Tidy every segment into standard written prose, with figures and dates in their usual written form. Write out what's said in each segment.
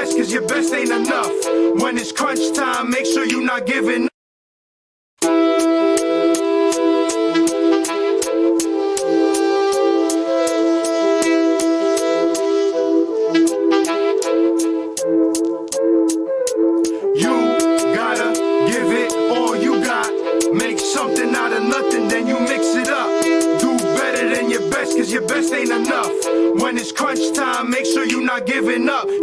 best, cause your best ain't enough. When it's crunch time, make sure you're not giving up. Something out of nothing, then you mix it up. Do better than your best, cause your best ain't enough. When it's crunch time, make sure you're not giving up. You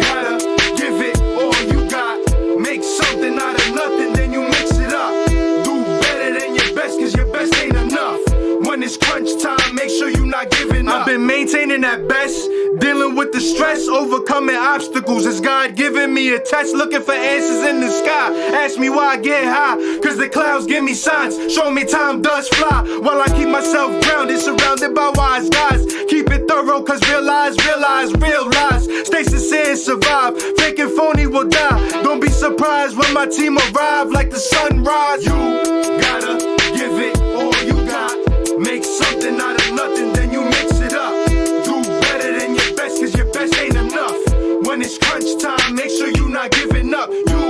gotta give it all you got. Make something out of nothing, then you mix it up. Do better than your best, cause your best ain't enough. When it's crunch time, make sure you're not giving up. I've been maintaining that best, dealing with the stress, overcoming obstacles. It's God giving me a test, looking for answers in the sky. Ask me why I get high, cause the clouds give me signs. Show me time does fly, while I keep myself grounded, surrounded by wise guys. Keep it thorough, cause realize. Stay sincere and survive, fake and phony will die. Don't be surprised when my team arrive like the sunrise. You gotta give it all you got. Make something out of nothing, then you mix it up. Do better than your best, cause your best ain't enough. When it's crunch time, make sure you're not giving up. You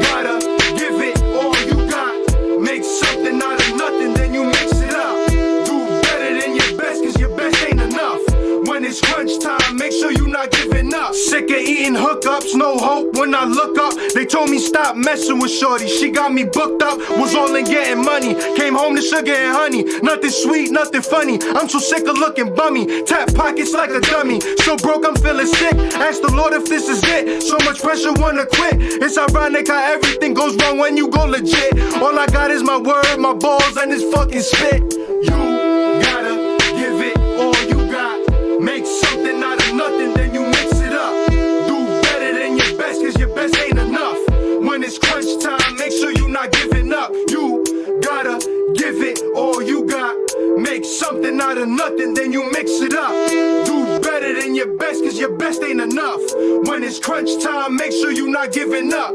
gotta give it all you got. Make something out of nothing, then you mix it up. Do better than your best, cause your best ain't enough. When it's crunch time, make sure you're not giving up. Sick of eating hookups, no hope when I look up. They told me stop messing with shorty, she got me booked up. Was all in getting money, came home to sugar and honey. Nothing sweet, nothing funny, I'm so sick of looking bummy. Tap pockets like a dummy, so broke I'm feeling sick. Ask the Lord if this is it, so much pressure wanna quit. It's ironic how everything goes wrong when you go legit. All I got is my word, my balls, and this fucking spit. You gotta give it all you got. Make something out of nothing, then you mix it up. Do better than your best, cause your best ain't enough. When it's crunch time, make sure you're not giving up. You gotta give it all you got. Make something out of nothing, then you mix it up. Do better than your best, cause your best ain't enough. When it's crunch time, make sure you're not giving up.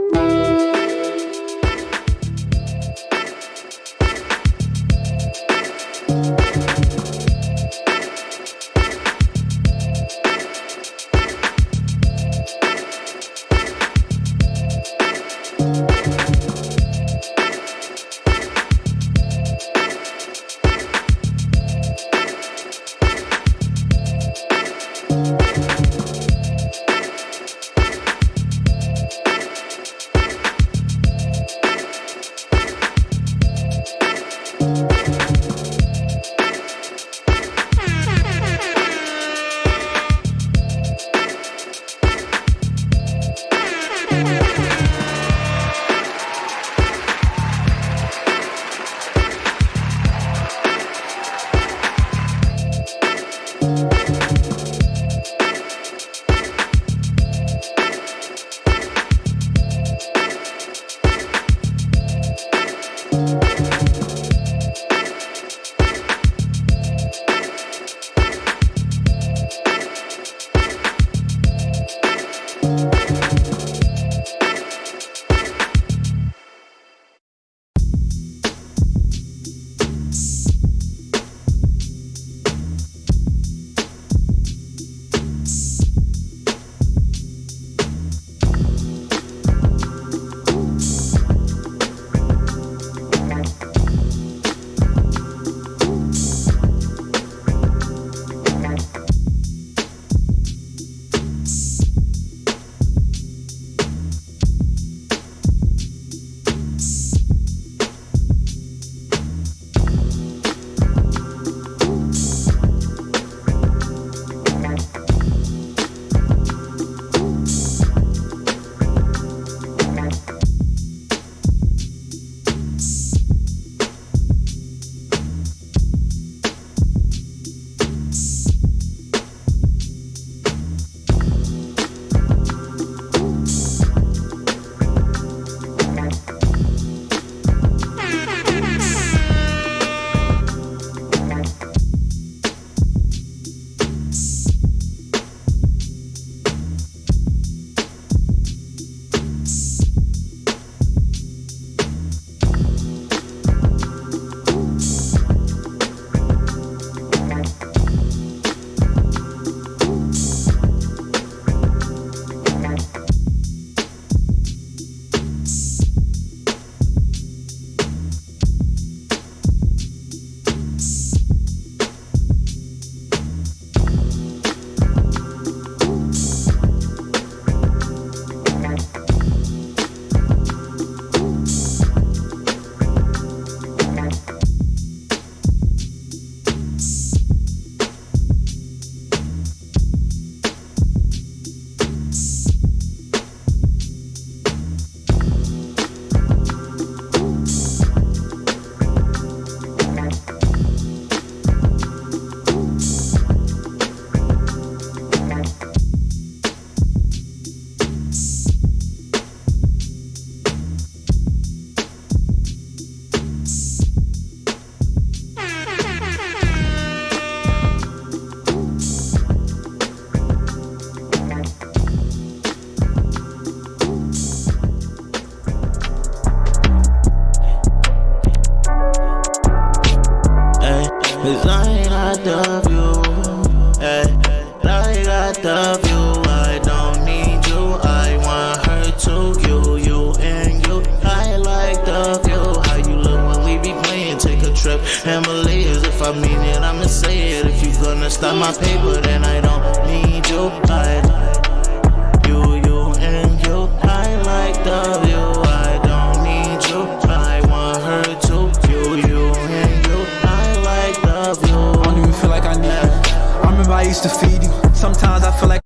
the view. I don't need you, I want her to. You and you. I like the view. How you look when we be playing? Take a trip, Himalayas. If I mean it, I'ma say it. If you gonna stop my paper, then I don't need you. I like you and you. I like the view. I don't need you. I want her to. You and you. I like the view. I don't even feel like I need you. I remember I used to feed you. Sometimes I feel like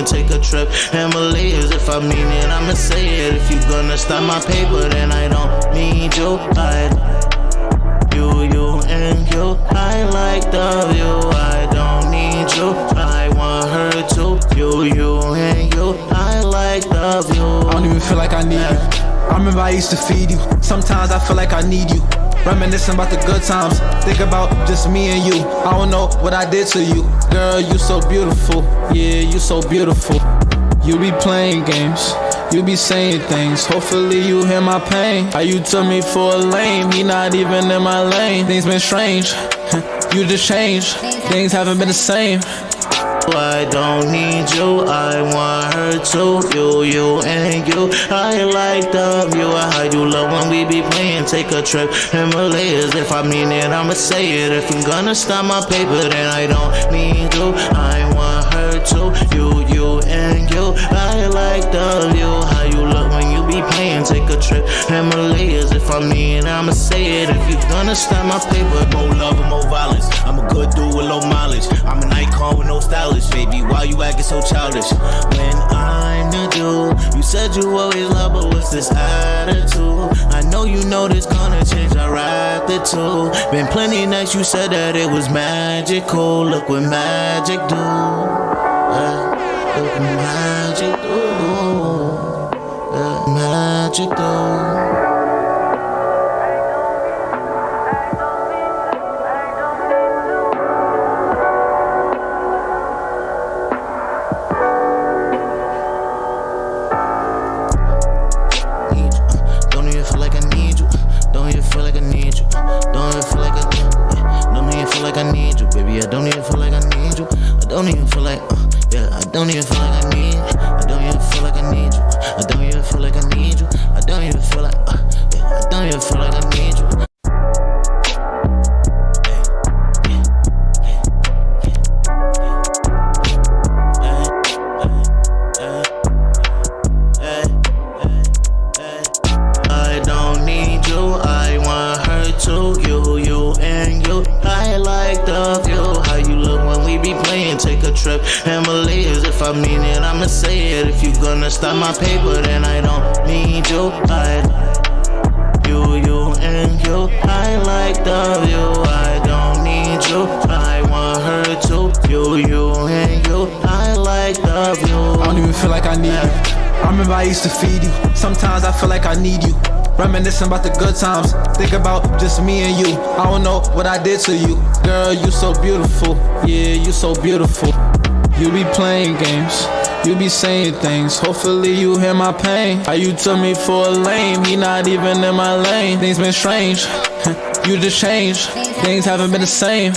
take a trip, Himalayas. If I mean it, I'ma say it. If you gonna stop my paper, then I don't need you. I you and you. I like the view. I don't need you. I want her to. You and you. I like the view. I don't even feel like I need you. I remember I used to feed you. Sometimes I feel like I need you. Reminiscing about the good times. Think about just me and you. I don't know what I did to you. Girl, you so beautiful. Yeah, you so beautiful. You be playing games. You be saying things. Hopefully you hear my pain. How you took me for a lame. He not even in my lane. Things been strange. You just changed. Things haven't been the same. I don't need you, I want her to. You and you. I like the view. How you love when we be playing. Take a trip, Himalayas. If I mean it, I'ma say it. If I'm gonna stop my paper, then I don't need you. I want her to. You and you. I like the view. How you look when you be playing. Take a trip, Himalayas. If I mean it, I'ma say it. If you gonna stop my paper, more love and more violence. I'm a good dude with low mileage. I'm an icon with no stylish, baby. Why you acting so childish? when I'm the dude, you said you always love, but what's this attitude? I know you know this gonna change. I ride the two. Been plenty nights you said that it was magical. Look what magic do. Look what magic do. Magic do. I don't even feel like I need you. I don't even feel like, I don't even feel like I need you. I don't even feel like I need you. I don't even feel like I need you. I don't even feel like, I don't even feel like I need you. I don't need you. I want her to. You and you. I like the view. How you look when we be playing. Take a trip, Himalayas. If I mean it, I'ma say it. If you gonna stop my paper, then I don't need you. I you and you. I like the view. I don't need you. I want her to. You and you. I like the view. I don't even feel like I need you. I remember I used to feed you. Sometimes I feel like I need you. Reminiscing about the good times. Think about just me and you. I don't know what I did to you. Girl, you so beautiful. Yeah, you so beautiful. You be playing games. You be saying things. Hopefully you hear my pain. How you took me for a lame. He not even in my lane. Things been strange. You just changed. Things haven't been the same.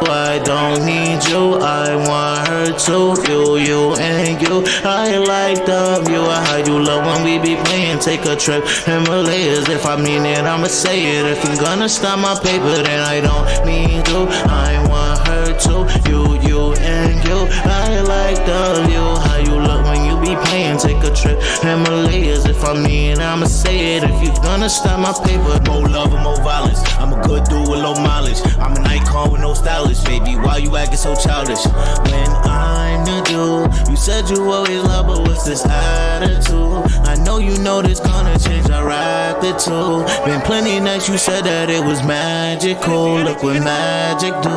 I don't need you, I want her to. You and you. I like the view. How you love when we be playing. Take a trip, Himalayas. If I mean it, I'ma say it. If I'm gonna stop my paper, then I don't need you. I want her to. You and you. I like the view. How you look when you be be playing, take a trip. Himalayas, if I mean, I'ma say it. If you gonna stop my paper, More love and more violence. I'm a good dude with low mileage. I'm an icon with no stylist, baby. Why you acting so childish? When I'm the dude, you said you always love, but what's this attitude? I know you know this gonna change. I rap it too. Been plenty nights you said that it was magical. Look what magic do.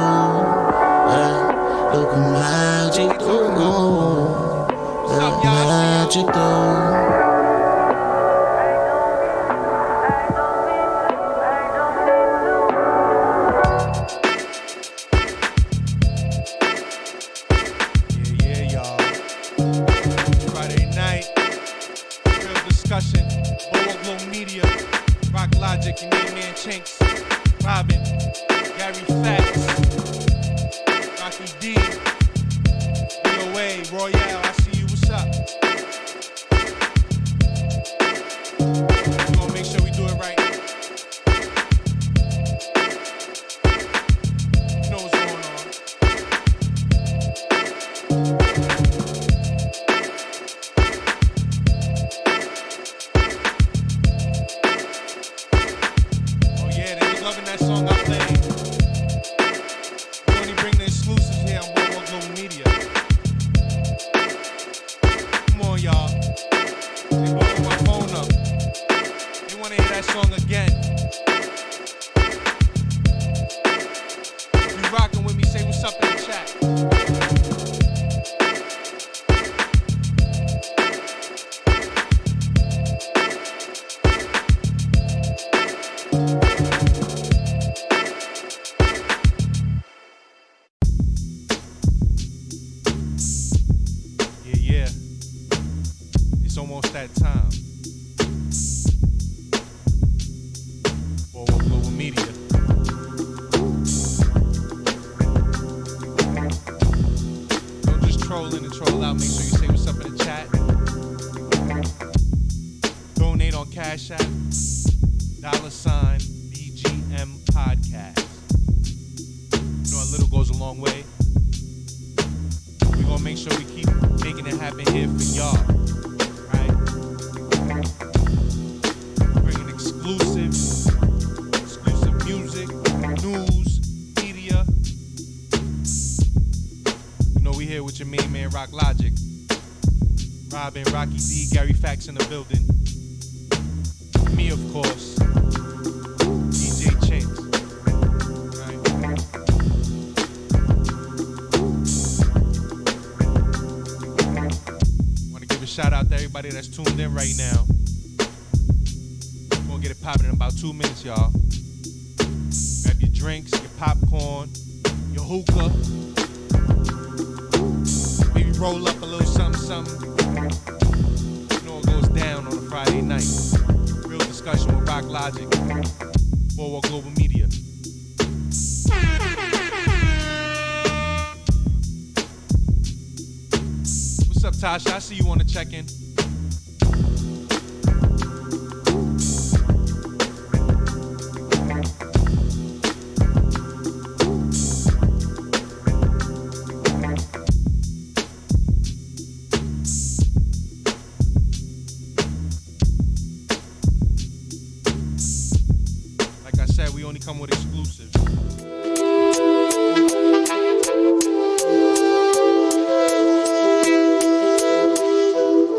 Look what magic do. Look what magic do. Robin, Gary Facts, Rocky D, DOA, Royale, I see you, what's up? We're gonna make sure we do it right. You know what's going on. Loving that song I played. We only bring the exclusives here on Boardwalk Global Media. Come on, y'all. They blowing my phone up. They want to hear that song again. If you rocking with me, say what's up in the chat. It's almost that time. Boardwalk Global Media. Don't just troll in and troll out. Make sure you say what's up in the chat. Donate on Cash App. $ BGM Podcast. You know, a little goes a long way. We're gonna make sure we keep making it happen here for y'all. Bringing exclusive music, news, media. You know we here with your main man Rock Logic, Robin, Rocky D, Gary Facts in the building. Me, of course, DJ Chinks. Right? Want to give a shout out to everybody that's tuned in right now. We're gonna get it popping in about 2 minutes, y'all. Grab your drinks, your popcorn, your hookah. Maybe roll up a little something. You know what goes down on a Friday night. Real discussion with Rock Logic, Boardwalk Global Media. What's up, Tasha? I see you on the check-in. Like I said, we only come with exclusives.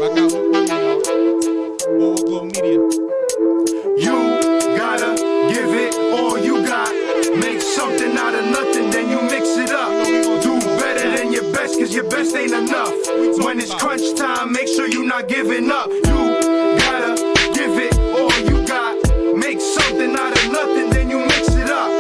Rock out with me, y'all. Boardwalk Global Media. You gotta give it all you got. Make something out of nothing, then you mix it up. Do better than your best, cause your best ain't enough. When it's crunch time, make sure you not giving up. You gotta give it all you got. Make something out of nothing, then you mix it up.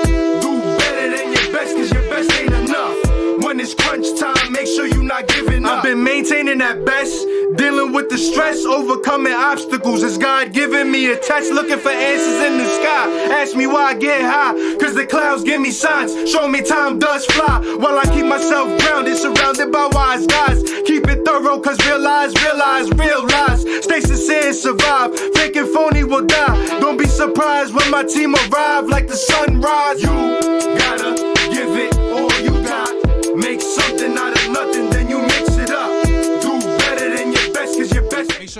Do better than your best, cause your best ain't enough. When it's crunch time, make sure you not giving up. I've been maintaining that best, dealing with the stress, overcoming obstacles. It's God giving me a test, looking for answers in the sky. Ask me why I get high, cause the clouds give me signs. Show me time does fly, while I keep myself grounded, surrounded by wise guys. Keep it thorough, cause realize. Stay sincere and survive, faking phony will die. Don't be surprised when my team arrive like the sunrise. You gotta give it all you got. Make something out of nothing, then you mix it up. Do better than your best, cause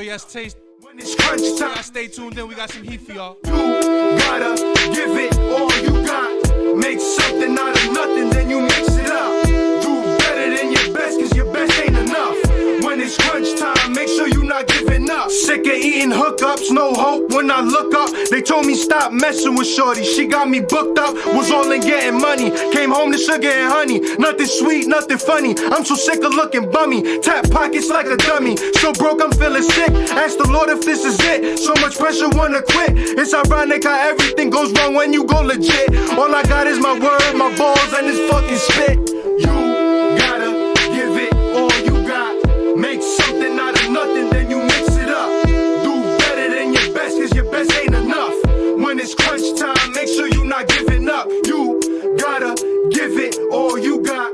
sure y'all stay When it's crunch time, tuned in. We got some heat for y'all. you gotta give it all you got. Make something out of nothing, then you mix it up. Do better than your best, cause your best ain't enough. When it's crunch time, make sure you not giving up. Sick of eating hookups, no hope when I look up. They told me stop messing with shorty, she got me booked up. Was all in getting money, came home to sugar and honey. Nothing sweet, nothing funny, I'm so sick of looking bummy. Tap pockets like a dummy, so broke I'm feeling sick. Ask the Lord if this is it, so much pressure wanna quit. It's ironic how everything goes wrong when you go legit. All I got is my word, my balls, and this fucking spit. You gotta give it all you got. Make something out of nothing, then you mix it up. Do better than your best, cause your best ain't enough. When it's crunch time, make sure you not giving up. You gotta give it all you got.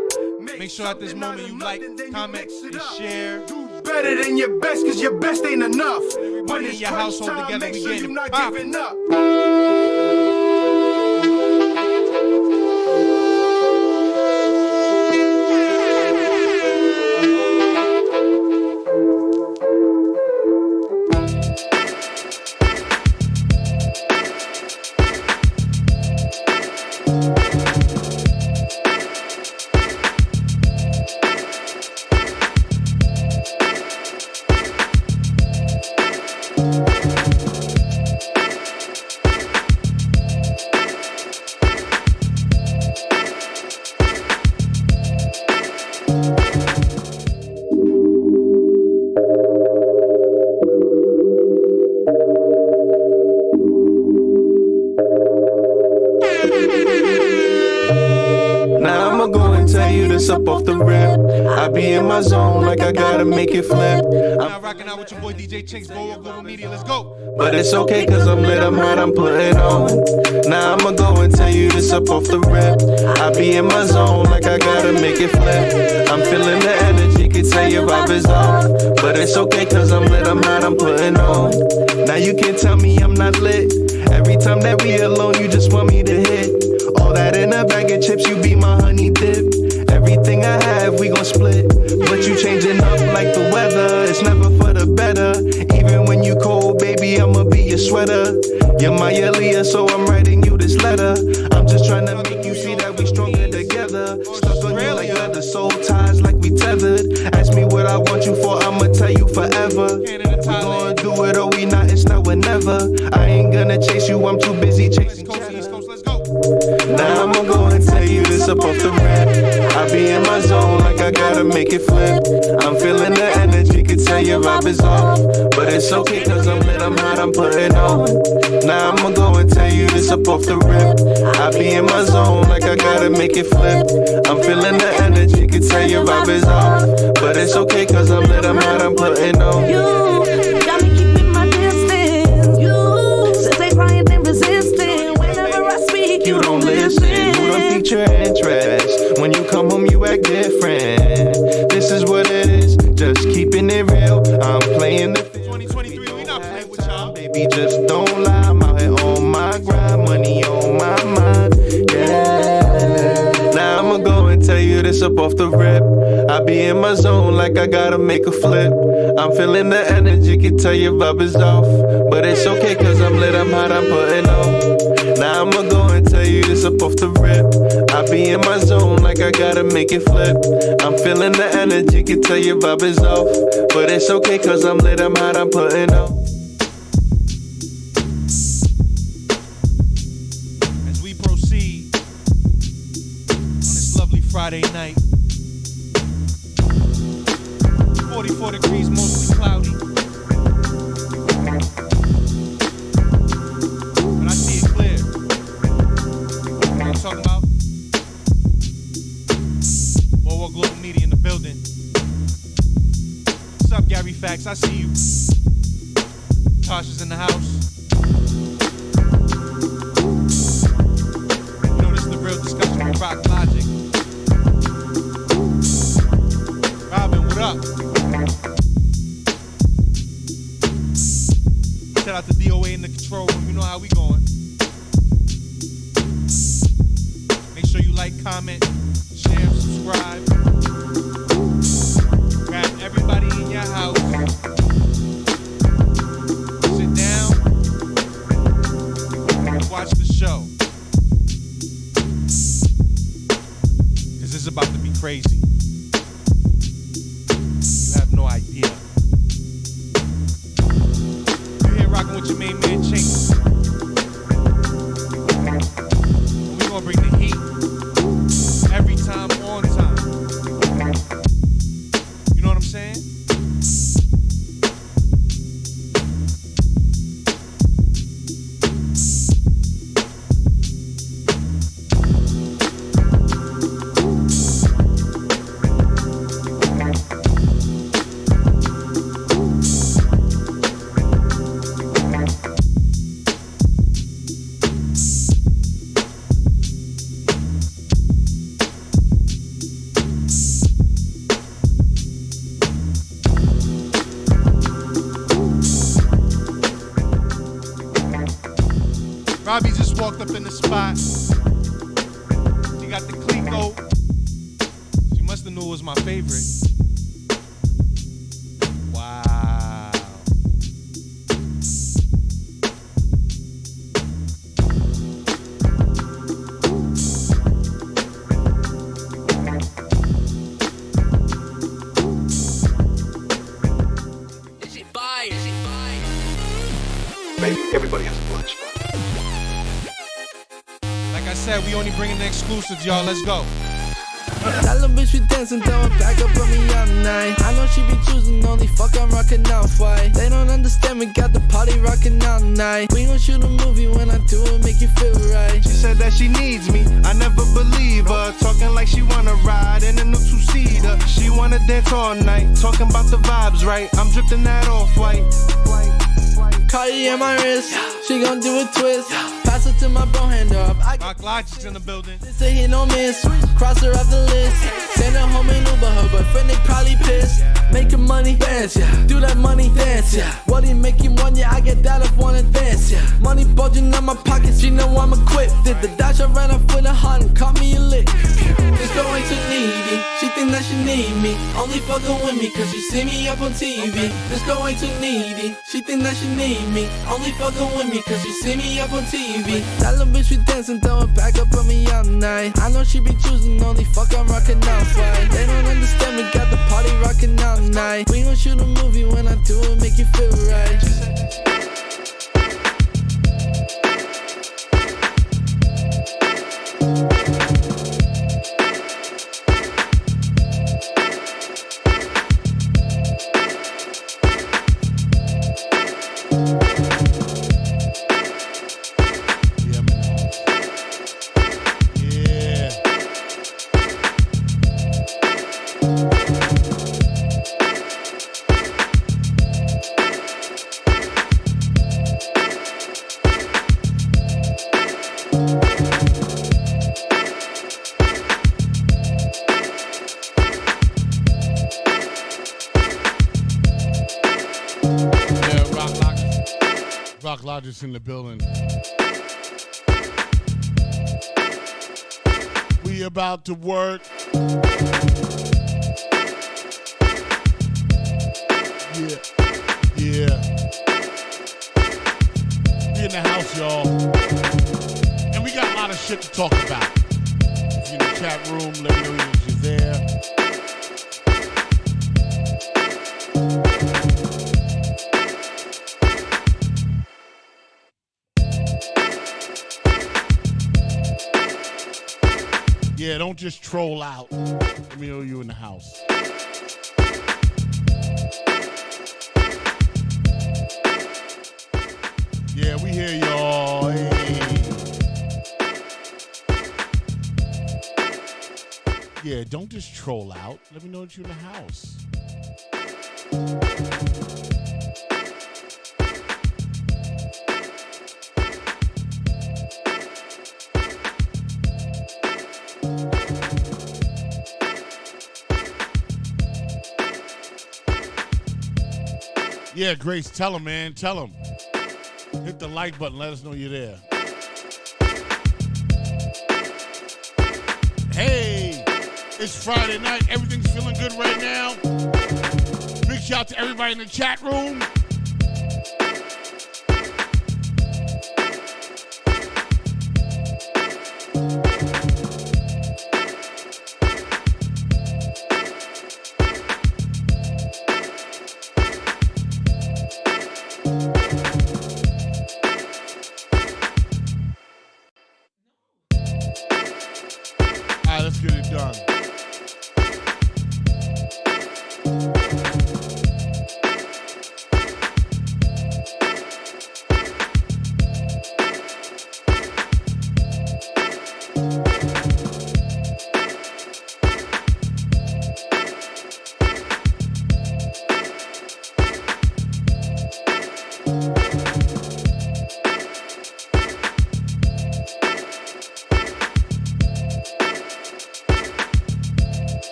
Make sure at this moment you like, comment, and share. Do better than your best, cause your best ain't enough. When in it's your crunch household time, together, make we sure getting you not poppin'. giving up. Now I'ma go and tell you this up off the rip. I be in my zone like I gotta make it flip. Now rocking out with your boy DJ Chinks, Global Media. Let's go. But it's okay cause I'm lit, I'm hot, I'm putting on. Now I'ma go and tell you this up off the rip. I be in my zone like I gotta make it flip. I'm feeling the energy, can tell your vibe is off. But it's okay cause I'm lit, I'm hot, I'm putting on. Now you can't tell me I'm not lit. Every time that we alone, you just want me to hit. All that in a bag of chips, you be my honey dip. Everything I have, we gon' split. But you changing up like the weather, it's never for the better. Even when you cold, baby, I'ma be your sweater. You're my Aaliyah, so I'm writing you this letter. I'm just trying to make you see that we stronger together. Stuck on you like leather, soul ties like we tethered. Ask me what I want you for, I'ma tell you forever. We gon' do it or we not, it's not whenever. I ain't gonna chase you, I'm too busy chasing cheddar. Now I'ma go and tell you this up off the rip. I be in my zone like I gotta make it flip. I'm feeling the energy, can tell your vibe is off. But it's okay cause I'm lit, I'm hot, I'm putting on. Now I'ma go and tell you this up off the rip. I be in my zone like I gotta make it flip. I'm feeling the energy, can tell your vibe is off. But it's okay cause I'm lit, I'm hot, I'm putting on. You got me keeping my distance. You stay quiet and resistant. Whenever I speak, You don't listen, you don't pique your interest. When you come home, you act different. This is what it is, just keeping it real. I'm playing the 2023, we not playing with y'all. baby, just don't lie. I'm out here on my grind, money on my mind. Yeah. Now I'ma go and tell you this up off the rip. I be in my zone like I gotta make a flip. I'm feeling the energy, can tell your vibe is off. But it's okay cause I'm lit, I'm hot, I'm putting on. Now I'ma go and tell you this up off the rip. I be in my zone like I gotta make it flip. I'm feeling the energy, can tell your vibe is off. But it's okay cause I'm lit, I'm hot, I'm putting on. As we proceed on this lovely Friday night, 44 degrees, mostly cloudy. But I see it clear. You know what I'm talking about? More Global Media in the building. What's up, Gary Facts? I see you. Tasha's in the house. You know this is the real discussion with Rock Logic. Robin, what up? Shout out to DOA in the control room. You know how we going. Make sure you like, comment, share, subscribe. Grab everybody in your house. crazy. You have no idea. You here rocking with your main man Chink. And we gonna bring the heat every time on time. You know what I'm saying? Robbie just walked up in the spot. She got the Clico. She must have knew it was my favorite. Wow. Is it fire? Baby, everybody has a blind spot. Like I said, we only bringing the exclusives, y'all. Let's go. That little bitch be dancing, throwing back up on me all night. I know she be choosing only fuck, I'm rocking out white. They don't understand, we got the party rocking all night. We gon' shoot a movie when I do it, make you feel right. She said that she needs me, I never believe her. Talking like she wanna ride in a new two-seater. She wanna dance all night, talking about the vibes right. I'm dripping that off-white. Cardi in my wrist, she gon' do a twist. Pass it to my bro, hand up. I Rock Logic's in the building. say he no miss, cross her off the list. Send her home in Uber, her boyfriend they probably pissed. Making money, dance, yeah. Do that money, dance, yeah. What he make him want, yeah. I get that if wanna dance, yeah. Money bulging out my pockets, you know I'm equipped. Did the dash, I ran up with a heart and caught me a lick. This girl ain't too needy, she think that she need me. Only fucking with me cause she see me up on TV. This girl ain't too needy, she think that she need me. Only fucking with me cause she see me up on TV. That little bitch be dancing, throwing back up on me all night. I know she be choosing only fuck, I'm rocking out right. They don't understand, we got the party rocking all night. We gon' shoot a movie when I do it, make you feel right. Rock Logic's in the building. We about to work. Yeah. We in the house, y'all. And we got a lot of shit to talk about. If you're in the chat room, let me know that you're there. Yeah, don't just troll out. Let me know you in the house. Yeah, we hear y'all. Hey. Yeah, don't just troll out. Let me know that you're in the house. Yeah, Grace, tell him, man. Tell him. Hit the like button. Let us know you're there. Hey, it's Friday night. Everything's feeling good right now. Big shout out to everybody in the chat room.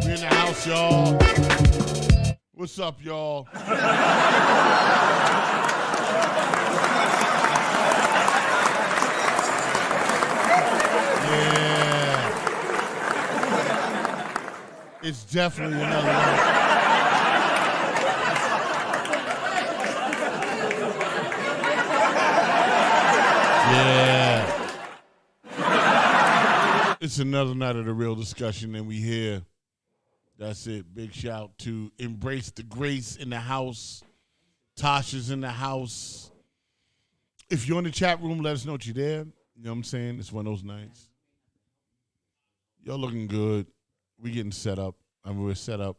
We in the house, y'all. What's up, y'all? Yeah. It's definitely another night. Yeah. It's another night of the real discussion, and we here. That's it. Big shout to Embrace the Grace in the house. Tasha's in the house. If you're in the chat room, let us know that you're there. You know what I'm saying? It's one of those nights. Y'all looking good. We getting set up. We're set up.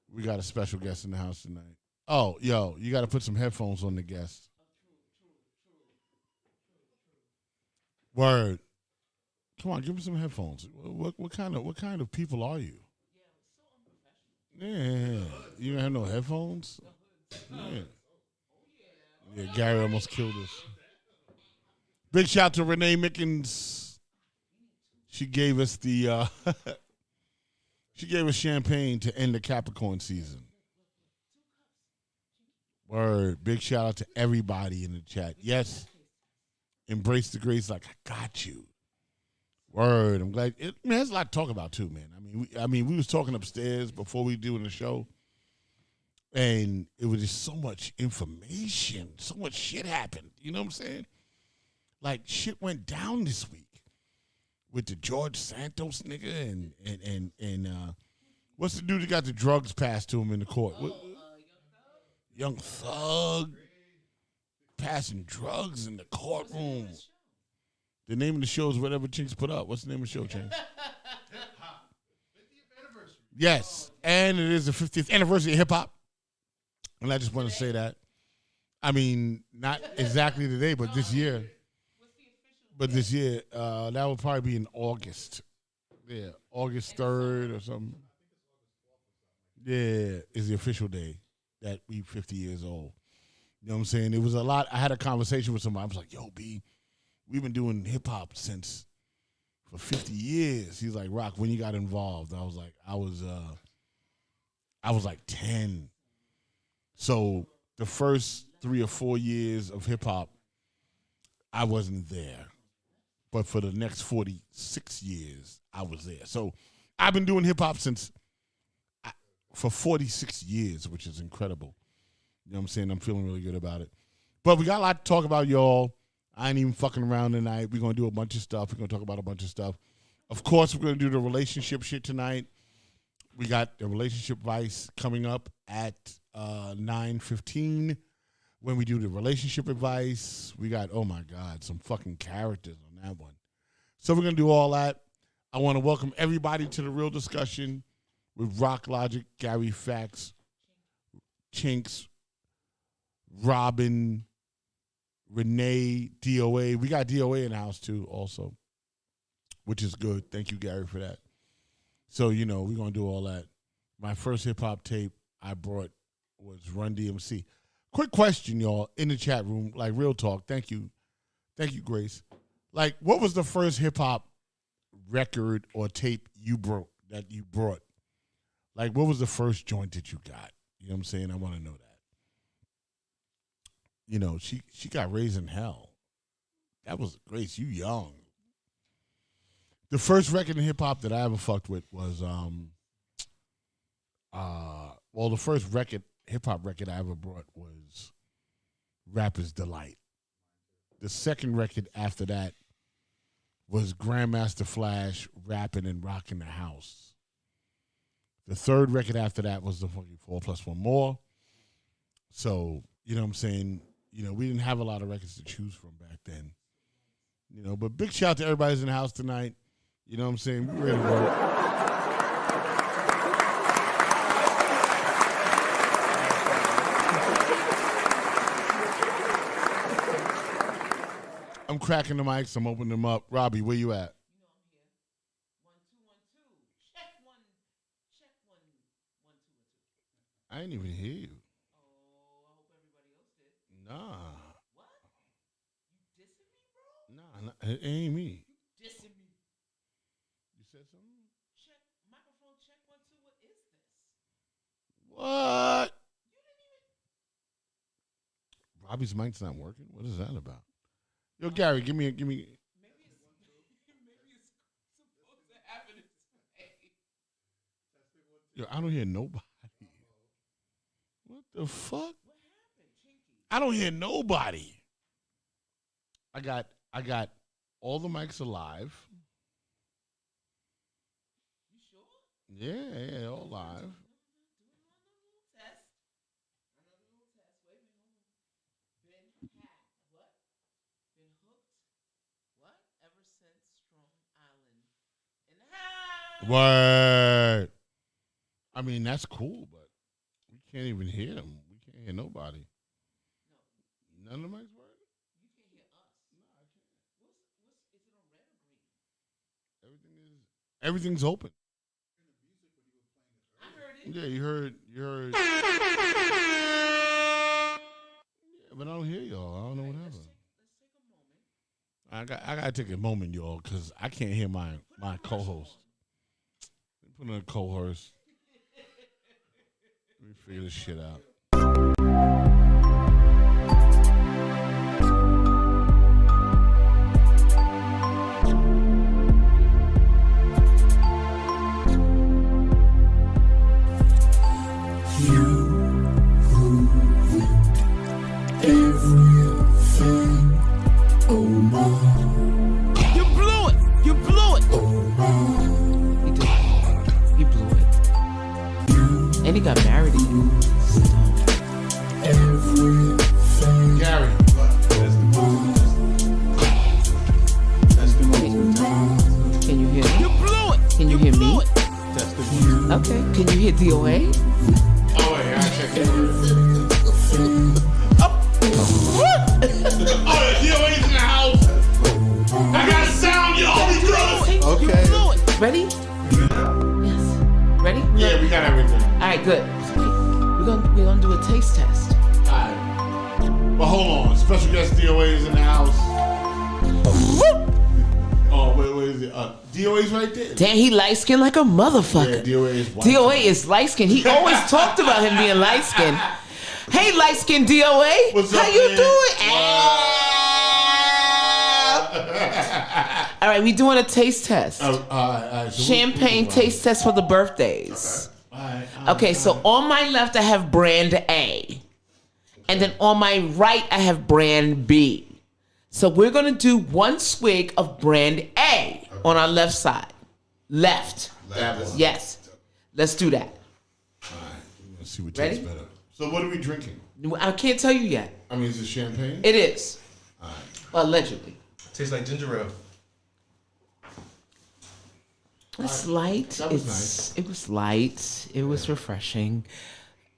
We got a special guest in the house tonight. Oh, yo, you got to put some headphones on the guest. Word. Come on, give me some headphones. What kind of people are you? Yeah, you don't have no headphones. Yeah, Gary almost killed us. Big shout to Renee Mickens. She gave us the she gave us champagne to end the Capricorn season. Word. Big shout out to everybody in the chat. Yes. Embrace the Grace like I got you. Word. I'm glad. Man, there's a lot to talk about too, man. We was talking upstairs before we doing the show, and it was just so much information, so much shit happened. You know what I'm saying? Like shit went down this week with the George Santos nigga and what's the dude that got the drugs passed to him in the court? Young Thug passing drugs in the courtroom. The name of the show is whatever Chinks put up. What's the name of the show, Chinks? Hiphop. 50th anniversary. Yes, and it is the 50th anniversary of hip-hop. And I just want to say that. I mean, not exactly today, but this year. But this year, that will probably be in August. Yeah, August 3rd or something. Yeah, is the official day that we 50 years old. You know what I'm saying? It was a lot. I had a conversation with somebody. I was like, yo, B, we've been doing hip-hop for 50 years. He's like, Rock, when you got involved? I was like, I was like 10. So the first 3 or 4 years of hip-hop, I wasn't there. But for the next 46 years, I was there. So I've been doing hip-hop for 46 years, which is incredible. You know what I'm saying? I'm feeling really good about it. But we got a lot to talk about, y'all. I ain't even fucking around tonight. We're going to do a bunch of stuff. We're going to talk about a bunch of stuff. Of course, we're going to do the relationship shit tonight. We got the relationship advice coming up at 9:15 when we do the relationship advice. We got, oh, my God, some fucking characters on that one. So we're going to do all that. I want to welcome everybody to the real discussion with Rock Logic, Gary Fax, Chinks, Robin, Renee, DOA. We got DOA in the house too also, which is good. Thank you, Gary, for that. So, we're going to do all that. My first hip-hop tape I brought was Run DMC. Quick question, y'all, in the chat room, like real talk. Thank you. Thank you, Grace. Like, what was the first hip-hop record or tape you brought? Like, what was the first joint that you got? You know what I'm saying? I want to know that. She got raised in hell. That was Grace. You young. The first record in hip hop that I ever fucked with was the first hip hop record I ever brought was Rapper's Delight. The second record after that was Grandmaster Flash rapping and rocking the house. The third record after that was the fucking 4+1 More. So, you know what I'm saying? We didn't have a lot of records to choose from back then. But big shout out to everybody who's in the house tonight. You know what I'm saying? We're ready to work. I'm cracking the mics. I'm opening them up. Robbie, where you at? I ain't even hear you. Nah. What? You dissing me, bro? Nah, it ain't me. You dissing me. You said something? Check, microphone check 1, What? Robbie's mic's not working? What is that about? Yo, Gary, give me. Yo, I don't hear nobody. What the fuck? I don't hear nobody. I got all the mics alive. You sure? Yeah, all live. Word. I mean, that's cool, but we can't even hear them. We can't hear nobody. None of the mics work? You can't hear us. No, I can't. Is it on red or green? Everything's open. I heard it. Yeah, you heard. Yeah, but I don't hear y'all. I don't know what happened. Let's take a moment. I gotta take a moment, y'all, because I can't hear my co-host. Put on a co-host. Let me figure this shit out. And he got married to you. Gary. Can you hear me? You blew it. Can you hear me? Okay. Can you hear DOA? Oh, wait, I check it. Oh, DOA's in the house. I got sound, y'all. Okay. Ready? Yes. Ready? Yeah, we got everything. All right, good. We're gonna do a taste test. All right. But hold on. Special guest DOA is in the house. Oh, wait, is it? DOA's right there. Damn, he light skinned like a motherfucker. Yeah, DOA is white. DOA is light skinned. He always talked about him being light skinned. Hey, light skinned DOA. What's How up, you man? doing? All right, we doing a taste test. So Champagne taste test for the birthdays. Okay, so on my left I have brand A. And then on my right I have brand B. So we're going to do one swig of brand A on our left side. Left. Yes. Let's do that. All right. Let's see what Ready? tastes better. So what are we drinking? I can't tell you yet. I mean, is it champagne? It is. All right. Allegedly. Tastes like ginger ale. It's light. That was nice. It was light. It was refreshing.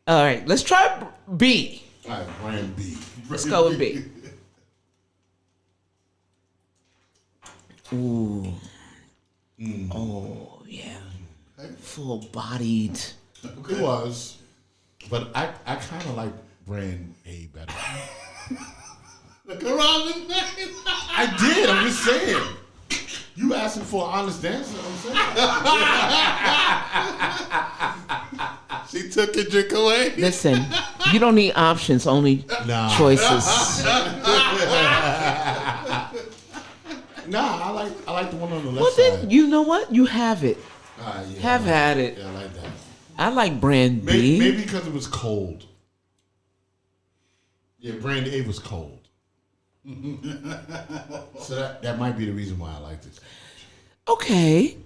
All right, let's try B. All right, brand B. Let's go with B. Ooh. Oh, yeah. Full-bodied. It was, but I kind of like brand A better. Look around this man. I did. I'm just saying. You asking for an honest answer. I'm saying. She took your drink away. Listen, you don't need options, only choices. Nah, I like the one on the left Well, side. then, you know what? You have it. Yeah, Have had it. Yeah, I like that. I like brand B. Maybe because it was cold. Yeah, brand A was cold. So that might be the reason why I like this. Okay.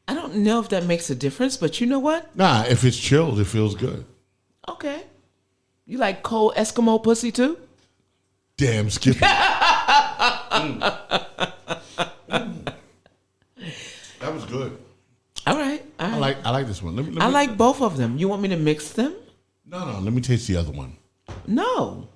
I don't know if that makes a difference, but you know what? Nah, if it's chilled, it feels good. Okay. You like cold Eskimo pussy too? Damn, Skippy. That was good. All right. I like this one. Let me, I like both of them. You want me to mix them? No. Let me taste the other one. No.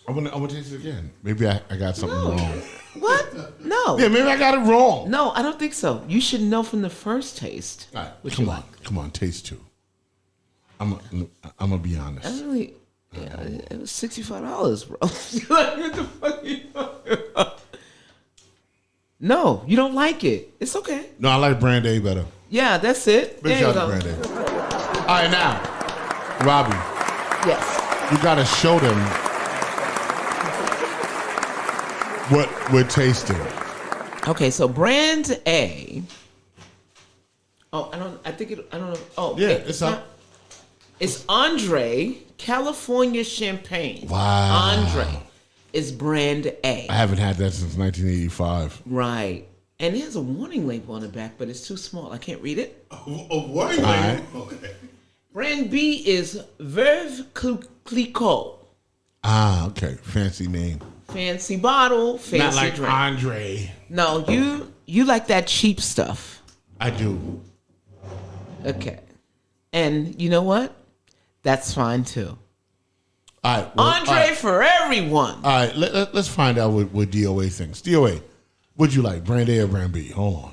I want to taste it again. Maybe I got something wrong. What? No. Yeah, maybe I got it wrong. No, I don't think so. You should know from the first taste. All right, what come you on, like. come on, taste two. I'm gonna be honest. I really, yeah, it was $65, bro. Like, what the fuck are you talking about? No, you don't like it. It's okay. No, I like brand A better. Yeah, that's it. Big There you shout go. to brand A. right, now, Robbie, Yes. you gotta show them what we're tasting. Okay, so brand A. Oh, I don't know. Oh, Yeah, it's up. It's Andre California Champagne. Wow. Andre is brand A. I haven't had that since 1985. Right. And it has a warning label on the back, but it's too small. I can't read it. A warning right. Okay. Brand B is Veuve Clicquot. Ah, okay. Fancy name. Fancy bottle, fancy Not like drink. Andre. No, you like that cheap stuff. I do. Okay. And you know what? That's fine too. All right. Well, Andre all right. for everyone. All right, let's find out what DOA thinks. DOA, what'd you like, brand A or brand B? Hold on.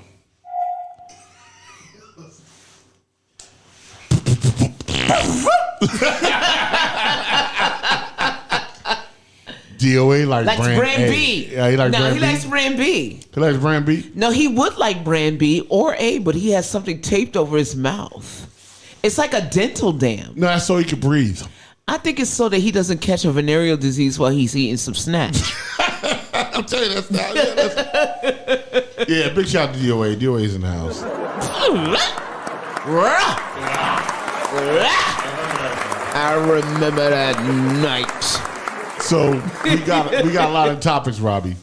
DOA like brand A. B. Yeah, he like no, brand he B. likes brand B. He likes brand B? No, he would like brand B or A, but he has something taped over his mouth. It's like a dental dam. No, that's so he can breathe. I think it's so that he doesn't catch a venereal disease while he's eating some snacks. I'm telling you, that's not. Yeah, big shout out to DOA. DOA's in the house. I remember that night. So we got a lot of topics, Robbie.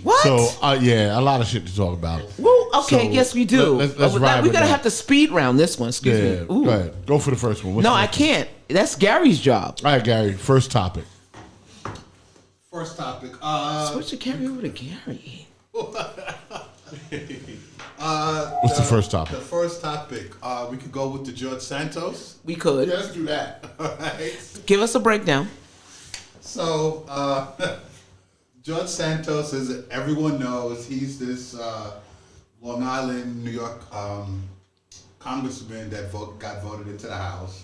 What? So yeah, a lot of shit to talk about. Well, okay, So, yes, we do. let's we ride with gotta that. have to speed round this one. Excuse Yeah, me. Ooh. go ahead. Go for the first one. What's No, the I first can't. That's Gary's job. one? All right, Gary. First topic. First topic. Switch the carry over to Gary. What's the first topic? The first topic. We could go with the George Santos. We could. let's do that. All right. Give us a breakdown. So, George Santos, as everyone knows, he's this Long Island, New York congressman that got voted into the House.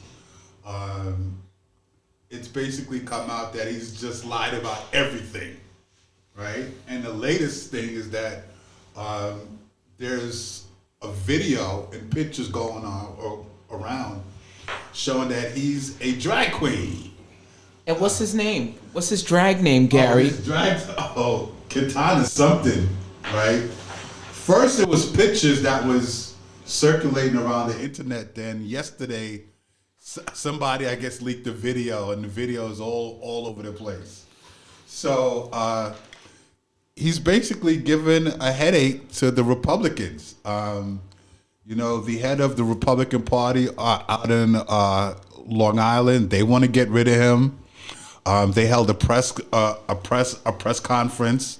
It's basically come out that he's just lied about everything, right? And the latest thing is that there's a video and pictures going on or around showing that he's a drag queen. And what's his name? What's his drag name, Gary? Katana something, right? First, it was pictures that was circulating around the internet. Then yesterday, somebody I guess leaked the video, and the video is all over the place. So he's basically given a headache to the Republicans. You know, the head of the Republican Party out in Long Island, they want to get rid of him. They held a press conference.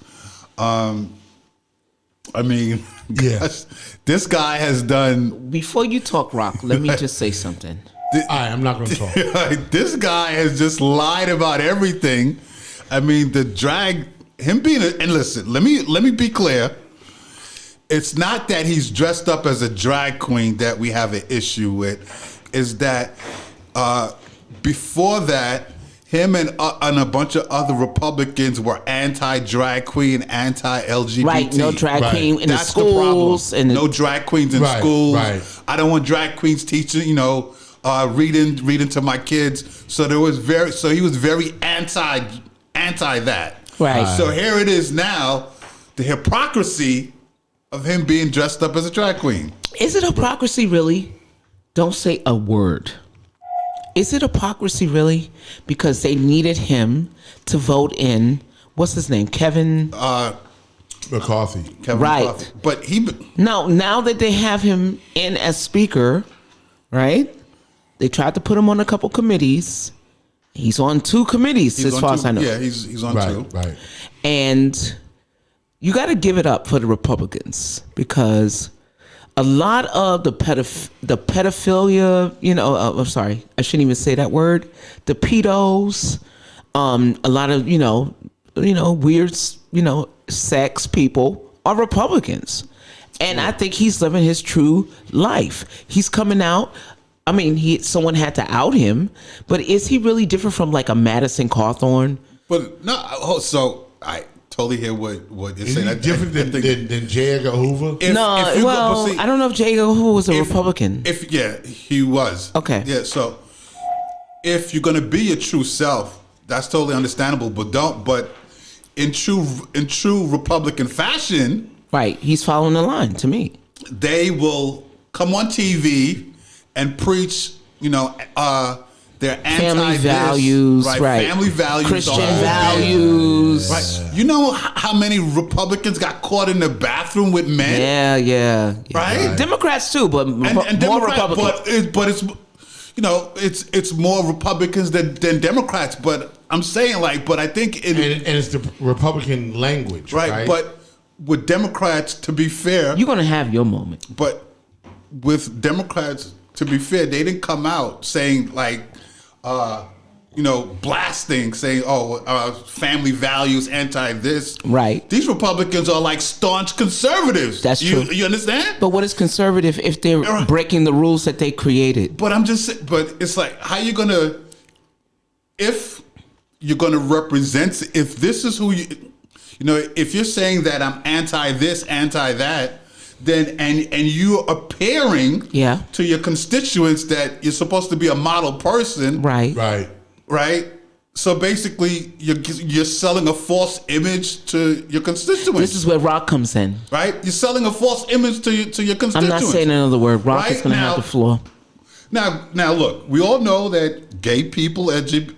I mean, Yes. this guy has done. Before you talk, Rock, let me just say something. All right, I'm not going to talk. This guy has just lied about everything. I mean, the drag him being and listen, let me be clear. It's not that he's dressed up as a drag queen that we have an issue with. Is that before that, him and a bunch of other Republicans were anti-drag queen, anti-LGBT. Right, no drag Right. queen in That's the schools. the problem. And No drag queens in Right, schools. right. I don't want drag queens teaching, reading to my kids. So he was very anti that. Right. So here it is now, the hypocrisy of him being dressed up as a drag queen. Is it hypocrisy, really? Don't say a word. Is it hypocrisy, really? Because they needed him to vote in, what's his name? Kevin? McCarthy. Kevin Right. McCarthy. But he. No, now that they have him in as speaker, right? They tried to put him on a couple committees. He's on 2 committees, he's as on far two- as I know. Yeah, he's on Right, 2. right. And you got to give it up for the Republicans because a lot of the pedophilia, I'm sorry, I shouldn't even say that word. The pedos, a lot of weird, sex people are Republicans, and I think he's living his true life. He's coming out. I mean, someone had to out him, but is he really different from like a Madison Cawthorn? But no, so totally hear what you're Is saying. he different than J. Edgar Hoover? No, well, I don't know if J. Edgar Hoover was a Republican. He was. Okay. Yeah, so if you're gonna be your true self, that's totally understandable. But in true Republican fashion, right? He's following the line to me. They will come on TV and preach, their family values, right? Family values, Christian values, right? You know how many Republicans got caught in the bathroom with men? Yeah. Right? Democrats too, but more Republicans. But it's more Republicans than Democrats. But I'm saying but I think and it's the Republican language, right? But with Democrats, to be fair, you're gonna have your moment. But with Democrats, to be fair, they didn't come out saying blasting, saying, family values, anti this. Right. These Republicans are like staunch conservatives. That's true. You understand? But what is conservative if they're breaking the rules that they created? But it's like, how you gonna, if you're gonna represent, if this is who if you're saying that I'm anti this, anti that, then and you're appearing to your constituents that you're supposed to be a model person, right? So basically, you're selling a false image to your constituents. This is where Rock comes in, right? You're selling a false image to your constituents. I'm not saying another word. Rock is going to have the floor. Now, look, we all know that gay people,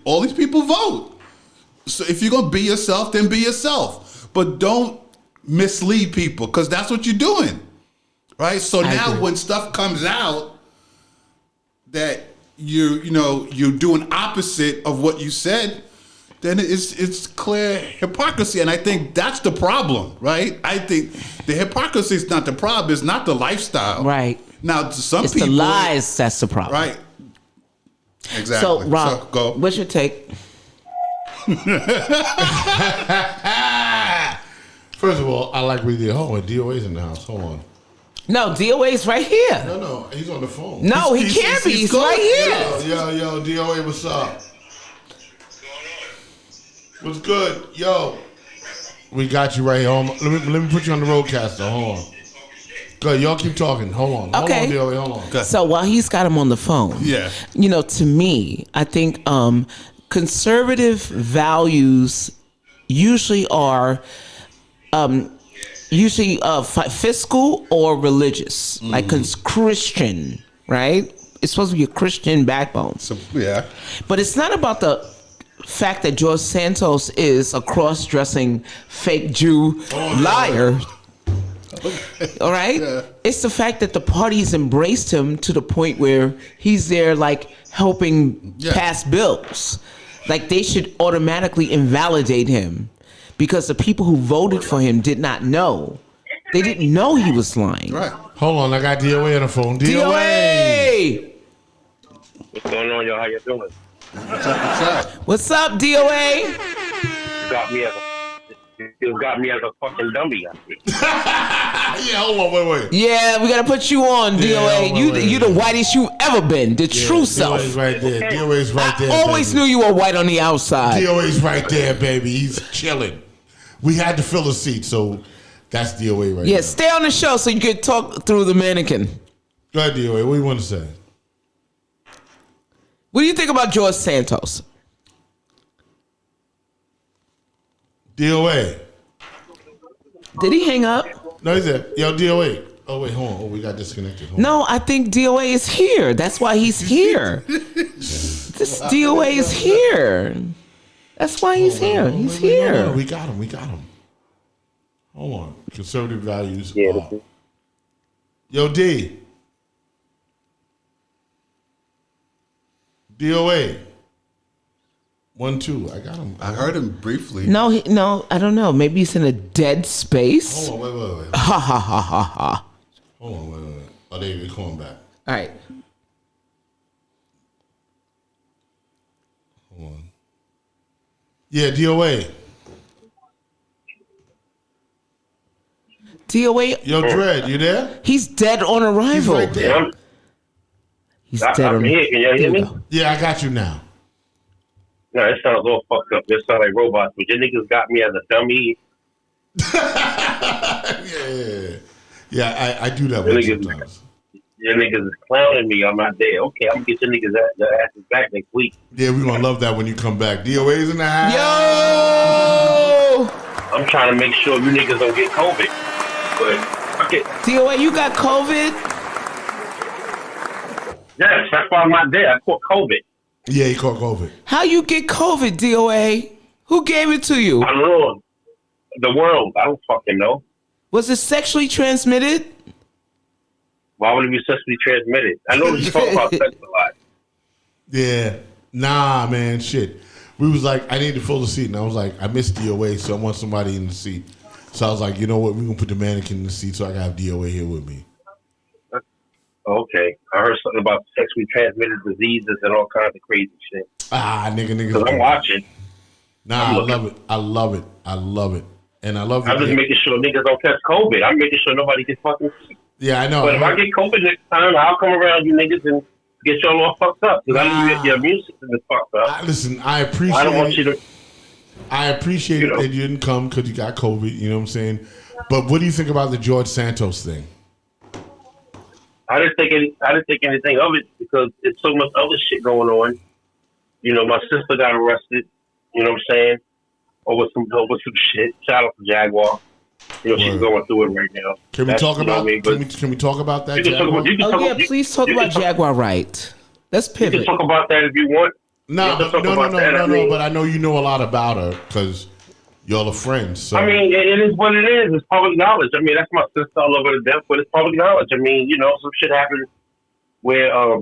all these people vote. So if you're gonna be yourself, then be yourself. But don't mislead people, because that's what you're doing. Right? So now when stuff comes out that you're doing opposite of what you said, then it's clear hypocrisy. And I think that's the problem, right? I think the hypocrisy is not the problem, it's not the lifestyle. Right. Now to some it's people, the lies that's the problem. Right. Exactly. So Rob, go. What's your take? First of all, I like reading. Hold on, DOA's in the house. Hold on. No, DOA's right here. No, he's on the phone. No, he can't be. He's right here. Yo, DOA, what's up? What's good? Yo, we got you right here. Let me put you on the roadcaster. Hold on. Good, y'all keep talking. Hold on. Okay. Hold on, DOA, hold on. So while he's got him on the phone, to me, I think conservative values usually are fiscal or religious, like Christian, right? It's supposed to be a Christian backbone. So, yeah. But it's not about the fact that George Santos is a cross-dressing fake Jew liar. All right? Yeah. It's the fact that the party's embraced him to the point where he's there like helping pass bills. Like they should automatically invalidate him because the people who voted for him did not know. They didn't know he was lying. Right. Hold on, I got DOA on the phone. DOA! What's going on, y'all? How you doing? What's up, DOA? You got me as a fucking dummy. Yeah, hold on, wait. Yeah, we gotta put you on, DOA. You the whitest you ever been, the true self. DOA's right there. DOA's right there. I always knew you were white on the outside. DOA's right there, baby. He's chilling. We had to fill a seat, so that's DOA right now. Stay on the show so you can talk through the mannequin. Go ahead, DOA. What do you want to say? What do you think about George Santos? DOA. Did he hang up? No, he's there. Yo, DOA. Oh, wait, hold on. Oh, we got disconnected. No, I think DOA is here. That's why he's here. This DOA is here. That's why he's here. He's here. No, we got him. Hold on. Conservative values. Yo, D. DOA. 1, 2. I got him. I heard him briefly. No, I don't know. Maybe he's in a dead space. Hold on, wait. Ha ha ha ha ha. Hold on, wait. Oh, they're calling back. All right. Hold on. Yeah, DOA. DOA. Yo, Dredd, you there? He's dead on arrival. He's right there. He's dead on arrival. Can y'all hear me? Yeah, I got you now. No, it sounds a little fucked up. It sounds like robots. But your niggas got me as a dummy Yeah, I do that with sometimes. Your niggas is clowning me on my day. Okay, I'm gonna get your niggas asses back next week. Yeah, we're gonna love that when you come back. DOA's in the house. Yo! I'm trying to make sure you niggas don't get COVID. But okay. DOA, you got COVID? Yes, that's why I'm not there. I caught COVID. Yeah, he caught COVID. How you get COVID, DOA? Who gave it to you? I don't know. The world. I don't fucking know. Was it sexually transmitted? Why would it be sexually transmitted? I know you talk about sex a lot. Yeah. Nah, man, shit. We was like, I need to fill the seat. And I was like, I miss DOA, so I want somebody in the seat. So I was like, you know what? We're going to put the mannequin in the seat so I can have DOA here with me. Okay. I heard something about sexually transmitted diseases and all kinds of crazy shit. Nigga. Because I'm watching. Nah, I love it. I love it. I love it. And I love it. I'm just making sure niggas don't catch COVID. I'm making sure nobody gets fucking sick. Yeah, I know. But if I get COVID next time, I'll come around you niggas and get y'all all fucked up. Because I know your immune system is fucked up. Listen, I appreciate I don't want you to... I appreciate it that you didn't come because you got COVID, you know what I'm saying? But what do you think about the George Santos thing? I didn't think anything of it because it's so much other shit going on. You know, my sister got arrested, you know what I'm saying? Over some shit. Shout out to Jaguar. You know, she's going through it right now. Can we talk about can we talk about that? Please talk about Jaguar right. Let's pivot. You can talk about that if you want. No, but I know you know a lot about her because y'all are friends. So. I mean, it is what it is. It's public knowledge. I mean, that's my sister all over the death, but it's public knowledge. I mean, you know, some shit happened where I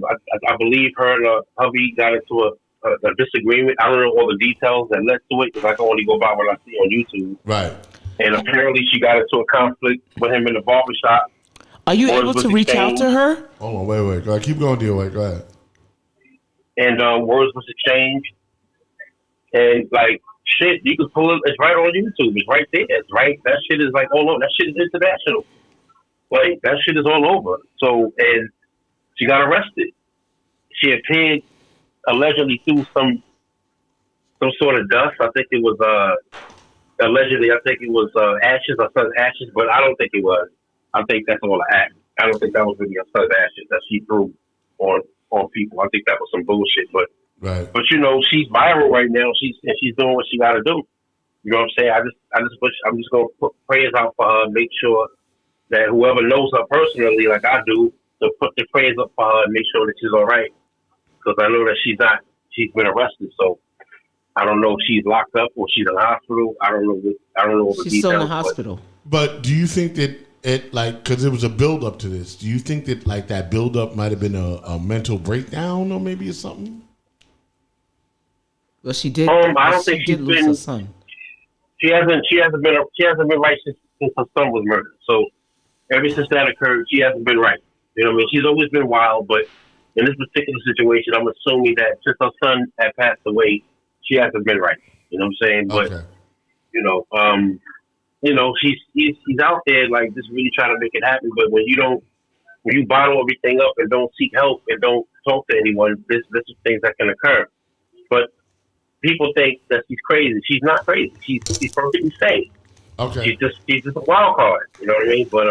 believe her and her hubby got into a disagreement. I don't know all the details that led to it because I can only go by what I see on YouTube. Right. And apparently she got into a conflict with him in the barbershop. Are you able to reach out to her? Hold on, wait. Go ahead. Keep going, DOA. Go ahead. And words was exchanged. And, like, shit, you can pull it. It's right on YouTube. It's right there. It's right. That shit is, like, all over. That shit is international. Like, that shit is all over. So, and she got arrested. She appeared allegedly through some sort of dust. I think it was, allegedly, I think it was ashes, her son's ashes, but I don't think it was. I think that's all an act. I don't think that was really her son's ashes that she threw on people. I think that was some bullshit. But you know, she's viral right now. She's doing what she got to do. You know what I'm saying? I'm just gonna put prayers out for her. Make sure that whoever knows her personally, like I do, to put the prayers up for her and make sure that she's all right. Because I know that she's not. She's been arrested, so. I don't know if she's locked up or she's in the hospital. I don't know what the details. She's still in the hospital. But do you think that it because there was a build up to this? Do you think that like that build up might have been a mental breakdown or maybe it's something? Well, she did. I don't think she's lose been. Her son. She hasn't been right since her son was murdered. So ever since that occurred, she hasn't been right. You know what I mean? She's always been wild, but in this particular situation, I'm assuming that since her son had passed away. She hasn't been right. You know what I'm saying? But, you know, he's out there like just really trying to make it happen. But when you bottle everything up and don't seek help and don't talk to anyone, this is things that can occur. But people think that she's crazy. She's not crazy. She's perfectly sane. Okay. She's just a wild card. You know what I mean? But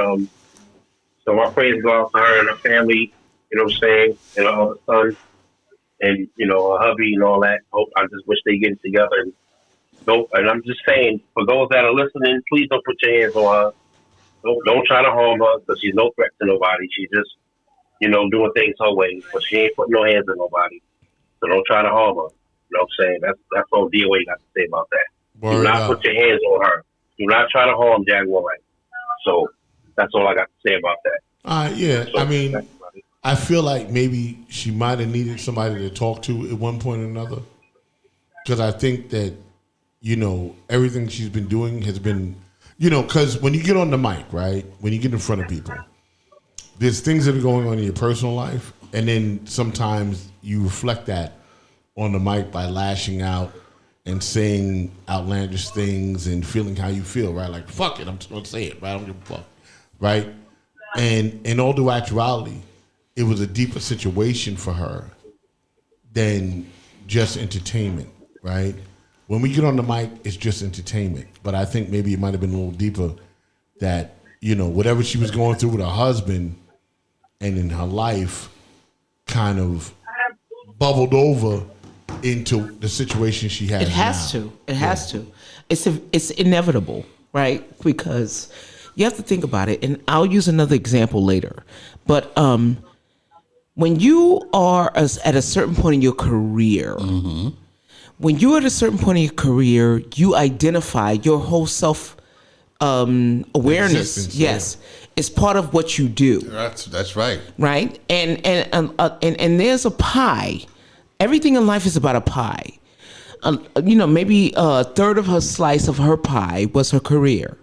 so my prayers go out to her and her family. You know what I'm saying? And all the sons. And, you know, her hubby and all that. I just wish they get it together. And I'm just saying, for those that are listening, please don't put your hands on her. Don't try to harm her because she's no threat to nobody. She's just, you know, doing things her way. But she ain't putting no hands on nobody. So don't try to harm her. You know what I'm saying? That's all DOA got to say about that. Do not put your hands on her. Do not try to harm Jaguar Wright. So that's all I got to say about that. Yeah, so, I mean... I feel like maybe she might have needed somebody to talk to at one point or another. Because I think that, you know, everything she's been doing has been, you know, because when you get on the mic, right, when you get in front of people, there's things that are going on in your personal life. And then sometimes you reflect that on the mic by lashing out and saying outlandish things and feeling how you feel, right? Like, fuck it, I'm just going to say it, right? I don't give a fuck, right? And in all due actuality, it was a deeper situation for her than just entertainment, right? when we get on the mic, it's just entertainment. But I think maybe it might have been a little deeper that, you know, whatever she was going through with her husband and in her life kind of bubbled over into the situation she has. It has now. to. It has to. It's inevitable, right? Because you have to think about it, and I'll use another example later. But when you are at a certain point in your career, when you're at a certain point in your career, you identify your whole self awareness. Existence, yes, it's part of what you do. That's right. Right, and there's a pie. Everything in life is about a pie. You know, maybe a third of her slice of her pie was her career.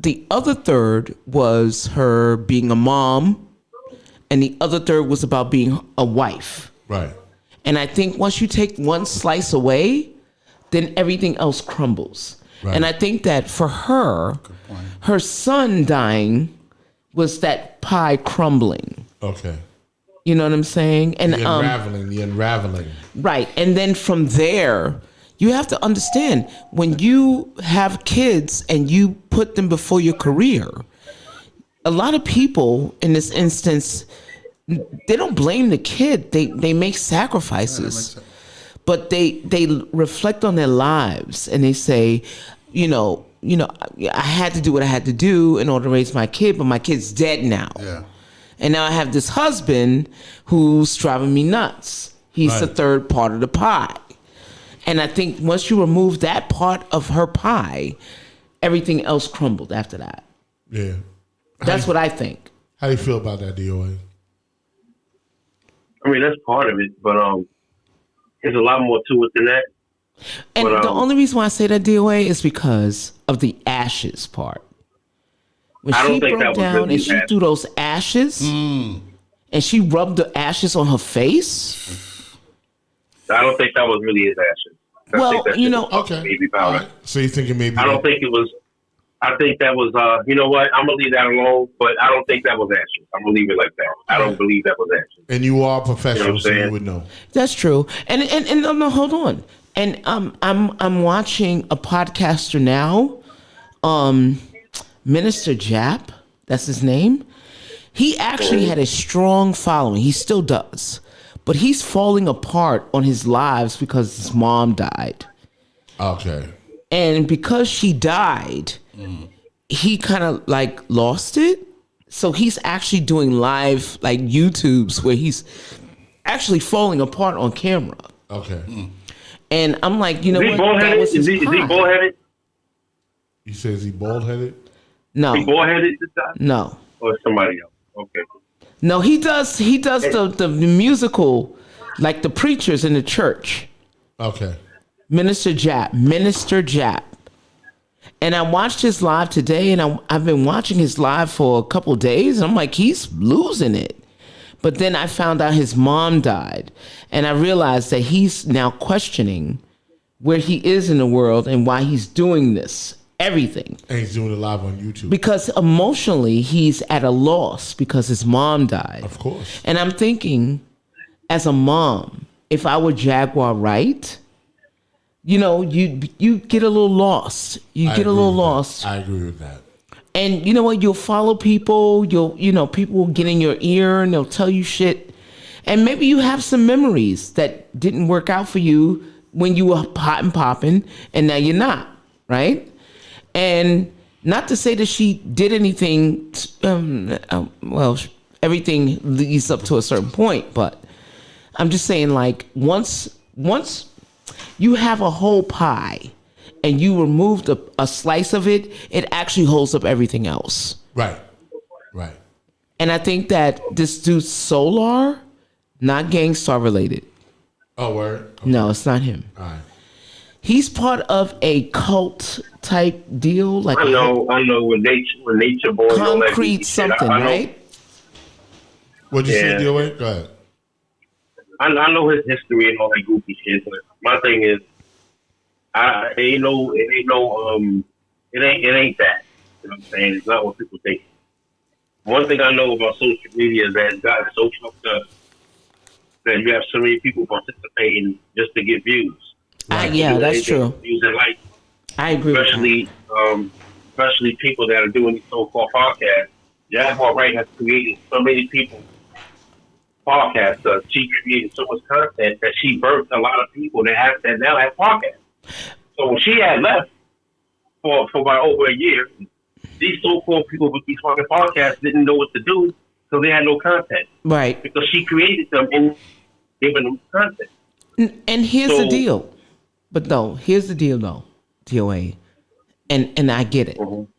The other third was her being a mom, and the other third was about being a wife. Right. And I think once you take one slice away, then everything else crumbles. Right. And I think that for her, her son dying was that pie crumbling. Okay. You know what I'm saying? And The unraveling. right. And then from there, you have to understand when you have kids and you put them before your career, a lot of people in this instance, they don't blame the kid. They make sacrifices, but they reflect on their lives and they say, you know, I had to do what I had to do in order to raise my kid, but my kid's dead now. Yeah. And now I have this husband who's driving me nuts. He's the third part of the pie. And I think once you remove that part of her pie, everything else crumbled after that. Yeah. That's what I think. How do you feel about that, DOA? I mean, that's part of it, but there's a lot more to it than that. And But, the only reason why I say that DOA is because of the ashes part. When I don't she think broke that was down really and she bad. threw those ashes and she rubbed the ashes on her face. I don't think that was really his ashes. I Well, think that you shit know, was Okay. baby All powder. right. So you're thinking maybe I don't think it was. I think that was. You know what? I'm gonna leave that alone. But I don't think that was ashes. I'm gonna leave it like that. I don't believe that was ashes. and you are a professional, You know what I'm so you saying? would know. That's true. And no, hold on. And I'm watching a podcaster now, Minister Jap, that's his name. He actually had a strong following. He still does. But he's falling apart on his lives because his mom died. Okay. And because she died, he kind of like lost it. So he's actually doing live like YouTubes where he's actually falling apart on camera. Okay. And I'm like, you know Is he what? bullheaded? That was Is his he pie. bullheaded? You say is he bald headed? No, He bullheaded this time? no, Or somebody else? Okay. no. He does the musical, like the preachers in the church. Okay. Minister Jap. And I watched his live today, and I've been watching his live for a couple of days, and I'm like, he's losing it. But then I found out his mom died, and I realized that he's now questioning where he is in the world and why he's doing this, everything. And he's doing it live on YouTube. Because emotionally, he's at a loss because his mom died. Of course. And I'm thinking, as a mom, if I were Jaguar Wright, you know, you get a little lost. You I get a agree little with that. lost. I agree with that. And you know what? You'll follow people. People will get in your ear and they'll tell you shit. And maybe you have some memories that didn't work out for you when you were hot and popping, and now you're not, right? And not to say that she did anything. Well, everything leads up to a certain point, but I'm just saying, like, once you have a whole pie and you removed a slice of it, it actually holds up everything else. Right. Right. And I think that this dude Solar, not Gangstar related. Oh, word? Okay. No, it's not him. All right. He's part of a cult type deal, like I know. When nature boy, concrete something, I know, right? What'd you Yeah. say, DOA? Go ahead. I know his history and all that goofy shit. But my thing is, it ain't that. You know what I'm saying? It's not what people think. One thing I know about social media is that it's gotten so fucked up that you have so many people participating just to get views. Yeah, that's true. Using light, I agree. Especially people that are doing these so-called podcasts. Jaguar Wright has created so many people podcasters. She created so much content that she birthed a lot of people that now have podcasts. So when she had left for about over a year, these so-called people with these fucking podcasts didn't know what to do, so they had no content. Right. Because she created them and gave them content. And here's the deal. But no, here's the deal though, DOA. And I get it. Mm-hmm.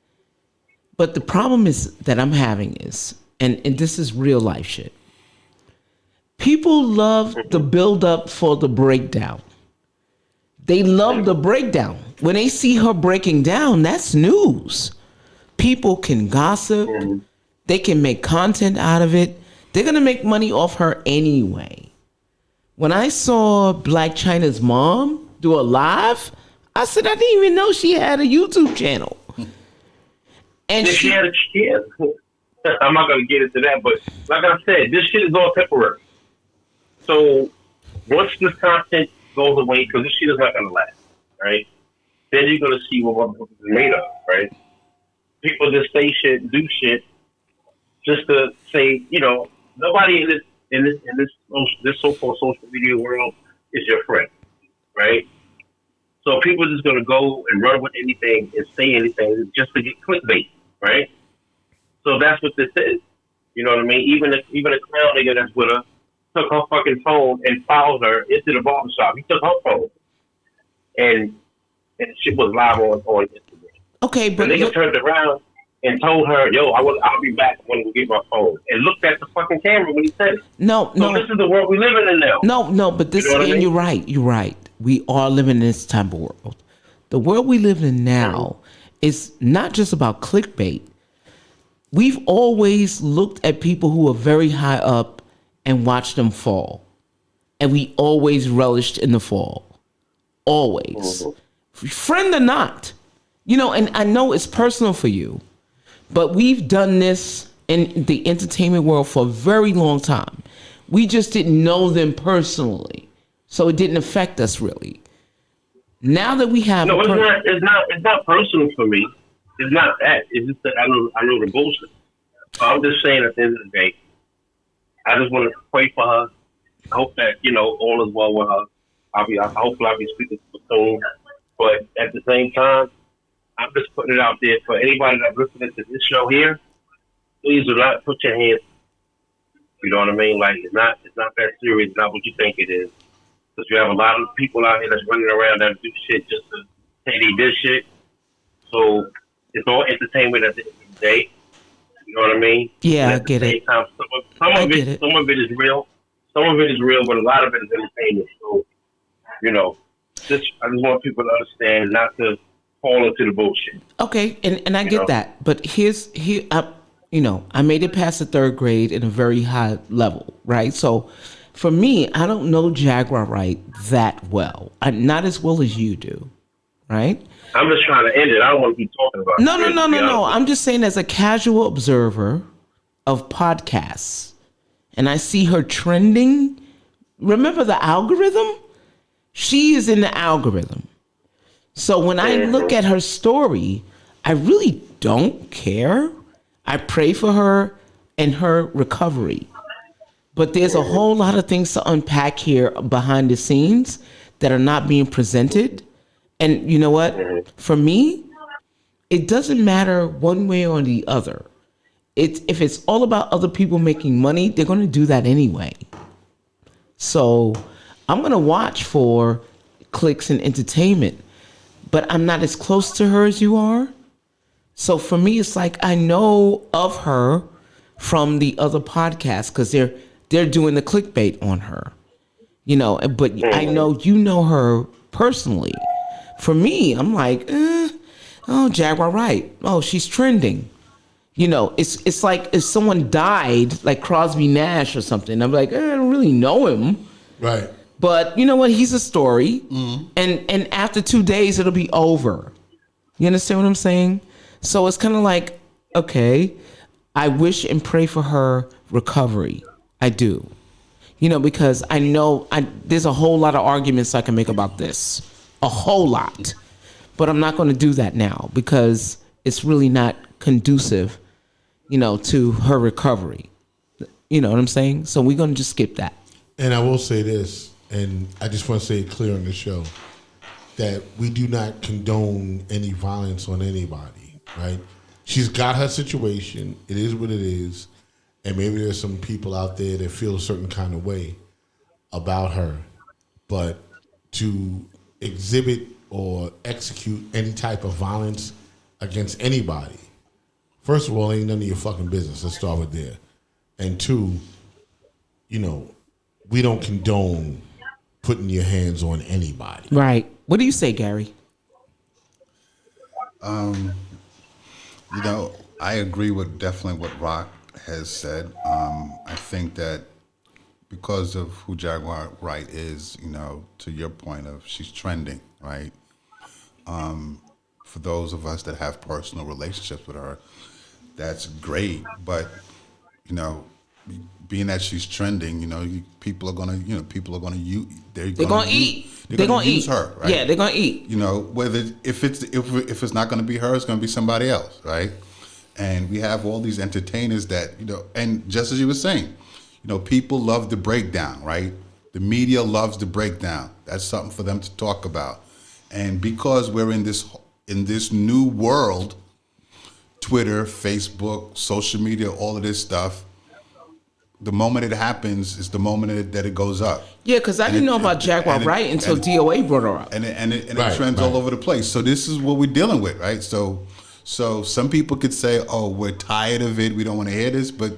But the problem is that I'm having is, and this is real life shit. People love the build up for the breakdown. They love the breakdown. When they see her breaking down, that's news. People can gossip. Mm-hmm. They can make content out of it. They're going to make money off her anyway. When I saw Black China's mom do a live, I said, I didn't even know she had a YouTube channel. And she had a I'm not going to get into that, but like I said, this shit is all temporary. So once this content goes away, because this shit is not going to last, right? Then you're going to see what motherfuckers is made of, right? People just say shit, do shit, just to say, nobody in this so-called social media world is your friend, right? So people are just going to go and run with anything and say anything just to get clickbait, right? So that's what this is. You know what I mean? Even a clown nigga that's with her took her fucking phone and followed her into the barbershop. He took her phone, and shit was live on Instagram. Okay, but the nigga turned around and told her, "Yo, I'll be back when we get my phone," and looked at the fucking camera when he said it. No. This is the world we living in now. No, but this, you know and you're right. We are living in this type of world. The world we live in now is not just about clickbait. We've always looked at people who are very high up and watched them fall. And we always relished in the fall. Always. Mm-hmm. Friend or not. And I know it's personal for you, but we've done this in the entertainment world for a very long time. We just didn't know them personally. So it didn't affect us really. Now that we have it's not personal for me. It's not that. It's just that I know the bullshit. I'm just saying at the end of the day, I just want to pray for her. I hope that, all is well with her. Hopefully I'll be speaking to her soon. But at the same time, I'm just putting it out there for anybody that's listening to this show here. Please do not put your hands. You know what I mean? Like it's not that serious. It's not what you think it is. Because you have a lot of people out here that's running around that do shit just to say they did shit. So it's all entertainment at the end of the day. You know what I mean? Yeah, I get it. Time, some of it is real. Some of it is real, but a lot of it is entertainment. So, I just want people to understand not to fall into the bullshit. Okay, and I get that. But I made it past the third grade in a very high level, right? So for me, I don't know Jaguar Wright that well. Not as well as you do, right? I'm just trying to end it. I don't want to keep talking about it. No. I'm just saying as a casual observer of podcasts, and I see her trending. Remember the algorithm? She is in the algorithm. So when I look at her story, I really don't care. I pray for her and her recovery. But there's a whole lot of things to unpack here behind the scenes that are not being presented. And you know what? For me, it doesn't matter one way or the other. If it's all about other people making money, they're going to do that anyway. So I'm going to watch for clicks and entertainment, but I'm not as close to her as you are. So for me, it's like I know of her from the other podcasts because they're doing the clickbait on her, but I know you know her personally. For me, I'm like, Jaguar Wright. Oh, she's trending. It's like if someone died, like Crosby Nash or something. I'm like, I don't really know him. Right. But you know what? He's a story. Mm-hmm. And after 2 days, it'll be over. You understand what I'm saying? So it's kind of like, okay, I wish and pray for her recovery. I do. Because I know there's a whole lot of arguments I can make about this. a whole lot. But I'm not going to do that now because it's really not conducive, to her recovery. You know what I'm saying? So we're going to just skip that. And I will say this, and I just want to say it clear on the show, that we do not condone any violence on anybody, right? She's got her situation. It is what it is. And maybe there's some people out there that feel a certain kind of way about her. But to exhibit or execute any type of violence against anybody, first of all, ain't none of your fucking business. Let's start with there. And two, we don't condone putting your hands on anybody. Right. What do you say, Gary? I agree with definitely what Rock has said. I think that because of who Jaguar Wright is, to your point of she's trending, right? For those of us that have personal relationships with her, that's great. But, being that she's trending, people are gonna use. They're gonna eat. They're gonna use her, right? Yeah, they're gonna eat. Whether if it's not gonna be her, it's gonna be somebody else, right? And we have all these entertainers that and just as you were saying, people love the breakdown, right? The media loves the breakdown. That's something for them to talk about. And because we're in this new world, Twitter, Facebook, social media, all of this stuff, the moment it happens is the moment that it goes up. Yeah, because I didn't know about Jaguar Wright until DOA brought her up. And it trends all over the place. So this is what we're dealing with, right? So some people could say, oh, we're tired of it. We don't want to hear this. But,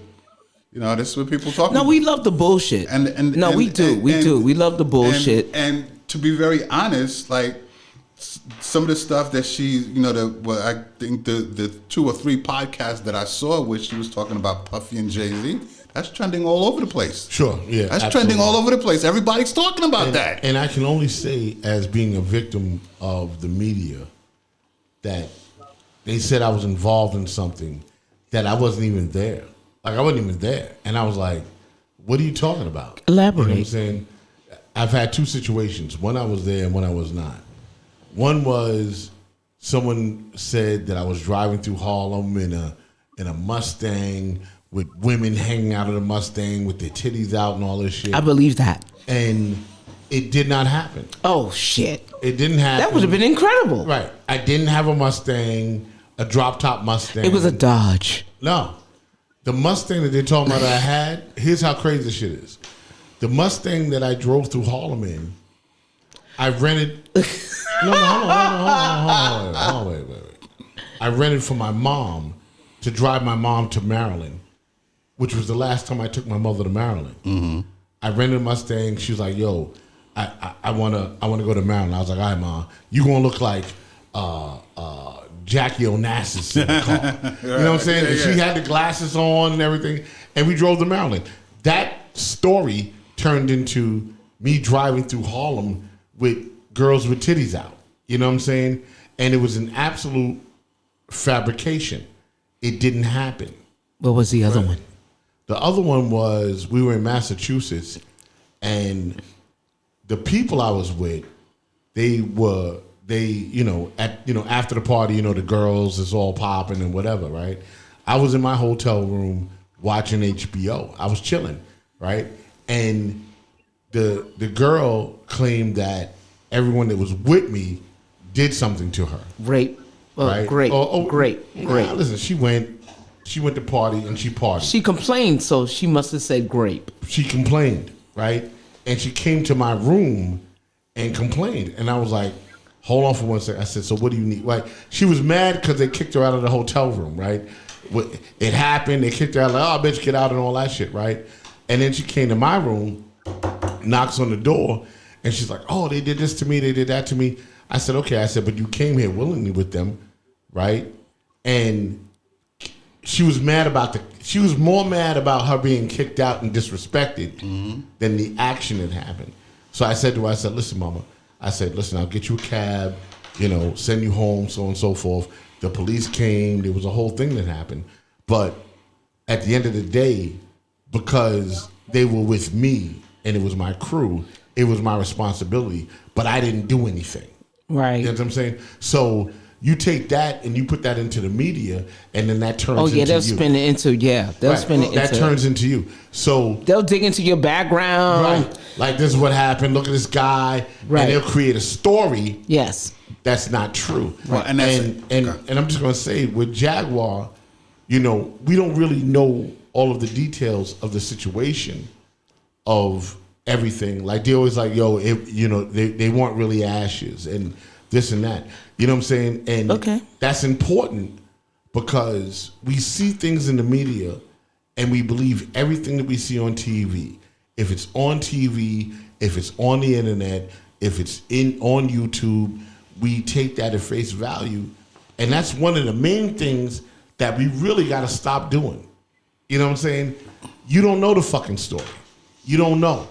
this is what people talk about. No, we love the bullshit. We do. We love the bullshit. And to be very honest, like, some of the stuff that she, I think the 2 or 3 podcasts that I saw where she was talking about Puffy and Jay-Z, that's trending all over the place. Sure, yeah. That's absolutely. trending all over the place. Everybody's talking about that. And I can only say, as being a victim of the media, that they said I was involved in something that I wasn't even there. Like, I wasn't even there. And I was like, what are you talking about? Elaborate. You know what I'm saying? I've had 2 situations. One I was there and one I was not. One was someone said that I was driving through Harlem in a Mustang with women hanging out of the Mustang with their titties out and all this shit. I believe that. And it did not happen. Oh, shit. It didn't happen. That would have been incredible. Right. I didn't have a Mustang, a drop-top Mustang. It was a Dodge. No. The Mustang that they're talking about I had, here's how crazy this shit is. The Mustang that I drove through Harlem in, I rented... hold on, wait. I rented for my mom to drive my mom to Maryland, which was the last time I took my mother to Maryland. Mm-hmm. I rented a Mustang. She was like, "Yo, I wanna go to Maryland." I was like, "All right, Mom, you gonna look like Jackie Onassis in the car." You know what I'm saying? Yeah, and she had the glasses on and everything, and we drove to Maryland. That story turned into me driving through Harlem with girls with titties out. You know what I'm saying? And it was an absolute fabrication. It didn't happen. What was the other one? The other one was we were in Massachusetts, and the people I was with, after the party, the girls is all popping and whatever, right? I was in my hotel room watching HBO. I was chilling, right? And the girl claimed that everyone that was with me did something to her. Rape. Oh, right? Great. Great. Listen, she went to party and she partied. She complained, so she must have said grape. She complained, right? And she came to my room and complained. And I was like, hold on for 1 second. I said, so what do you need? Like, she was mad because they kicked her out of the hotel room, right? It happened. They kicked her out, like, oh, bitch, get out and all that shit, right? And then she came to my room, knocks on the door, and she's like, oh, they did this to me. They did that to me. I said, okay. I said, but you came here willingly with them, right? And she was more mad about her being kicked out and disrespected than the action that happened. So I said to her, I said, listen, mama. I said, listen, I'll get you a cab, send you home, so on and so forth. The police came. There was a whole thing that happened. But at the end of the day, because they were with me and it was my crew, it was my responsibility. But I didn't do anything. Right. You know what I'm saying? So you take that and you put that into the media, and then that turns. Oh yeah, into they'll you. spin it into they'll Right. spin it That into turns into you. So they'll dig into your background. right, like this is what happened. Look at this guy, Right. and they'll create a story. Yes. That's not true. Well, and that's and I'm just gonna say with Jaguar, we don't really know all of the details of the situation of everything. Like they always like, yo, they weren't really ashes and this and that. You know what I'm saying? And that's important because we see things in the media and we believe everything that we see on TV. If it's on TV, if it's on the internet, if it's on YouTube, we take that at face value. And that's one of the main things that we really got to stop doing. You know what I'm saying? You don't know the fucking story. You don't know.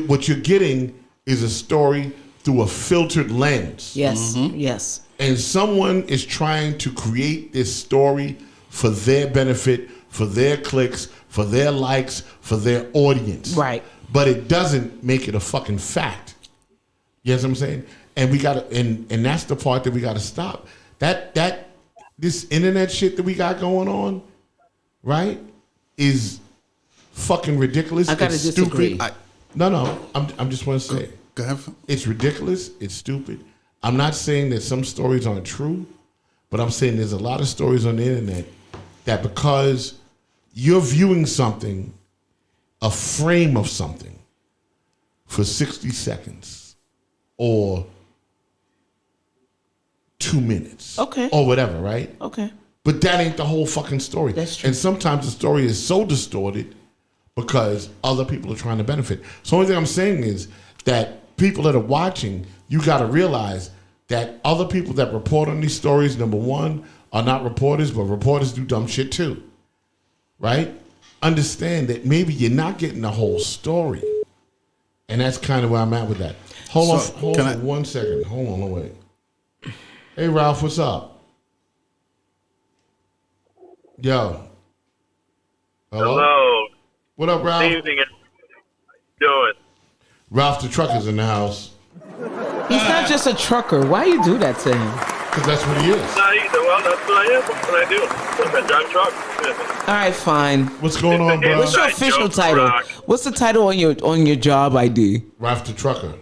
What you're getting is a story through a filtered lens. Yes. Yes. And someone is trying to create this story for their benefit, for their clicks, for their likes, for their audience. Right. But it doesn't make it a fucking fact. You know what I'm saying? And we gotta and that's the part that we gotta stop. That this internet shit that we got going on, right, is fucking ridiculous. I gotta it's disagree. Stupid. No, I'm just want to say Go ahead. it's ridiculous. It's stupid. I'm not saying that some stories aren't true, but I'm saying there's a lot of stories on the internet that because you're viewing something, a frame of something, for 60 seconds or 2 minutes, Okay. or whatever, right? Okay. But that ain't the whole fucking story. That's true. And sometimes the story is so distorted because other people are trying to benefit. So the only thing I'm saying is that people that are watching, you got to realize that other people that report on these stories, number one, are not reporters, but reporters do dumb shit too, right? Understand that maybe you're not getting the whole story. And that's kind of where I'm at with that. Hold on for 1 second. Hold on, wait. Hey, Ralph, what's up? Yo. Hello. What up, Ralph? Good evening. How you doing? Ralph the trucker's in the house. He's not just a trucker. Why you do that to him? Because that's what he is. Not either. Well, that's what I am. That's what I do. I drive truck. All right, fine. What's going on, bro? What's your official title? Rock. What's the title on your job ID? Ralph the trucker.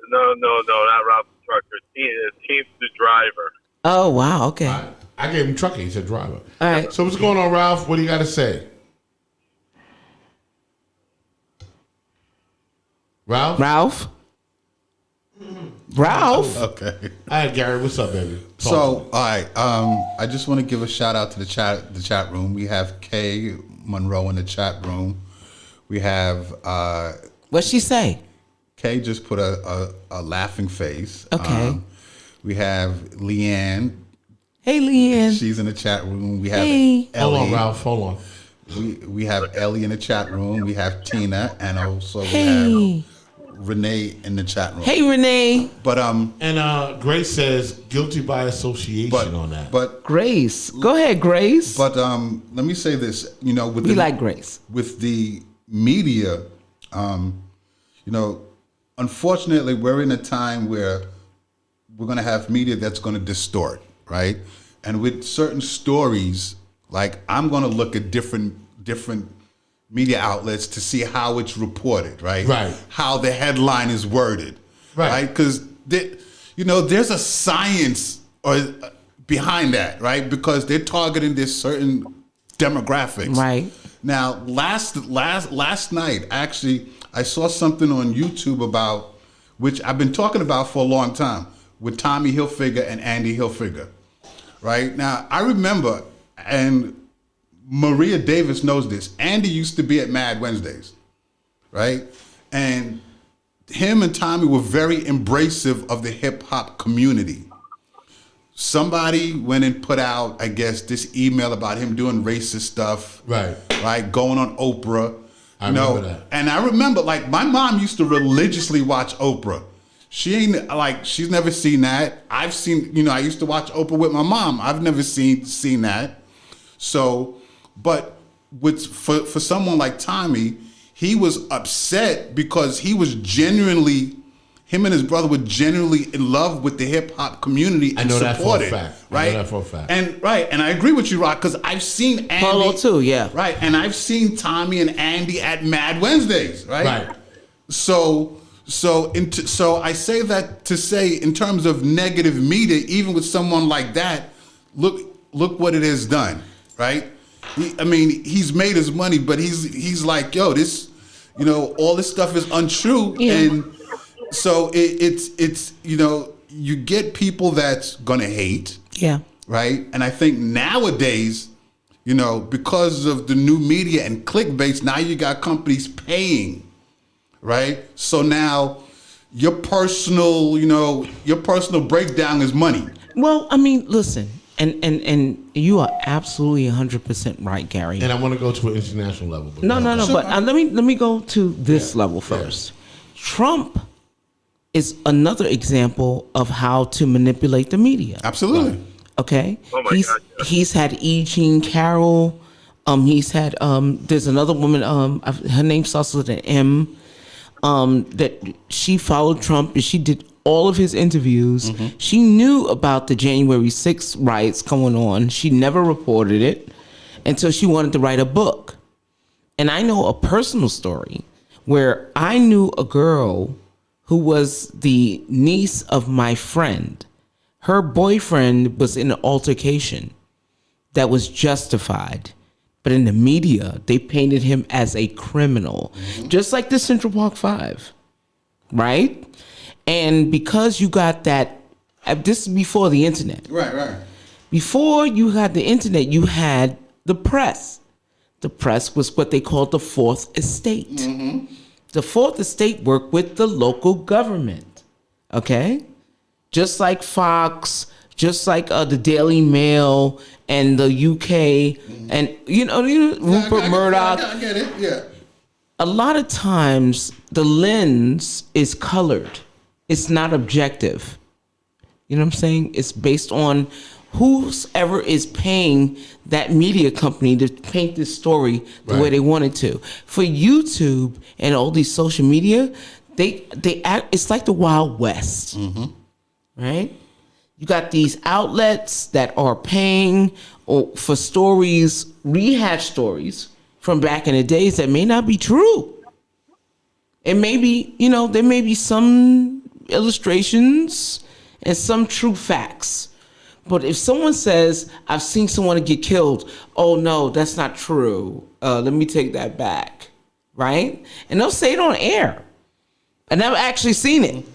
No, not Rob the trucker. Teamster driver. Oh wow. Okay. I gave him trucker. He said driver. All right. So what's going on, Ralph? What do you got to say? Ralph? Ralph. Ralph. Okay. All right, Gary. What's up, baby? Talk. So, all right. I just want to give a shout out to the chat room. We have Kay Monroe in the chat room. We have What'd she say? Kay just put a laughing face. Okay. We have Leanne. Hey, Leanne. She's in the chat room. We have Hey. Ellie. Hold on, Ralph. Hold on. We have Ellie in the chat room. We have Tina, and also we Hey. have Renee in the chat room. Hey, Renee. But And Grace says guilty by association on that. But Grace. Go ahead, Grace. But let me say this. With we like Grace. with the media, unfortunately, we're in a time where we're going to have media that's going to distort, right? And with certain stories, like I'm going to look at different media outlets to see how it's reported, right? Right. How the headline is worded, Right. Because there's a science behind that, right? Because they're targeting this certain demographics, Right. Now, last night, actually, I saw something on YouTube about which I've been talking about for a long time with Tommy Hilfiger and Andy Hilfiger, right? Now, I remember, and Maria Davis knows this, Andy used to be at Mad Wednesdays, right? And him and Tommy were very embracive of the hip hop community. Somebody went and put out, I guess, this email about him doing racist stuff. Right. Right, going on Oprah. I remember that. And I remember, like, my mom used to religiously watch Oprah. She's never seen that. I've seen, I used to watch Oprah with my mom. I've never seen that. So, but for someone like Tommy, he was upset because he was genuinely him and his brother were genuinely in love with the hip hop community and supported. Right? I know that for a fact. And I agree with you, Rock, because I've seen Andy. Polo too, yeah. Right, and I've seen Tommy and Andy at Mad Wednesdays, right? Right. So I say that to say, in terms of negative media, even with someone like that, look what it has done, right? He's made his money, but he's like, yo, this, all this stuff is untrue, and so it's you get people that's gonna hate, yeah, right? And I think nowadays, because of the new media and clickbaits, now you got companies paying, right? So now your personal breakdown is money. Well, listen, and you are absolutely 100% right, Gary. And I want to go to an international level. No. But let me go to this level first. Yeah. Trump is another example of how to manipulate the media. Absolutely. Right. Okay. Oh my God. He's had E. Jean Carroll. He's had there's another woman. Her name starts with an M. That she followed Trump and she did all of his interviews. Mm-hmm. She knew about the January 6th riots going on. She never reported it until she wanted to write a book. And I know a personal story where I knew a girl who was the niece of my friend. Her boyfriend was in an altercation that was justified. But in the media, they painted him as a criminal, just like the Central Park 5, right? And because you got that, this is before the internet. Right. Before you had the internet, you had the press. The press was what they called the Fourth Estate. Mm-hmm. The Fourth Estate worked with the local government, okay? Just like Fox, just like the Daily Mail and the UK, and Rupert Murdoch. I get it. Yeah. A lot of times the lens is colored. It's not objective. You know what I'm saying? It's based on whoever is paying that media company to paint this story the way they want it to. For YouTube and all these social media, they act. It's like the Wild West, right? You got these outlets that are paying for stories, rehashed stories from back in the days that may not be true. It may be, there may be some illustrations and some true facts. But if someone says, I've seen someone get killed, oh no, that's not true. Let me take that back, right? And they'll say it on air. I never actually seen it.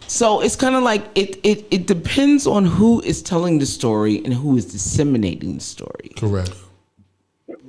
So it's kind of like it depends on who is telling the story and who is disseminating the story. Correct.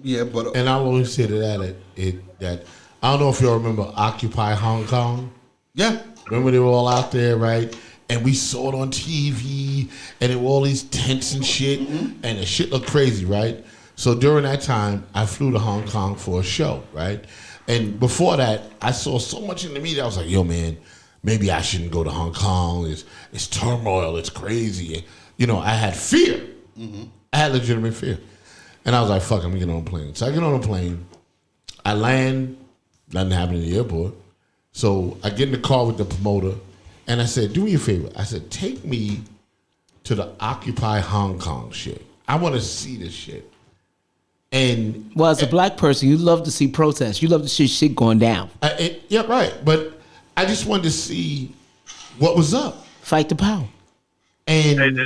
Yeah, but and I always say to that I don't know if y'all remember Occupy Hong Kong. Yeah. Remember they were all out there, right? And we saw it on TV, and there were all these tents and shit, and the shit looked crazy, right? So during that time, I flew to Hong Kong for a show, right? And before that, I saw so much in the media. I was like, yo, man, maybe I shouldn't go to Hong Kong. It's turmoil. It's crazy. I had fear. I had legitimate fear. And I was like, fuck, I'm going to get on a plane. So I get on a plane. I land. Nothing happened in the airport. So I get in the car with the promoter. And I said, do me a favor. I said, take me to the Occupy Hong Kong shit. I want to see this shit. And as a black person, you love to see protests. You love to see shit going down. Yeah, right. But I just wanted to see what was up. Fight the power. And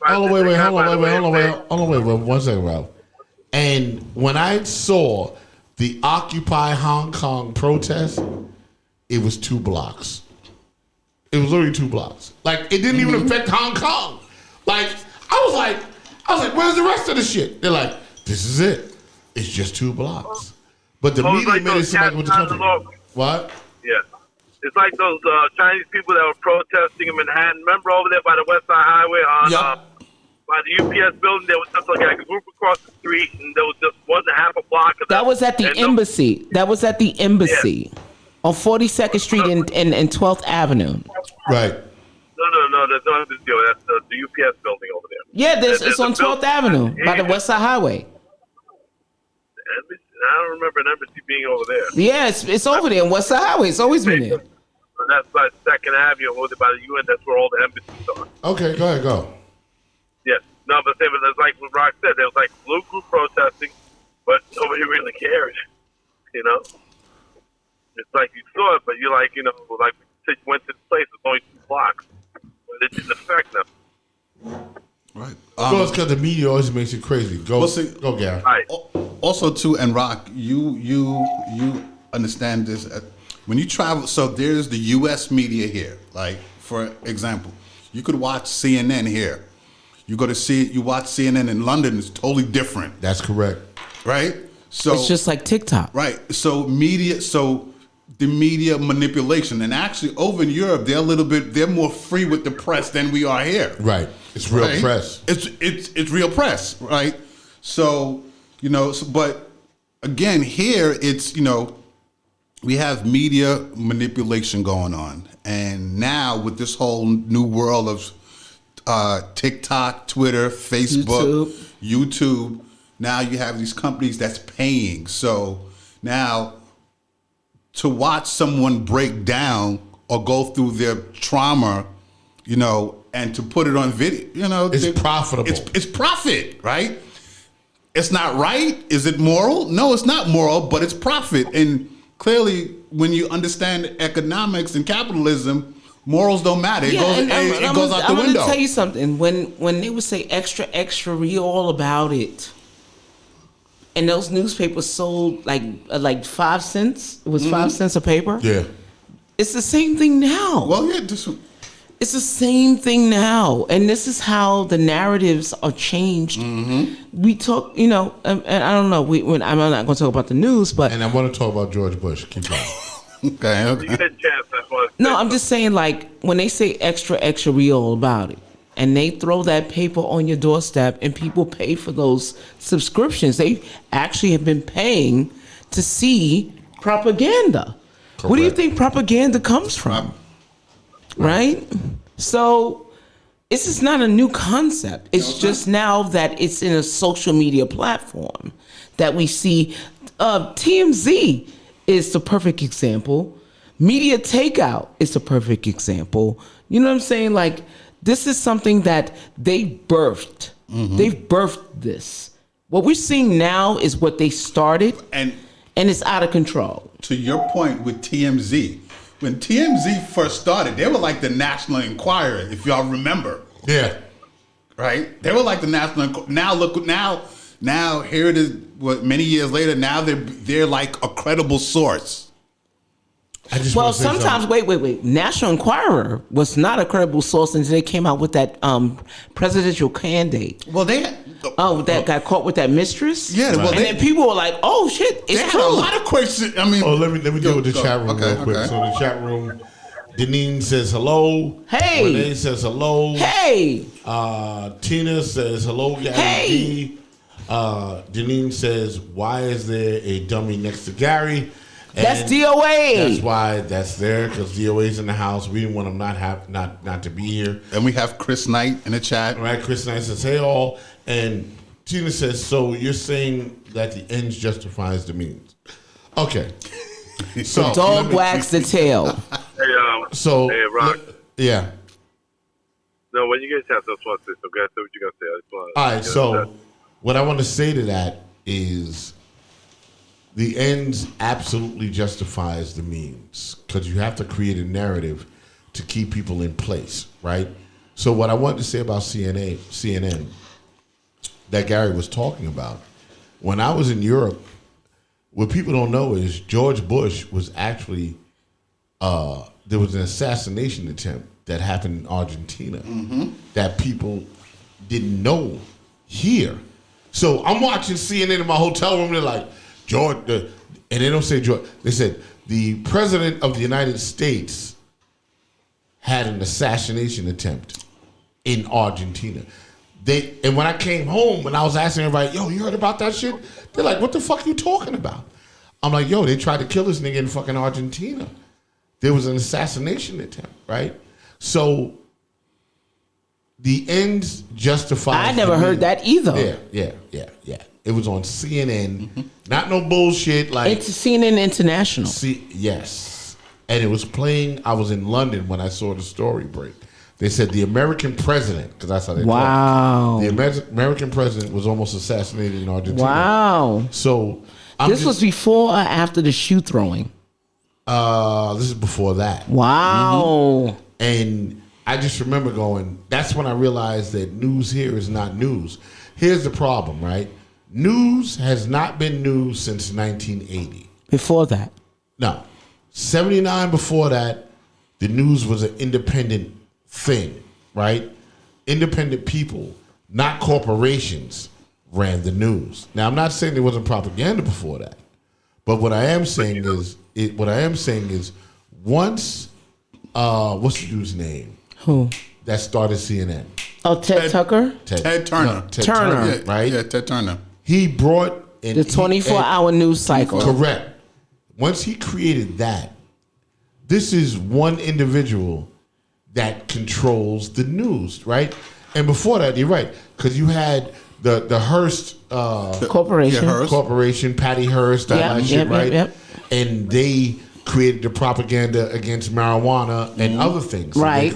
hold on, 1 second, Ralph. And when I saw the Occupy Hong Kong protest, it was 2 blocks. It was literally 2 blocks. Like, it didn't even affect Hong Kong. Like, I was like, where's the rest of the shit? They're like, this is it. It's just 2 blocks. But the media made it seem like it was the country. What? Yeah. It's like those Chinese people that were protesting in Manhattan. Remember over there by the West Side Highway on by the UPS building? There was just like a group across the street, and there was just wasn't half a block of them. That was at the embassy. That was at the embassy. Yeah. On 42nd Street and 12th Avenue. Right. No, that's not the deal. That's the UPS building over there. Yeah, it's on 12th Avenue by the West Side Highway. I don't remember an embassy being over there. Yeah, it's over there on West Side Highway. It's always been there. and that's by Second Avenue, over by the UN. That's where all the embassies are. Okay, go ahead, go. Yes. No, but it's like what Rock said. There was like blue group protesting, but nobody really cared. You know, it's like you saw it, but you're like, you know, like you went to the place. It's only 2 blocks, but it didn't affect them. Right. Well, it's because the media always makes it crazy. Go, go, Gary. Right. Also, too, and Rock, you understand this. When you travel, so there's the U.S. media here. Like, for example, you could watch CNN here. You watch CNN in London, it's totally different. That's correct. Right? So It's just like TikTok. right. So the media manipulation, and actually over in Europe, they're more free with the press than we are here. Right. It's real Right? press. It's real press, right? So, you know, but again, here it's, you know, we have media manipulation going on. And now with this whole new world of TikTok, Twitter, Facebook, YouTube, now you have these companies that's paying. So now to watch someone break down or go through their trauma, you know, and to put it on video, you know, It's profitable. It's profit, right? It's not right. Is it moral? No, it's not moral, but it's profit. And clearly, when you understand economics and capitalism, morals don't matter. It goes out the window. I'm going to tell you something. When they would say extra, extra, read all about it. And those newspapers sold like 5 cents. It was 5 cents a paper. Yeah. It's the same thing now. Well, yeah, it's the same thing now, and this is how the narratives are changed. We talk, you know, and I don't know. I'm not going to talk about the news, but And I want to talk about George Bush. Keep going. okay. You get a chance. That's what no, I'm just saying, like when they say extra, extra, read all about it, and they throw that paper on your doorstep, and people pay for those subscriptions. They actually have been paying to see propaganda. Where do you think propaganda comes from? Right? So this is not a new concept. It's just now that it's in a social media platform that we see. TMZ is the perfect example. Media Takeout is the perfect example. You know what I'm saying? Like, this is something that they birthed. They've birthed this. What we're seeing now is what they started, and it's out of control. To your point with TMZ, when TMZ first started, they were like the National Enquirer, if y'all remember. Yeah. Right? They were like the National Enquirer. Now here it is. What, many years later? Now they're like a credible source. Well, sometimes wait. National Enquirer was not a credible source until they came out with that presidential candidate. Well, that got caught with that mistress. Yeah, well, and then people were like, "Oh shit, it's they true." had a lot of questions. I mean, let me deal with the chat room real quick. Okay. So the chat room, Deneen says hello. Hey. Renee says hello. Hey. Tina says hello, Gary Hey. D. Deneen says, why is there a dummy next to Gary? And That's DOA. That's why that's there, because DOA's in the house. We didn't want him not to be here. And we have Chris Knight in the chat. All right, Chris Knight says, hey all. And Tina says, so you're saying that the ends justifies the means. Okay. So Dog wags the tail. Hey, Rock. Yeah. No, when you get a chance, I just want to say, so guys, say what you got to say. I just want All right, so what I want to say to that is the ends absolutely justifies the means, because you have to create a narrative to keep people in place, right? So what I wanted to say about CNN that Gary was talking about, when I was in Europe, what people don't know is George Bush was actually, there was an assassination attempt that happened in Argentina that people didn't know here. So I'm watching CNN in my hotel room. They're like, George, and they don't say George. They said the president of the United States had an assassination attempt in Argentina. And when I came home and I was asking everybody, yo, you heard about that shit? They're like, what the fuck are you talking about? I'm like, yo, they tried to kill this nigga in fucking Argentina. There was an assassination attempt, right? So the ends justify. I never heard that either. Yeah. It was on CNN. Not no bullshit like. It's CNN International. Yes. and it was playing. I was in London when I saw the story break. They said the American president, because that's how they Wow. talk. The American president was almost assassinated in Argentina. Wow. So this was before or after the shoe throwing? This is before that. Wow. And I just remember going, that's when I realized that news here is not news. Here's the problem, right? News has not been news since 1980. Before that? No. 79 before that, the news was an independent thing, right? Independent people, not corporations, ran the news. Now, I'm not saying there wasn't propaganda before that, but what I am saying is, once, what's the dude's name? Who? That started CNN. Oh, Ted Tucker? Ted Turner. No, Ted Turner, right? Yeah, Ted Turner. He brought in The 24-hour news cycle. Correct. Once he created that, this is one individual that controls the news, right? And before that, you're right, because you had the Hearst Corporation. Corporation, Patty Hearst, that shit, right? Yep. And they created the propaganda against marijuana and other things. Right.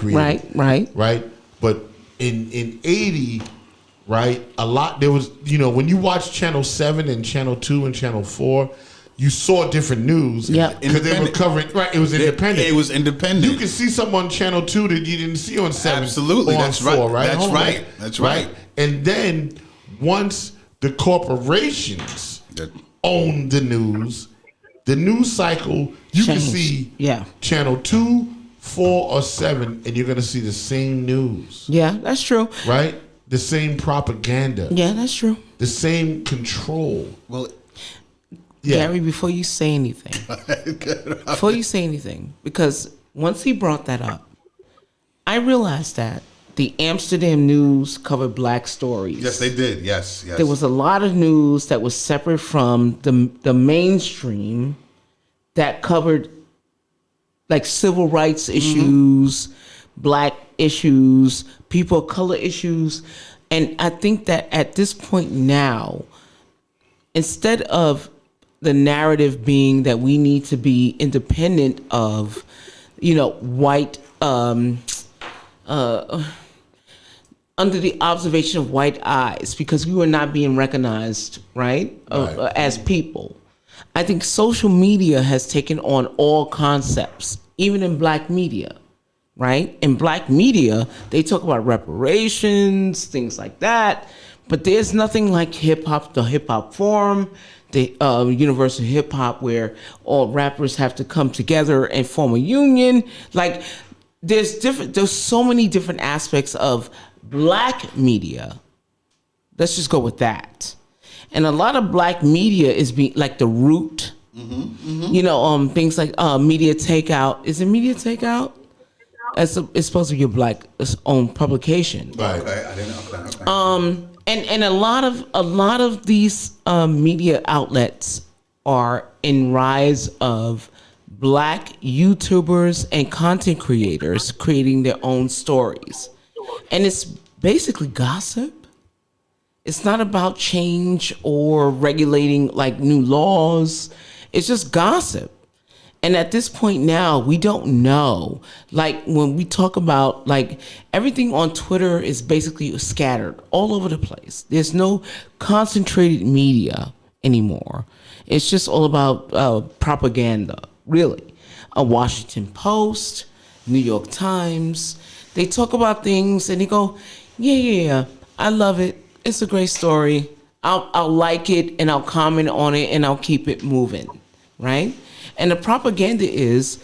But in 80, right, a lot, there was, when you watch Channel 7 and Channel 2 and Channel 4, you saw different news. Yeah. Because they were covering, right, it was independent. It was independent. You could see something on Channel 2 that you didn't see on 7. Absolutely. On That's 4, right. That's Hold right. on. That's right. And then once the corporations own the news cycle, you can see Channel 2, 4, or 7, and you're going to see the same news. Yeah, that's true. Right? The same propaganda. Yeah, that's true. The same control. Well, Gary, before you say anything, because once he brought that up, I realized that the Amsterdam News covered black stories. Yes, they did. Yes. There was a lot of news that was separate from the mainstream that covered like civil rights issues, black issues, people of color issues. And I think that at this point now, instead of the narrative being that we need to be independent of, white, under the observation of white eyes, because we were not being recognized, right. As people. I think social media has taken on all concepts, even in black media, right? In black media, they talk about reparations, things like that, but there's nothing like hip hop, the Hip Hop Forum, the Universal Hip Hop, where all rappers have to come together and form a union. Like, there's so many different aspects of black media. Let's just go with that. And a lot of black media is being like The Root, things like Media Takeout. Is it Media Takeout? It's supposed to be a black owned publication. Right. Okay, I didn't know. Okay. And a lot of these media outlets are in rise of black YouTubers and content creators creating their own stories. And it's basically gossip. It's not about change or regulating like new laws. It's just gossip. And at this point now, we don't know. Like when we talk about like everything on Twitter is basically scattered all over the place. There's no concentrated media anymore. It's just all about propaganda, really. A Washington Post, New York Times, they talk about things and they go, yeah, I love it. It's a great story. I'll like it and I'll comment on it and I'll keep it moving, right? And the propaganda is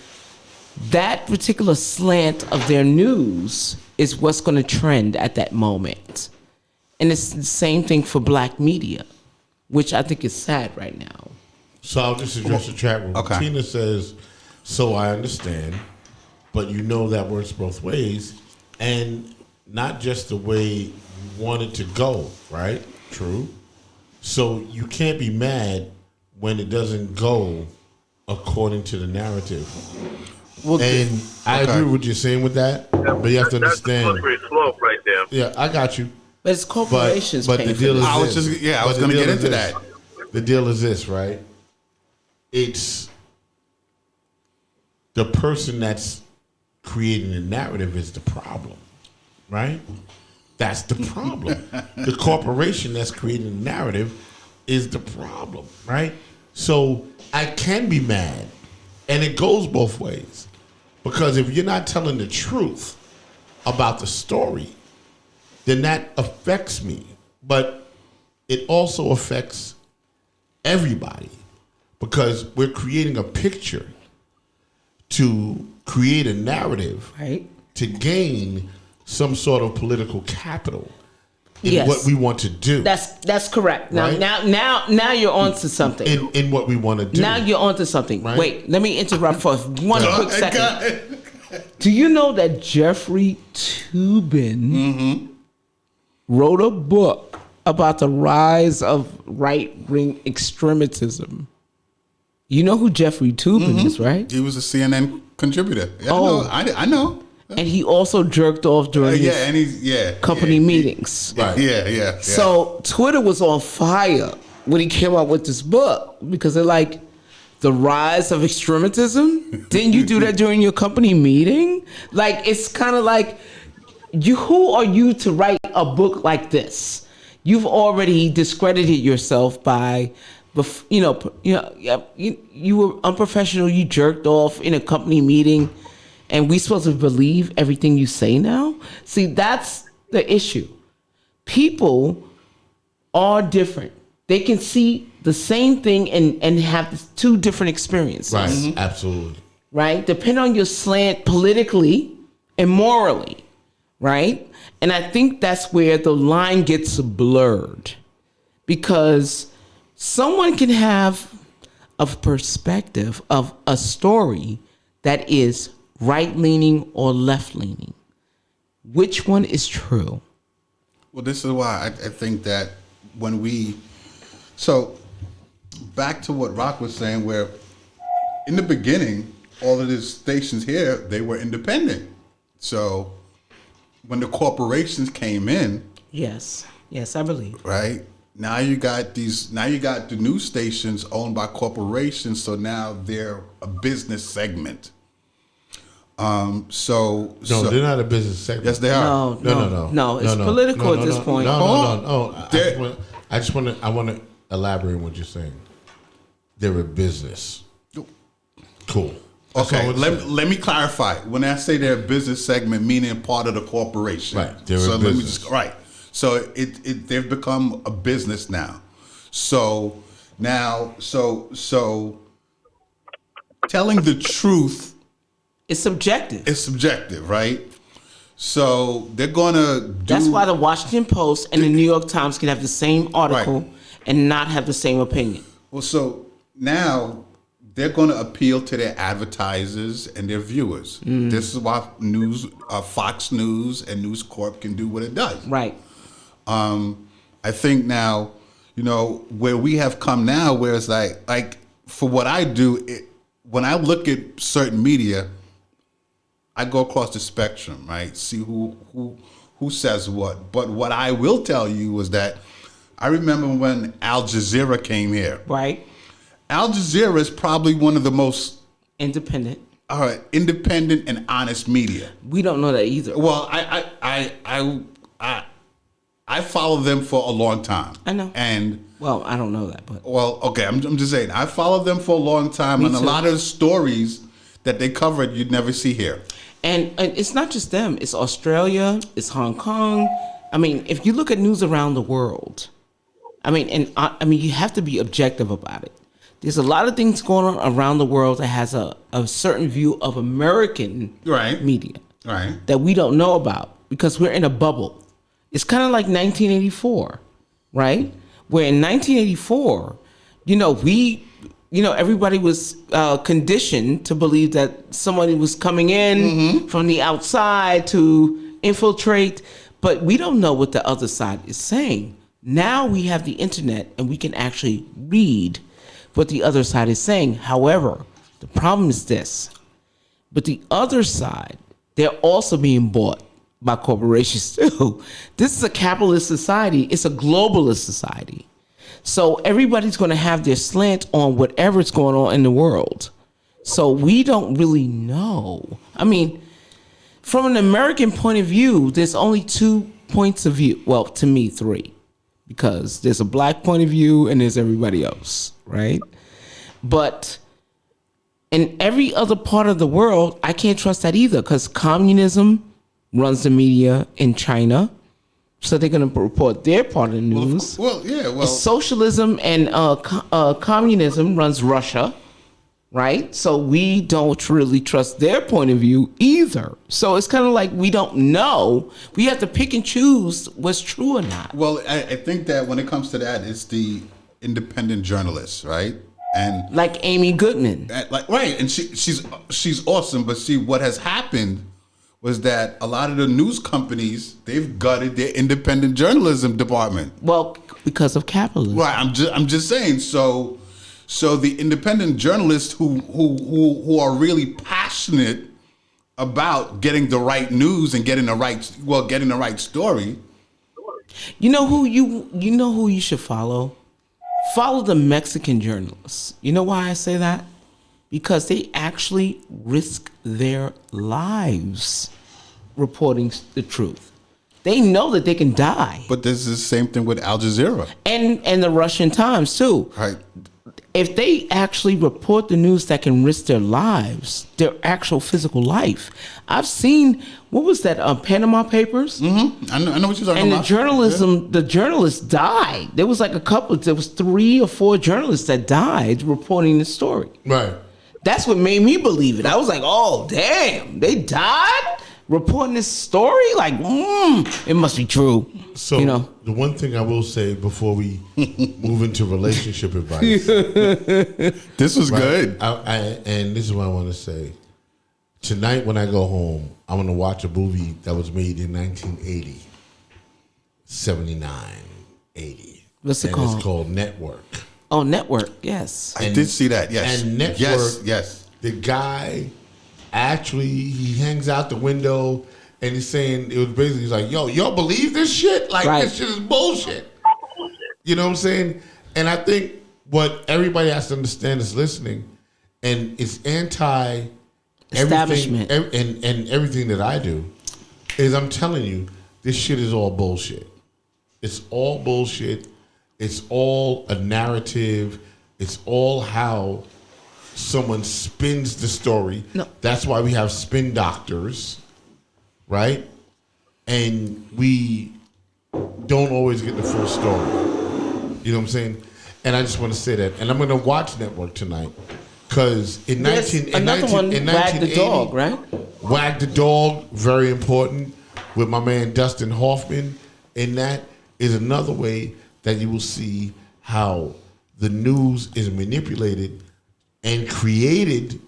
that particular slant of their news is what's going to trend at that moment. And it's the same thing for black media, which I think is sad right now. So I'll just address the chat room. Okay. Tina says, so I understand, but that works both ways. And not just the way you want it to go, right? True. So you can't be mad when it doesn't go according to the narrative. Well, and I agree with what you're saying with that, but you have to understand. That's a slippery slope right there. Yeah, I got you. But it's corporations but paying the deal for is this. I was going to get into that. The deal is this, right? It's the person that's creating the narrative is the problem, right? That's the problem. The corporation that's creating the narrative is the problem, right? So I can be mad, and it goes both ways. Because if you're not telling the truth about the story, then that affects me. But it also affects everybody because we're creating a picture to create a narrative, right, to gain some sort of political capital in Yes. what we want to do. That's correct. Now, Right? now you're onto something. In what we want to do. Now you're onto something. Right? Wait, let me interrupt for one quick second. Do you know that Jeffrey Toobin wrote a book about the rise of right-wing extremism? You know who Jeffrey Toobin is, right? He was a CNN contributor. Yeah, Oh. I know. And he also jerked off during his And he's company meetings. Right. Yeah. So Twitter was on fire when he came out with this book because they're like, the rise of extremism? Didn't you do that during your company meeting? Like, it's kind of like, who are you to write a book like this? You've already discredited yourself by, you were unprofessional. You jerked off in a company meeting, and we supposed to believe everything you say now? See, that's the issue. People are different. They can see the same thing and have two different experiences. Right, absolutely. Right? Depending on your slant politically and morally. Right? And I think that's where the line gets blurred. Because someone can have a perspective of a story that is right-leaning or left-leaning. Which one is true? Well, this is why I think that when we... So, back to what Rock was saying, where in the beginning, all of the stations here, they were independent. So, when the corporations came in... Yes, I believe. Right? Now you got the news stations owned by corporations, so now they're a business segment. No, they're not a business segment. Yes, they are. No, it's political at this point. No. I want to elaborate on what you're saying. They're a business. Cool. Okay, let me clarify. When I say they're a business segment, meaning part of the corporation. Right, they're a business. So they've become a business now. So telling the truth, it's subjective. It's subjective, right? So they're gonna That's why the Washington Post and the New York Times can have the same article and not have the same opinion. Well, so now they're going to appeal to their advertisers and their viewers. This is why Fox News and News Corp can do what it does. Right. I think now, where we have come now, where it's like for what I do, when I look at certain media, I go across the spectrum, right? See who says what. But what I will tell you is that I remember when Al Jazeera came here. Right. Al Jazeera is probably one of the most independent and honest media. We don't know that either. Well, I followed them for a long time. I know. And I don't know that, but okay, I'm just saying I followed them for a long time, Me and too. a lot of the stories that they covered you'd never see here. And it's not just them. It's Australia. It's Hong Kong. I mean, if you look at news around the world, you have to be objective about it. There's a lot of things going on around the world that has a certain view of American media that we don't know about because we're in a bubble. It's kind of like 1984, right? Where in 1984, everybody was conditioned to believe that somebody was coming in from the outside to infiltrate, but we don't know what the other side is saying. Now we have the internet and we can actually read what the other side is saying. However, the problem is this. But the other side, they're also being bought by corporations too. This is a capitalist society. It's a globalist society. So everybody's going to have their slant on whatever's going on in the world. So we don't really know. I mean, from an American point of view, there's only 2 points of view. Well, to me, 3. Because there's a black point of view and there's everybody else, right? But in every other part of the world, I can't trust that either, because communism runs the media in China. So they're going to report their part of the news. Socialism and communism runs Russia, right? So we don't really trust their point of view either. So it's kind of like we don't know. We have to pick and choose what's true or not. Well, I think that when it comes to that, it's the independent journalists, right? And like Amy Goodman, right? And she's awesome. But see, what has happened was that a lot of the news companies, they've gutted their independent journalism department. Well, because of capitalism. Right. I'm just saying. So the independent journalists who are really passionate about getting the right news and getting the right story. You know who you should follow? Follow the Mexican journalists. You know why I say that? Because they actually risk their lives reporting the truth. They know that they can die. But this is the same thing with Al Jazeera. And the Russian Times too. Right. If they actually report the news that can risk their lives, their actual physical life. I've seen, what was that, Panama Papers? Mm-hmm. I know what you're talking about. And the journalists died. There was 3 or 4 journalists that died reporting the story. Right. That's what made me believe it. I was like, oh, damn, they died reporting this story? It must be true. So, the one thing I will say before we move into relationship advice. This was good. And this is what I want to say. Tonight when I go home, I'm going to watch a movie that was made in 1980. 79, 80. What's it called? It's called Network. Oh, Network, yes. I did see that, yes. And Network, yes. The guy actually, he hangs out the window and he's saying, it was basically, he's like, yo, y'all believe this shit? This shit is bullshit. You know what I'm saying? And I think what everybody has to understand is listening, and it's anti establishment and everything that I do, is I'm telling you, this shit is all bullshit. It's all bullshit. It's all a narrative. It's all how someone spins the story. No. That's why we have spin doctors, right? And we don't always get the full story. You know what I'm saying? And I just want to say that. And I'm going to watch Network tonight because in 1980, Wag the Dog, right? Wag the Dog, very important, with my man Dustin Hoffman. And that is another way that you will see how the news is manipulated and created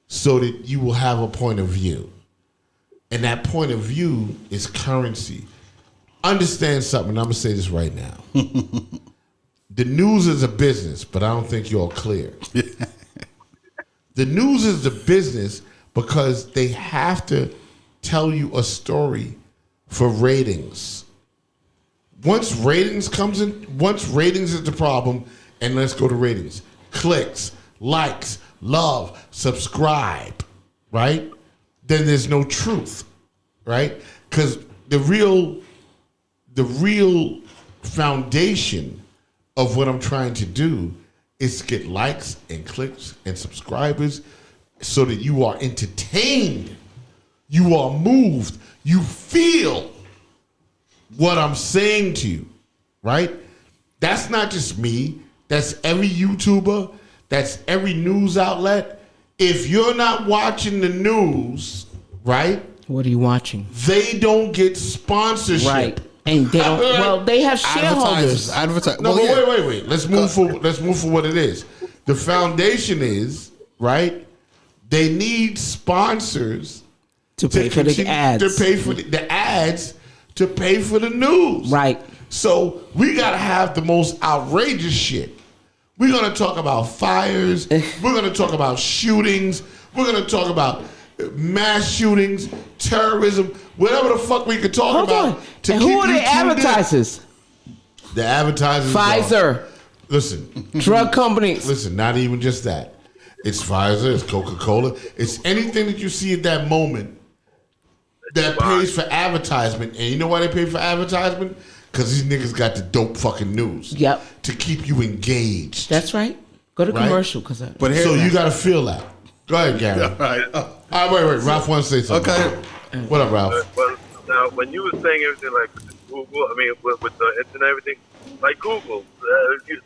so that you will have a point of view. And that point of view is currency. Understand something, I'm going to say this right now. The news is a business, but I don't think you're clear. The news is the business because they have to tell you a story for ratings. Once ratings is the problem, and let's go to ratings. Clicks, likes, love, subscribe, right? Then there's no truth, right? Because the real foundation of what I'm trying to do is to get likes and clicks and subscribers so that you are entertained, you are moved, you feel what I'm saying to you, right? That's not just me. That's every YouTuber. That's every news outlet. If you're not watching the news, right? What are you watching? They don't get sponsorship. Right. And they don't. Well, they have shareholders. No, but wait. Let's move for what it is. The foundation is, right? They need sponsors to pay for the ads. To pay for the ads, to pay for the news. Right. So we got to have the most outrageous shit. We're going to talk about fires. We're going to talk about shootings. We're going to talk about mass shootings, terrorism, whatever the fuck we could talk about. And who are the advertisers? The advertisers Pfizer. Listen. Drug companies. Listen, not even just that. It's Pfizer. It's Coca-Cola. It's anything that you see at that moment that pays for advertisement. And you know why they pay for advertisement? Because these niggas got the dope fucking news. Yep. To keep you engaged. That's right. Go to Right? commercial. But so you got to feel that. Go ahead, Gary. All right. Wait. Ralph wants to say something. Okay. What up, Ralph? But now, when you were saying everything like Google, I mean, with the internet and everything, like Google,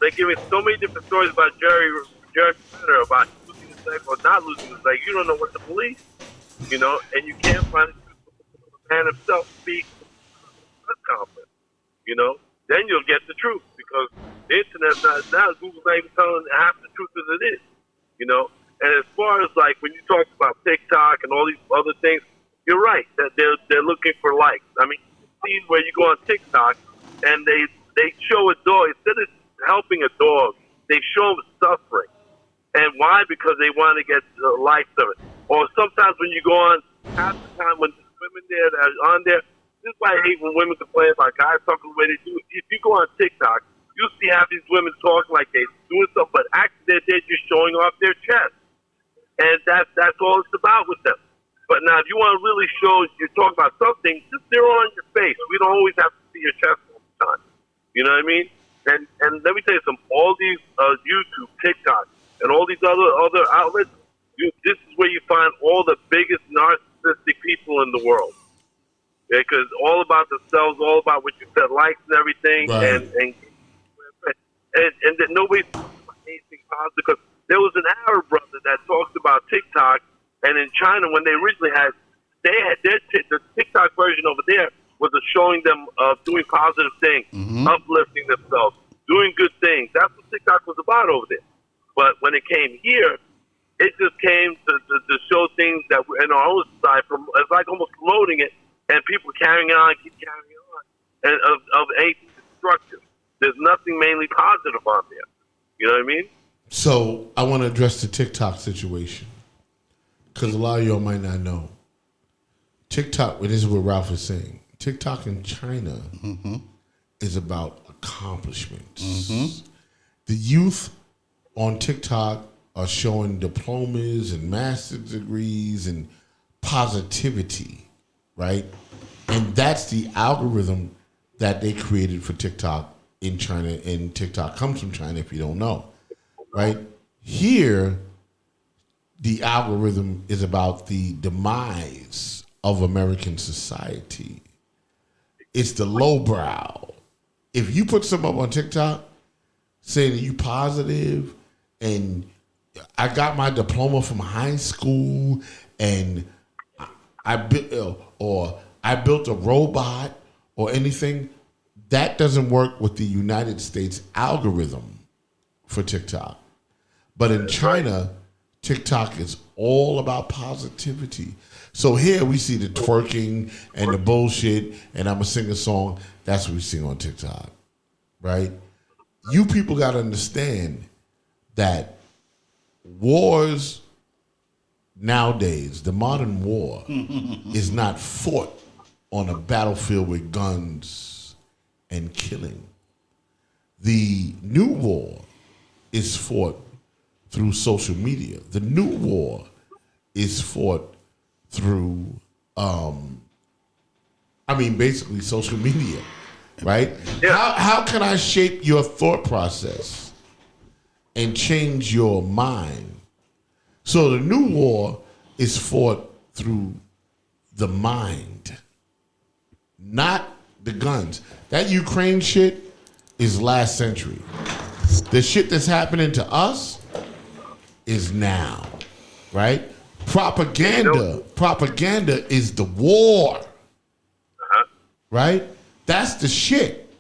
they give me so many different stories about Jerry Renner, about losing his leg or not losing his leg. You don't know what to believe, you know, and you can't find the man himself speak press conference, you know. Then you'll get the truth because the internet's not now. Google's not even telling half the truth as it is, you know. And as far as like when you talk about TikTok and all these other things, you're right that they're looking for likes. I mean, you see where you go on TikTok and they show a dog instead of helping a dog, they show him suffering. And why? Because they want to get the likes of it. Or sometimes when you go on, half the time when there's women there that are on there, this is why I hate when women complain about guys talking the way they do. If you go on TikTok, you'll see half these women talking like they're doing stuff, but actually they're just showing off their chest. And that's all it's about with them. But now, if you want to really show you're talking about something, just zero on your face. We don't always have to see your chest all the time. You know what I mean? And let me tell you something. All these YouTube, TikTok, and all these other outlets, this is where you find all the biggest narcissistic people in the world. Because all about themselves, all about what you said, likes and everything, right. and that nobody's talking about anything positive. Because there was an Arab brother that talked about TikTok, and in China, when they originally had the TikTok version over there was showing them doing positive things, uplifting themselves, doing good things. That's what TikTok was about over there. But when it came here, it just came to show things that were in our own side. It's like almost promoting it, and people carrying on, keep carrying on, and of anything destructive. There's nothing mainly positive on there. You know what I mean? So I want to address the TikTok situation because a lot of y'all might not know. TikTok, this is what Ralph is saying. TikTok in China is about accomplishments. The youth on TikTok are showing diplomas and master's degrees and positivity, right? And that's the algorithm that they created for TikTok in China, and TikTok comes from China if you don't know, right? Here, the algorithm is about the demise of American society. It's the lowbrow. If you put something up on TikTok saying that you positive and I got my diploma from high school and I built a robot or anything, that doesn't work with the United States algorithm for TikTok. But in China, TikTok is all about positivity. So here we see the twerking and the bullshit, and I'm going to sing a song. That's what we sing on TikTok, right? You people got to understand that wars nowadays, the modern war, is not fought on a battlefield with guns and killing. The new war is fought through social media. The new war is fought through, basically social media, right? Yeah. How can I shape your thought process and change your mind? So the new war is fought through the mind, not the guns. That Ukraine shit is last century. The shit that's happening to us is now, right? Propaganda is the war, right? That's the shit.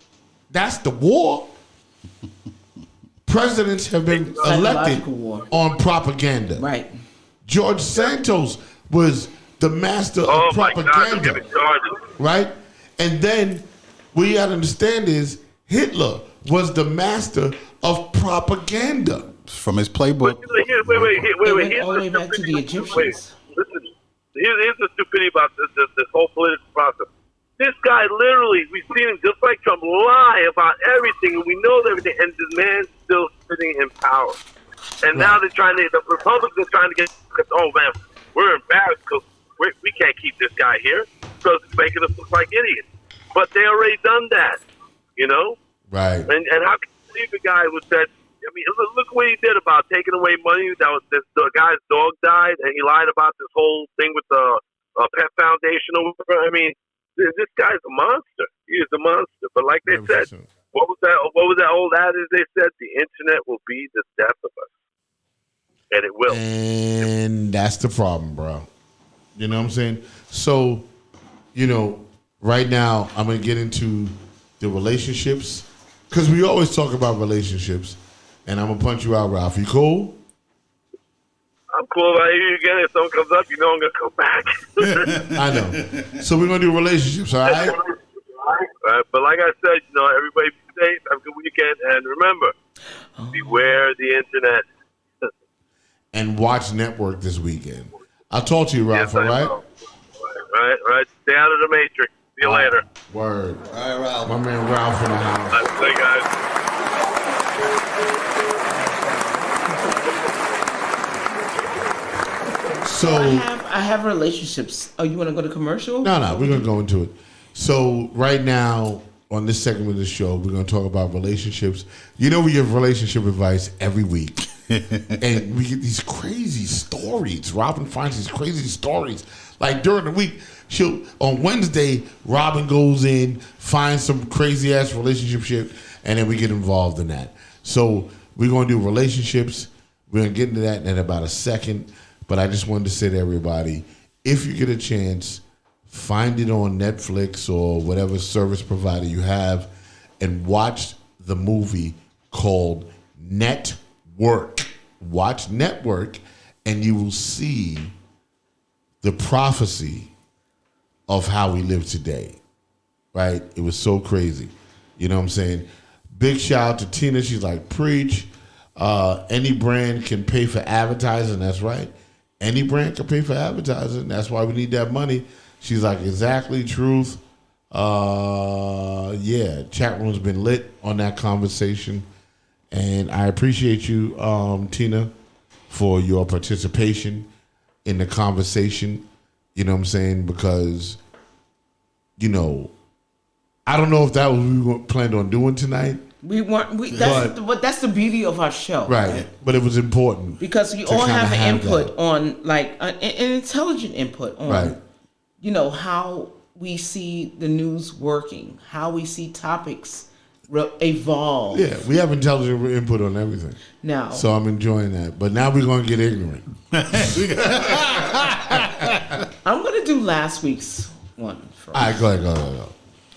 That's the war. Presidents have been elected on propaganda. Right. George Santos was the master of propaganda. Right? And then what you got to understand is Hitler was the master of propaganda. From his playbook. Wait. All the way back to the Egyptians. Listen, here's the stupidity about this whole political process. This guy literally, we've seen him just like Trump lie about everything, and we know everything, and the man's still sitting in power. And now they're the Republicans are trying to get, oh man, we're embarrassed because we can't keep this guy here because it's making us look like idiots. But they already done that, you know? Right. And how can you believe a guy was that? I mean, look what he did about taking away money. The guy's dog died, and he lied about this whole thing with the Pet Foundation. I mean, this guy's a monster. He is a monster. But like they 100%. said, what was that old adage they said? The internet will be the death of us, and it will. And that's the problem, bro. You know what I'm saying? So, right now I'm gonna get into the relationships because we always talk about relationships. And I'm going to punch you out, Ralph. You cool? I'm cool. If I hear you again, if someone comes up, you know I'm going to come back. I know. So we're going to do relationships, all right? But like I said, everybody be safe. Have a good weekend. And remember, beware the internet. And watch Network this weekend. I'll talk to you, Ralph, all right? Right. Stay out of the matrix. See you later. Word. All right, Ralph. My man Ralph in the house. All right, see you guys. So I have relationships. Oh, you want to go to commercial? No, we're going to go into it. So right now, on this segment of the show, we're going to talk about relationships. We give relationship advice every week. And we get these crazy stories. Robin finds these crazy stories. Like during the week, on Wednesday, Robin goes in, finds some crazy ass relationship shit, and then we get involved in that. So we're going to do relationships. We're going to get into that in about a second. But I just wanted to say to everybody, if you get a chance, find it on Netflix or whatever service provider you have and watch the movie called Network. Watch Network and you will see the prophecy of how we live today, right? It was so crazy. You know what I'm saying? Big shout out to Tina. She's like, preach. Any brand can pay for advertising. That's right. Any brand can pay for advertising. That's why we need that money. She's like, exactly, truth. Yeah, chat room's been lit on that conversation. And I appreciate you, Tina, for your participation in the conversation. You know what I'm saying? Because, I don't know if that was what we planned on doing tonight. That's the beauty of our show. Right. But it was important. Because we all have an input on, like, an intelligent input on, right. How we see the news working, how we see topics evolve. Yeah, we have intelligent input on everything. Now. So I'm enjoying that. But now we're going to get ignorant. I'm going to do last week's one first. All right, go ahead.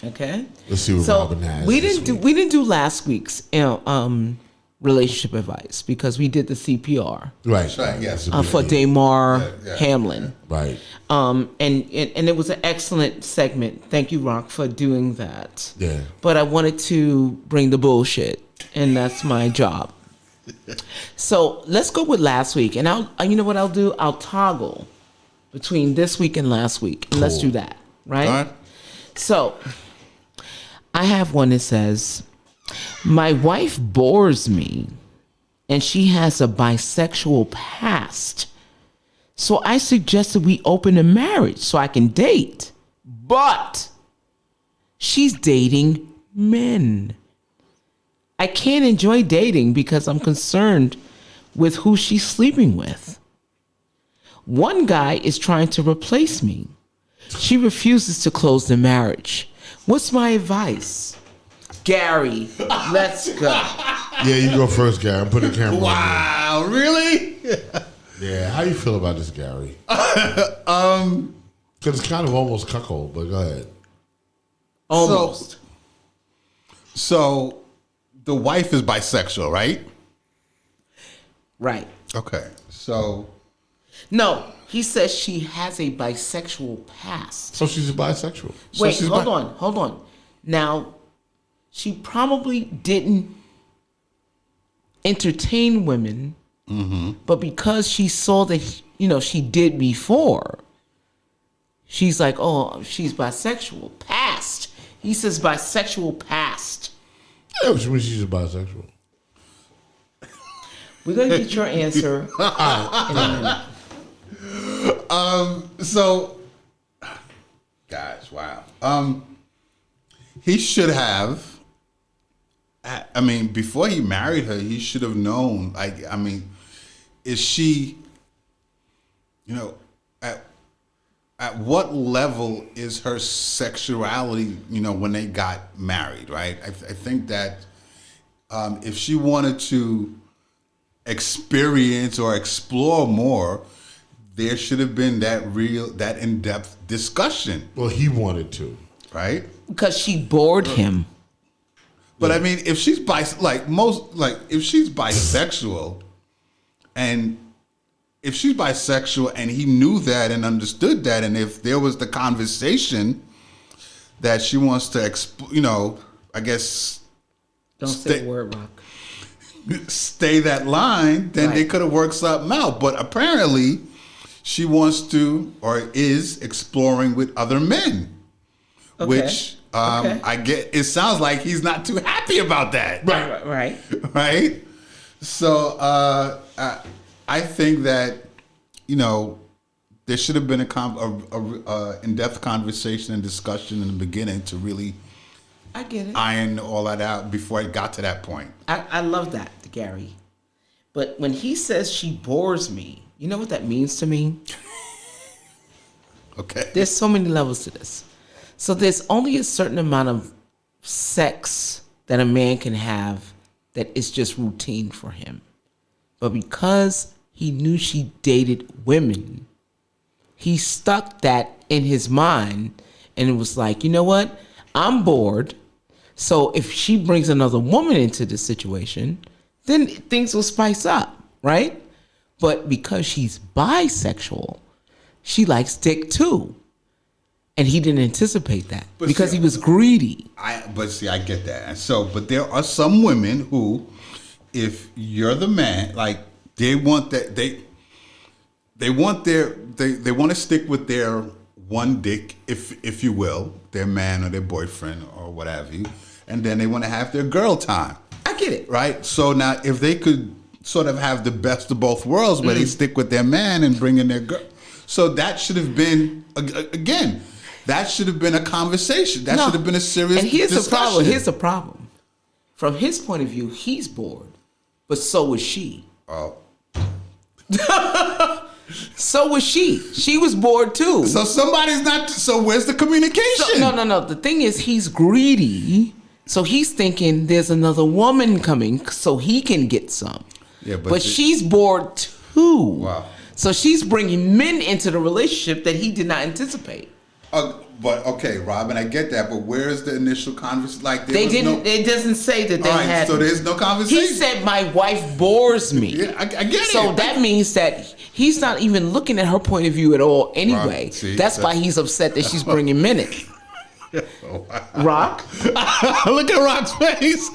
Okay. Let's see what Robin has. We didn't do last week's relationship advice because we did the CPR. Right. That's right. Yes. For Damar Hamlin. Right. And it was an excellent segment. Thank you, Rock, for doing that. Yeah. But I wanted to bring the bullshit, and that's my job. So let's go with last week, and you know what I'll do? I'll toggle between this week and last week, and let's do that. Right. All right. So I have one that says, my wife bores me and she has a bisexual past. So I suggested we open a marriage so I can date. But she's dating men. I can't enjoy dating because I'm concerned with who she's sleeping with. One guy is trying to replace me. She refuses to close the marriage. What's my advice? Gary, let's go. Yeah, you go first, Gary. I'm putting the camera on you. Wow, really? Yeah, how you feel about this, Gary? Because it's kind of almost cuckold, but go ahead. Almost. So the wife is bisexual, right? Right. Okay. So no, he says she has a bisexual past. So she's a bisexual. Wait, hold on. Now, she probably didn't entertain women, but because she saw that, she did before, she's like, oh, she's bisexual. Past. He says bisexual past. Yeah, which means she's a bisexual. We're gonna get your answer in a minute. So, guys, wow. He should have. I mean, before he married her, he should have known. Like, I mean, is she? You know, at what level is her sexuality? You know, when they got married, right? I think that if she wanted to experience or explore more, there should have been that in-depth discussion. Well, he wanted to, right? Because she bored him. But I mean, if she's if she's bisexual, and he knew that and understood that, and if there was the conversation that she wants to, I guess, don't say the word, Rock. Stay that line, then they could have worked something out. But apparently, she wants to or is exploring with other men, which I get. It sounds like he's not too happy about that. Right. So I think that there should have been a in-depth conversation and discussion in the beginning to really. I get it. Iron all that out before it got to that point. I love that, Gary. But when he says she bores me, you know what that means to me? Okay. There's so many levels to this. So there's only a certain amount of sex that a man can have that is just routine for him. But because he knew she dated women, he stuck that in his mind and it was like, you know what? I'm bored. So if she brings another woman into the situation, then things will spice up, right? But because she's bisexual, she likes dick too. And he didn't anticipate that because he was greedy. I get that. And so, but there are some women who, if you're the man, like they want that they want to stick with their one dick, if you will, their man or their boyfriend or what have you, and then they want to have their girl time. I get it. Right? So now if they could sort of have the best of both worlds where they stick with their man and bring in their girl. So that should have been, again, that should have been a conversation. That should have been a serious discussion. Here's the problem. From his point of view, he's bored, but so was she. Oh. So was she. She was bored too. So somebody's not. So where's the communication? No. The thing is, he's greedy. So he's thinking there's another woman coming so he can get some. Yeah, but she's bored too. Wow. So she's bringing men into the relationship that he did not anticipate. But okay, Robin, I get that. But where's the initial conversation? Like they didn't. It doesn't say that they had. So there's no conversation. He said, "My wife bores me." Yeah, I get it. So that means that he's not even looking at her point of view at all. Anyway, that's why he's upset that she's bringing men in. Rock, look at Rock's face.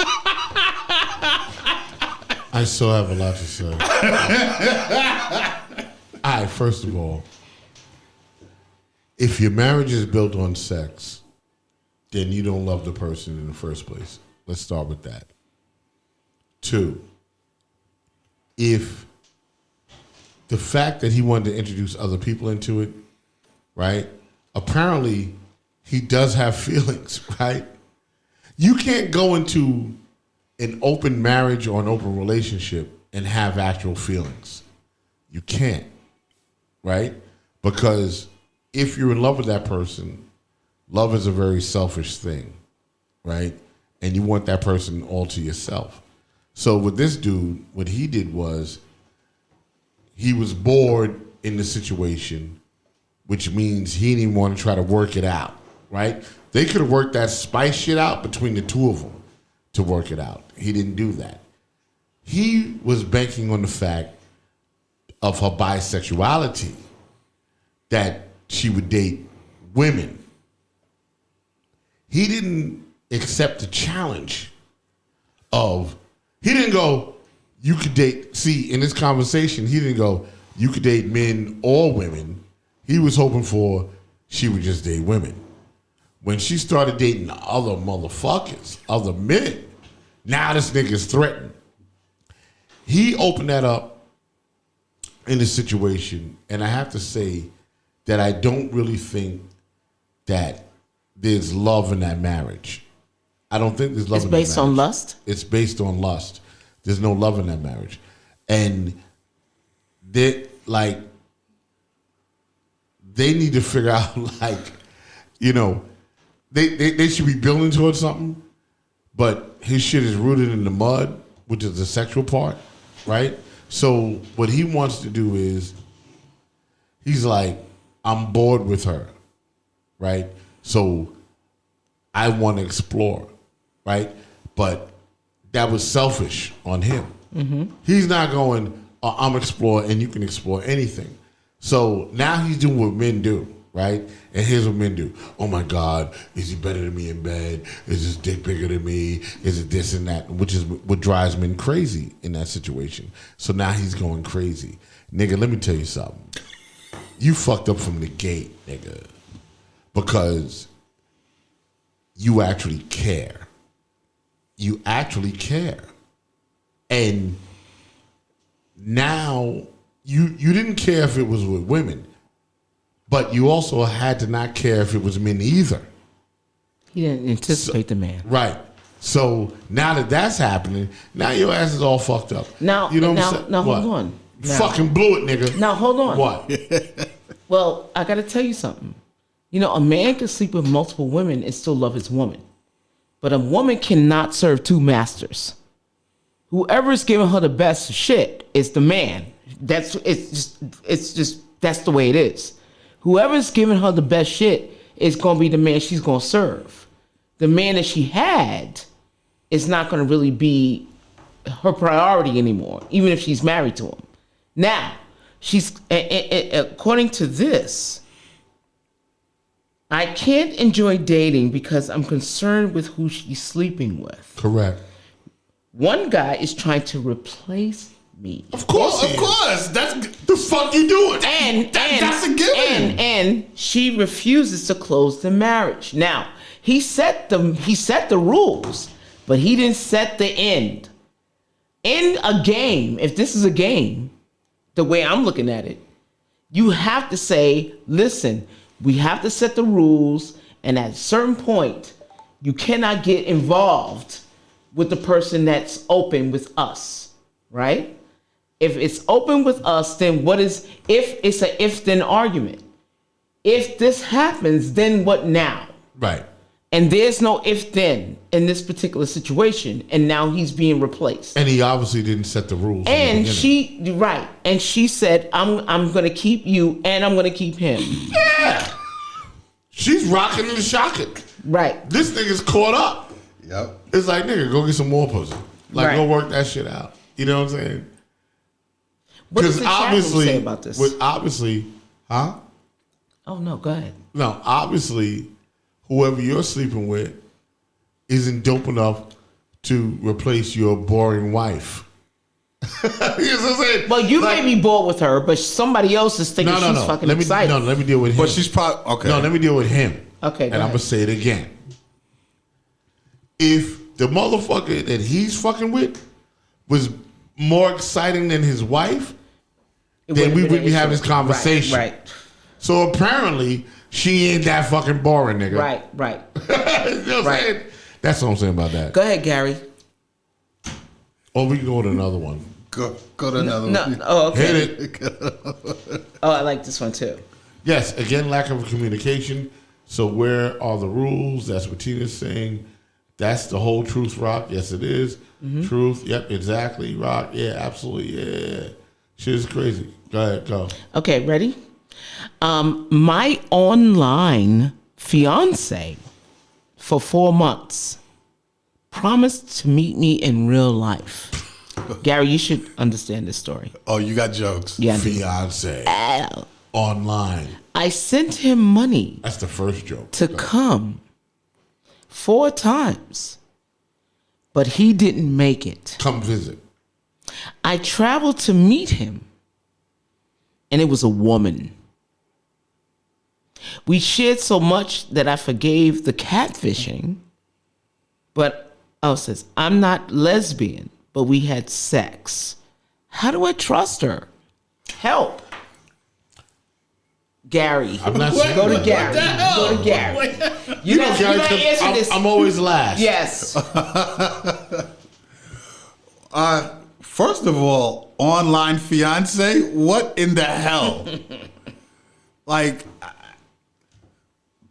I still have a lot to say. All right, first of all, if your marriage is built on sex, then you don't love the person in the first place. Let's start with that. 2, if the fact that he wanted to introduce other people into it, right? Apparently, he does have feelings, right? You can't go into an open marriage or an open relationship and have actual feelings. You can't, right? Because if you're in love with that person, love is a very selfish thing, right? And you want that person all to yourself. So with this dude, what he did was he was bored in the situation, which means he didn't even want to try to work it out, right? They could have worked that spice shit out between the two of them to work it out. He didn't do that. He was banking on the fact of her bisexuality, that she would date women. He didn't accept the challenge of, he didn't go, you could date, see, in this conversation, he didn't go, you could date men or women. He was hoping for, she would just date women. When she started dating other motherfuckers, other men, now this nigga's threatened. he opened that up in a situation, and I have to say that I don't really think that there's love in that marriage. I don't think there's love It's in that marriage. based on lust? It's based on lust. There's no love in that marriage. And they need to figure out, they should be building towards something, but his shit is rooted in the mud, which is the sexual part, right? So what he wants to do is, he's like, I'm bored with her, right? So I want to explore, right? But that was selfish on him. Mm-hmm. He's not going, I'm explore and you can explore anything. So now he's doing what men do, right? And here's what men do. Oh my God, is he better than me in bed? Is his dick bigger than me? Is it this and that? Which is what drives men crazy in that situation. So now he's going crazy. Nigga, let me tell you something. You fucked up from the gate, nigga. Because you actually care. You actually care. And now you didn't care if it was with women, but you also had to not care if it was men either. He didn't anticipate the man. Right. So now that that's happening, now your ass is all fucked up. Now, you know what I'm saying? Now, What? hold on. You fucking blew it, nigga. Now, hold on. What? Well, I got to tell you something. A man can sleep with multiple women and still love his woman. But a woman cannot serve two masters. Whoever is giving her the best shit is the man. That's the way it is. Whoever's giving her the best shit is going to be the man she's going to serve. The man that she had is not going to really be her priority anymore, even if she's married to him. Now, she's according to this, I can't enjoy dating because I'm concerned with who she's sleeping with. Correct. One guy is trying to replace me. Of course. That's the fuck you doing. That's a given. And she refuses to close the marriage. Now, he set the rules, but he didn't set the end. In a game, if this is a game, the way I'm looking at it, you have to say, listen, we have to set the rules, and at a certain point, you cannot get involved with the person that's open with us, right? If it's open with us, then what is, if it's an if-then argument. If this happens, then what now? Right. And there's no if-then in this particular situation, and now he's being replaced. And he obviously didn't set the rules. And she said, I'm going to keep you, and I'm going to keep him. Yeah. She's rocking and shocking. Right. This nigga's caught up. Yep. It's like, nigga, go get some more pussy. Like, go work that shit out. You know what I'm saying? What does the chat room say about this? Huh? Oh, no, go ahead. No, obviously, whoever you're sleeping with isn't dope enough to replace your boring wife. You know what I'm saying? Well, you may be bored with her, but somebody else is thinking she's fucking excited. No, let me deal with him. But she's probably okay. No, let me deal with him. Okay, and I'm gonna say it again. If the motherfucker that he's fucking with was more exciting than his wife, then we wouldn't be having this conversation. Right. So apparently, she ain't that fucking boring, nigga. Right. You know what I'm saying? That's what I'm saying about that. Go ahead, Gary. Or we can go to another one. Go to another one. Oh, okay. Hit it. Oh, I like this one too. Yes, again, lack of communication. So where are the rules? That's what Tina's saying. That's the whole truth, Rock. Yes, it is. Mm-hmm. Truth. Yep, exactly, Rock. Yeah, absolutely. Yeah. Shit is crazy. Go ahead, go. Okay, ready? My online fiance for 4 months promised to meet me in real life. Gary, you should understand this story. Oh, you got jokes. Yeah. Fiance. Online. I sent him money. That's the first joke. To come 4 times, but he didn't make it. Come visit. I traveled to meet him, and it was a woman. We shared so much that I forgave the catfishing, but says, I'm not lesbian, but we had sex. How do I trust her? Help. Gary. I'm not saying Go to Gary. Go to Gary. You don't answer this. I'm always last. Yes. First of all, online fiance, what in the hell? Like,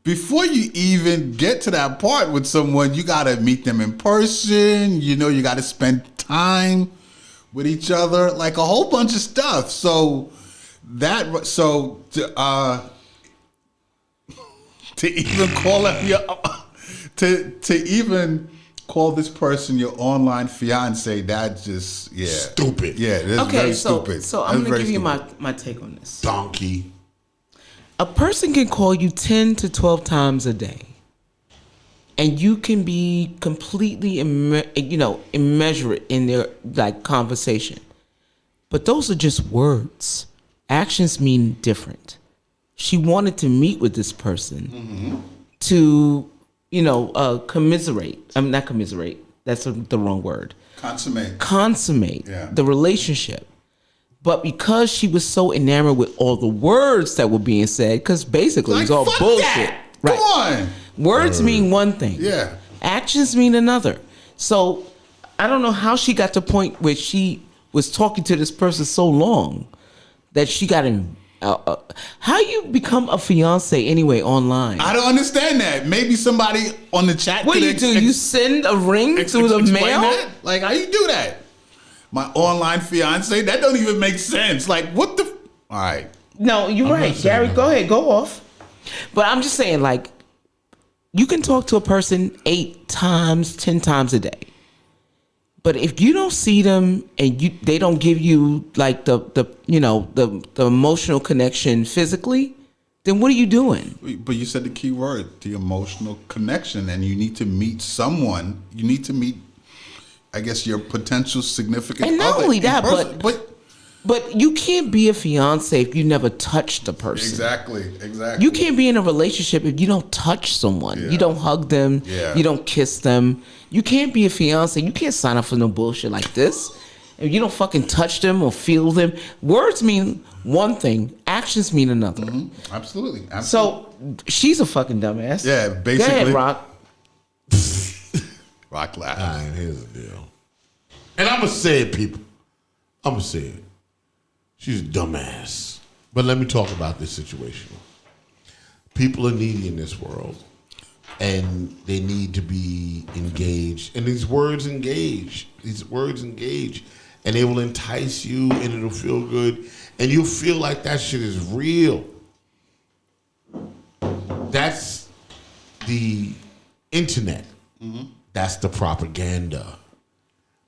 before you even get to that part with someone, you got to meet them in person. You know, you got to spend time with each other, like a whole bunch of stuff. So to even call up your to even call this person your online fiance, that just stupid. Yeah, that's very stupid. So I'm gonna give you my take on this. Donkey. A person can call you 10 to 12 times a day, and you can be completely immeasurate in their like conversation. But those are just words. Actions mean different. She wanted to meet with this person to, commiserate. I'm not commiserate. That's the wrong word. Consummate the relationship. But because she was so enamored with all the words that were being said, because basically it was all bullshit. That. Right. Come on. Words mean one thing. Yeah. Actions mean another. So I don't know how she got to the point where she was talking to this person so long that she got in. How you become a fiance anyway online? I don't understand that. Maybe somebody on the chat. What do you do? You send a ring through the mail? That? Like, how you do that? My online fiance? That don't even make sense. Like, what the? All right. No, you're right, Gary. Go ahead, go off. But I'm just saying, like, you can talk to a person 8 times, 10 times a day. But if you don't see them and they don't give you like the emotional connection physically, then what are you doing? But you said the key word, the emotional connection, and you need to meet someone. You need to meet, I guess, your potential significant other. And not only that, but you can't be a fiance if you never touch the person. Exactly. You can't be in a relationship if you don't touch someone. Yeah. You don't hug them. Yeah. You don't kiss them. You can't be a fiance. You can't sign up for no bullshit like this. If you don't fucking touch them or feel them. Words mean one thing. Actions mean another. Mm-hmm. Absolutely. So she's a fucking dumbass. Yeah, basically. Go ahead, Rock. Rock laugh. All right, here's the deal. And I'm going to say it, people. I'm going to say it. She's a dumbass. But let me talk about this situation. People are needy in this world. And they need to be engaged. And these words engage. And they will entice you and it'll feel good. And you'll feel like that shit is real. That's the internet. Mm-hmm. That's the propaganda.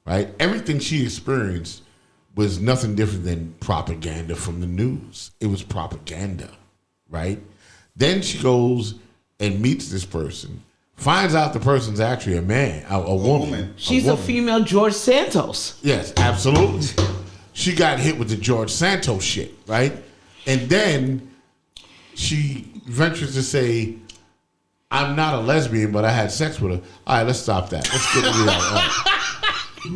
Right? Everything she experienced was nothing different than propaganda from the news. It was propaganda. Right? Then she goes and meets this person, finds out the person's actually a man, a woman. She's a female George Santos. Yes, absolutely. She got hit with the George Santos shit, right? And then she ventures to say, I'm not a lesbian, but I had sex with her. All right, let's stop that. Let's get real.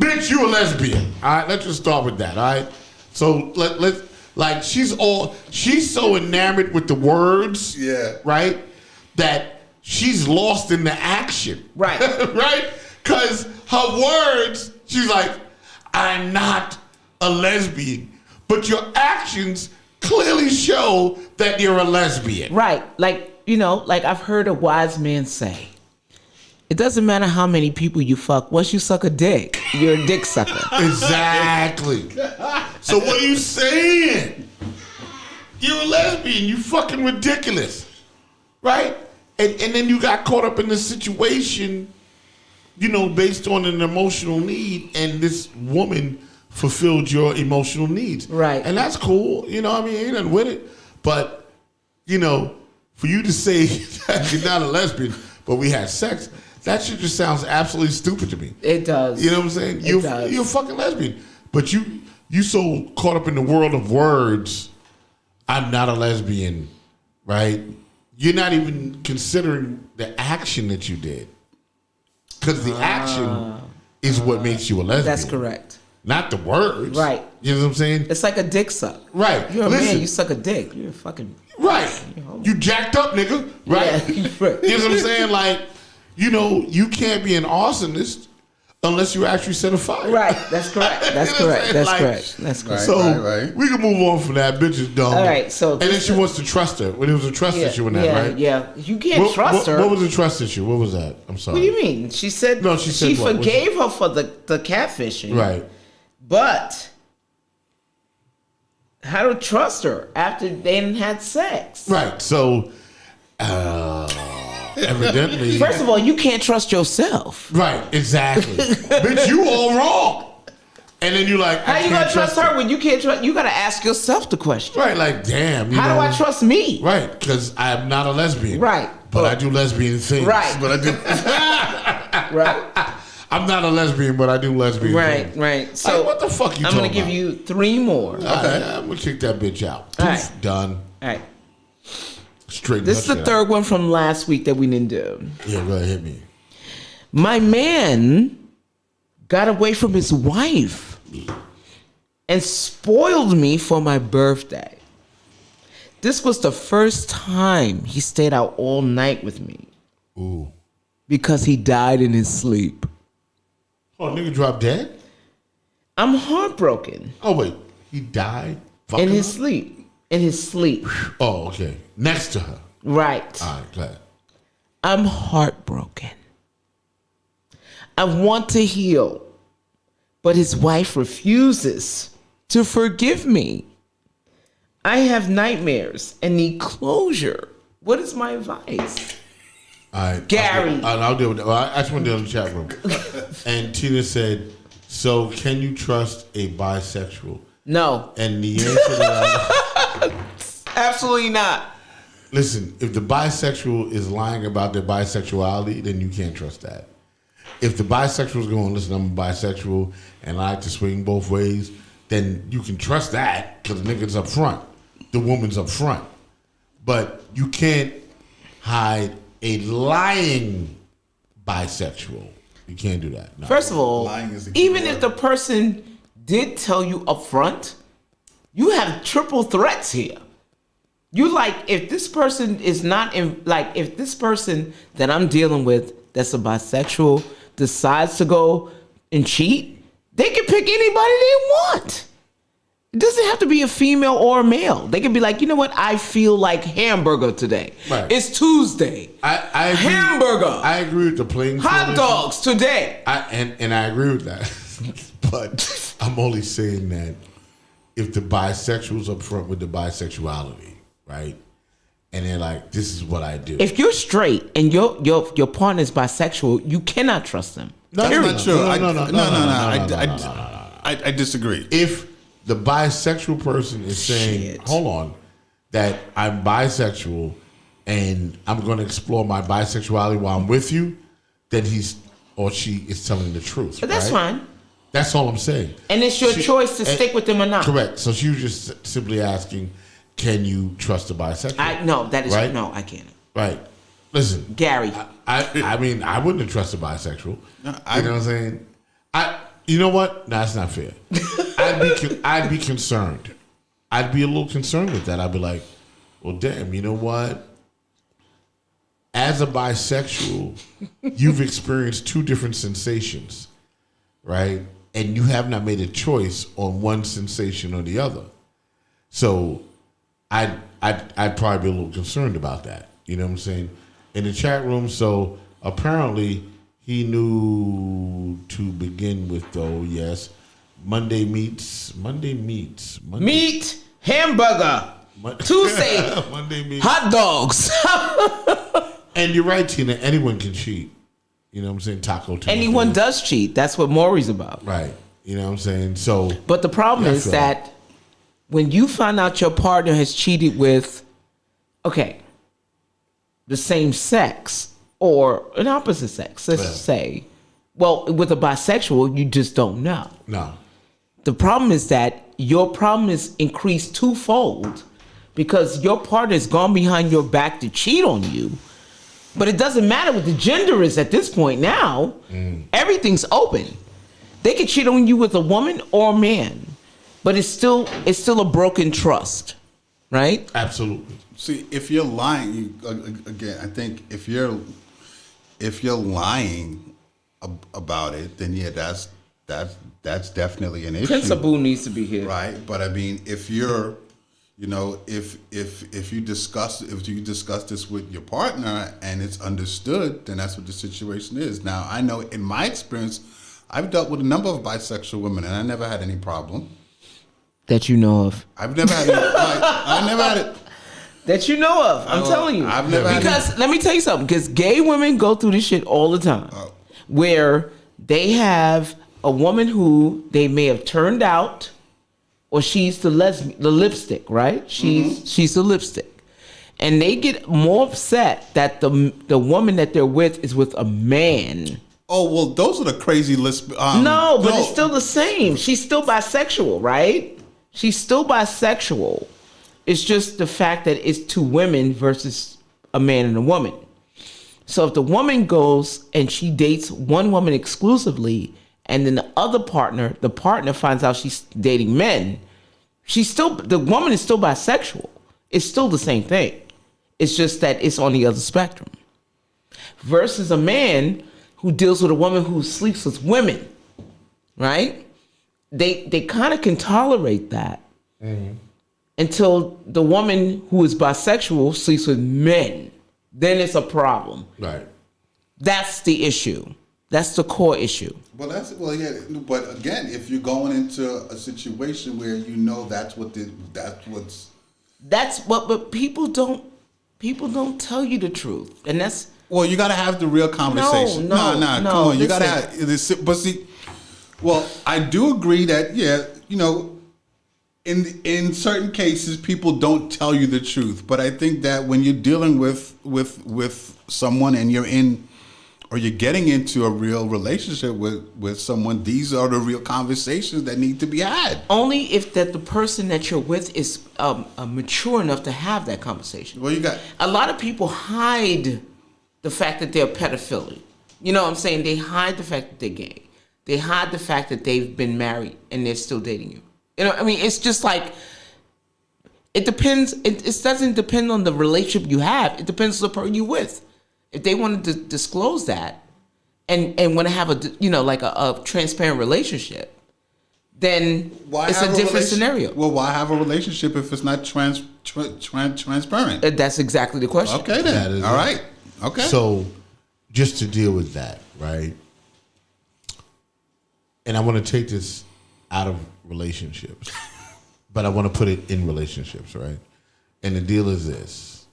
Bitch, you a lesbian. All right, let's just start with that, all right? So let's like she's so enamored with the words, right? That she's lost in the action. Right. Right? Because her words, she's like, I'm not a lesbian. But your actions clearly show that you're a lesbian. Right. Like I've heard a wise man say, it doesn't matter how many people you fuck. Once you suck a dick, you're a dick sucker. Exactly. So what are you saying? You're a lesbian. You fucking ridiculous. Right? And then you got caught up in this situation, based on an emotional need, and this woman fulfilled your emotional needs. Right. And that's cool. Ain't nothing with it. But, for you to say that you're not a lesbian, but we had sex, that shit just sounds absolutely stupid to me. It does. You know what I'm saying? You're a fucking lesbian. But you so caught up in the world of words, I'm not a lesbian, right? You're not even considering the action that you did. Because the action is what makes you a lesbian. That's correct. not the words. Right. You know what I'm saying? It's like a dick suck. Right. You're a Listen. man, you suck a dick. You're a fucking... Right. You jacked up, nigga. Right. Yeah, right. You know what I'm saying? Like, you know, you can't be an arsonist unless you actually set a fire. Right. That's correct. That's correct. That's Like, correct. That's correct. So we can move on from that. Bitch is dumb. All right, so and then she wants to trust her. When it was a trust issue in that, right? Yeah. You can't trust her. What was the trust issue? What was that? I'm sorry. What do you mean? She said No, she said what? forgave her for the catfishing. Right. But how to trust her after they didn't had sex? Right. So evidently, First of all, you can't trust yourself. right, exactly. Bitch, you all wrong. And then you like, How you gonna trust her when you can't trust? You gotta ask yourself the question. Right, like, damn. How do I trust me? Right, because I'm not a lesbian. Right. But I do lesbian things. Right. But I do. Right. I'm not a lesbian, but I do lesbian things. Right. So Like, what the fuck you I'm talking gonna give about? you 3 more. Okay. I'm gonna kick that bitch out. All Poof, right. done. All right. Straight. This is the third one from last week that we didn't do. Yeah, go ahead, hit me. My man got away from his wife and spoiled me for my birthday. This was the first time he stayed out all night with me. Ooh. Because he died in his sleep. Oh, nigga dropped dead? I'm heartbroken. Oh, wait. He died? In his sleep. In his sleep. Oh, okay. Next to her. Right. All right, glad. I'm heartbroken. I want to heal, but his wife refuses to forgive me. I have nightmares and need closure. What is my advice? All right. Gary. I'll deal with that. Well, I just want to deal in the chat room. And Tina said, so can you trust a bisexual? No. And the answer to that, Absolutely not. listen, if the bisexual is lying about their bisexuality, then you can't trust that. If the bisexual is going, listen, I'm a bisexual and I like to swing both ways, then you can trust that because the nigga's up front. The woman's up front. But you can't hide a lying bisexual. You can't do that. No. First of all, Lying is the key even word. if the person did tell you up front, you have triple threats here. You like, if this person is not in, like, if this person that I'm dealing with that's a bisexual decides to go and cheat, they can pick anybody they want. It doesn't have to be a female or a male. They can be like, you know what? I feel like hamburger today. Right. It's Tuesday. I agree. Hamburger. I agree with the playing field Hot issue. dogs today. And I agree with that. But I'm only saying that if the bisexual's up front with the bisexuality, right? And they're like, this is what I do. If you're straight and your partner's bisexual, you cannot trust them. That's not true. No. I disagree. If the bisexual person is saying, hold on, that I'm bisexual and I'm going to explore my bisexuality while I'm with you, then he's or she is telling the truth. But that's right? fine. That's all I'm saying. And it's your choice to stick with them or not. Correct. So she was just simply asking, can you trust a bisexual? No, that is right? no, I can't. Right. Listen, Gary. I mean, I wouldn't have trusted a bisexual. You know what I'm saying? You know what? No, that's not fair. I'd be concerned. I'd be a little concerned with that. I'd be like, well, damn, you know what? As a bisexual, you've experienced 2 different sensations, right? And you have not made a choice on one sensation or the other. So I'd probably be a little concerned about that. You know what I'm saying? In the chat room, so apparently he knew to begin with, though, yes. Monday meets. Meat, hamburger. Tuesday, Monday meets. hot dogs. And you're right, Tina. Anyone can cheat. You know what I'm saying? Taco Tuesday. Anyone does cheat. That's what Maury's about. Right. You know what I'm saying? So. But the problem is that when you find out your partner has cheated with, the same sex or an opposite sex, let's say, well, with a bisexual, you just don't know. No. The problem is that your problem is increased twofold because your partner has gone behind your back to cheat on you. But it doesn't matter what the gender is at this point now. Everything's open. They could cheat on you with a woman or a man, but it's still a broken trust, right? Absolutely. See, if you're lying, again, I think if you're lying about it, then yeah, that's definitely an issue. Principal needs to be here, right? But I mean, if you're, if you discuss this with your partner and it's understood, then that's what the situation is. Now, I know in my experience, I've dealt with a number of bisexual women, and I never had any problem. That you know of. I've never had any. I never had it. That you know of. I'm telling you. I've never had because let me tell you something. Because gay women go through this shit all the time, where they have a woman who they may have turned out, or she's the lipstick, right? She's the lipstick, and they get more upset that the woman that they're with is with a man. Oh, well, those are the crazy list. No, but it's still the same. She's still bisexual, right? She's still bisexual. It's just the fact that it's two women versus a man and a woman. So if the woman goes and she dates one woman exclusively, and then the partner finds out she's dating men, the woman is still bisexual. It's still the same thing. It's just that it's on the other spectrum. Versus a man who deals with a woman who sleeps with women, right? They kind of can tolerate that until the woman who is bisexual sleeps with men. Then it's a problem. Right. That's the issue. That's the core issue. Well, yeah. But again, if you're going into a situation where you know but people don't tell you the truth, and that's. Well, you got to have the real conversation. No, come on. You got to have this. But see, well, I do agree that, in certain cases, people don't tell you the truth. But I think that when you're dealing with someone and you're getting into a real relationship with someone, these are the real conversations that need to be had. Only if that the person that you're with is mature enough to have that conversation. Well, you got a lot of people hide the fact that they're pedophilia. You know what I'm saying? They hide the fact that they're gay. They hide the fact that they've been married and they're still dating you. You know, I mean, it's just like, it depends. It doesn't depend on the relationship you have. It depends on the person you're with. If they want to disclose that and want to have a transparent relationship, then it's a different scenario. Well, why have a relationship if it's not transparent? That's exactly the question. Okay, then. All right. Okay. So, just to deal with that, right? And I want to take this out of relationships, but I want to put it in relationships, right? And the deal is this.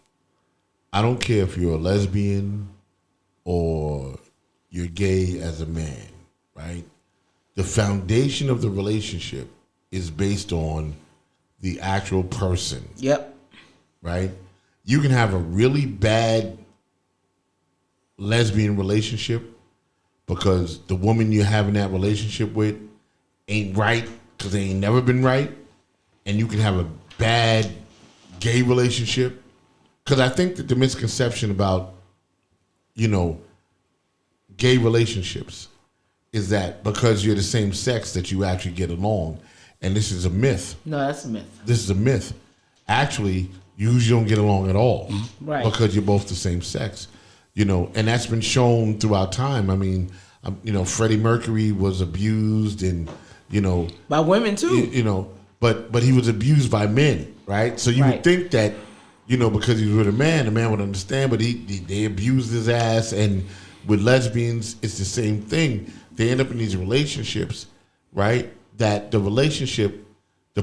I don't care if you're a lesbian or you're gay as a man, right? The foundation of the relationship is based on the actual person. Yep. Right? You can have a really bad lesbian relationship because the woman you're having that relationship with ain't right because they ain't never been right. And you can have a bad gay relationship. Because I think that the misconception about, gay relationships is that because you're the same sex that you actually get along. And this is a myth. No, that's a myth. This is a myth. Actually, you usually don't get along at all. Right. Because you're both the same sex. And that's been shown throughout time. I mean, Freddie Mercury was abused and, by women too. But he was abused by men, right? So you would think that, because he was with a man, the man would understand, but they abused his ass. And with lesbians, it's the same thing. They end up in these relationships, right? That the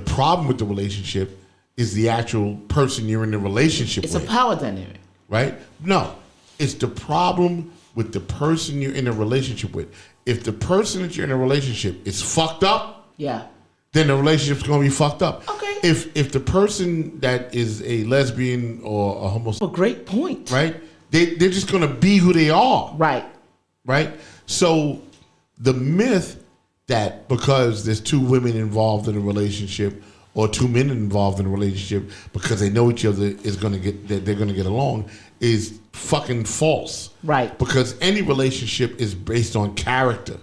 problem with the relationship is the actual person you're in the relationship with. It's a power dynamic. Right? No. It's the problem with the person you're in a relationship with. If the person that you're in a relationship is fucked up, then the relationship's going to be fucked up. Okay. If the person that is a lesbian or a homosexual, a great point, right? They're just going to be who they are, right? Right. So the myth that because there's two women involved in a relationship or two men involved in a relationship because they know each other they're going to get along is fucking false. Right. Because any relationship is based on character.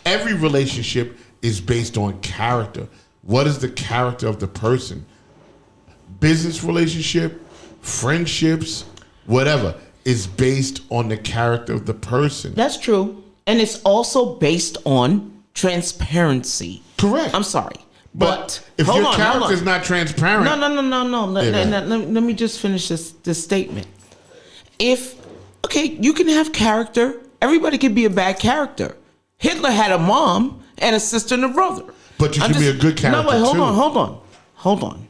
every relationship is based on character. What is the character of the person? Business relationship, friendships, whatever, is based on the character of the person. That's true. And it's also based on transparency. Correct. I'm sorry. But if hold your on, character is not transparent. No. Let me just finish this statement. You can have character. Everybody can be a bad character. Hitler had a mom and a sister and a brother. But you can be a good character. No, but hold on.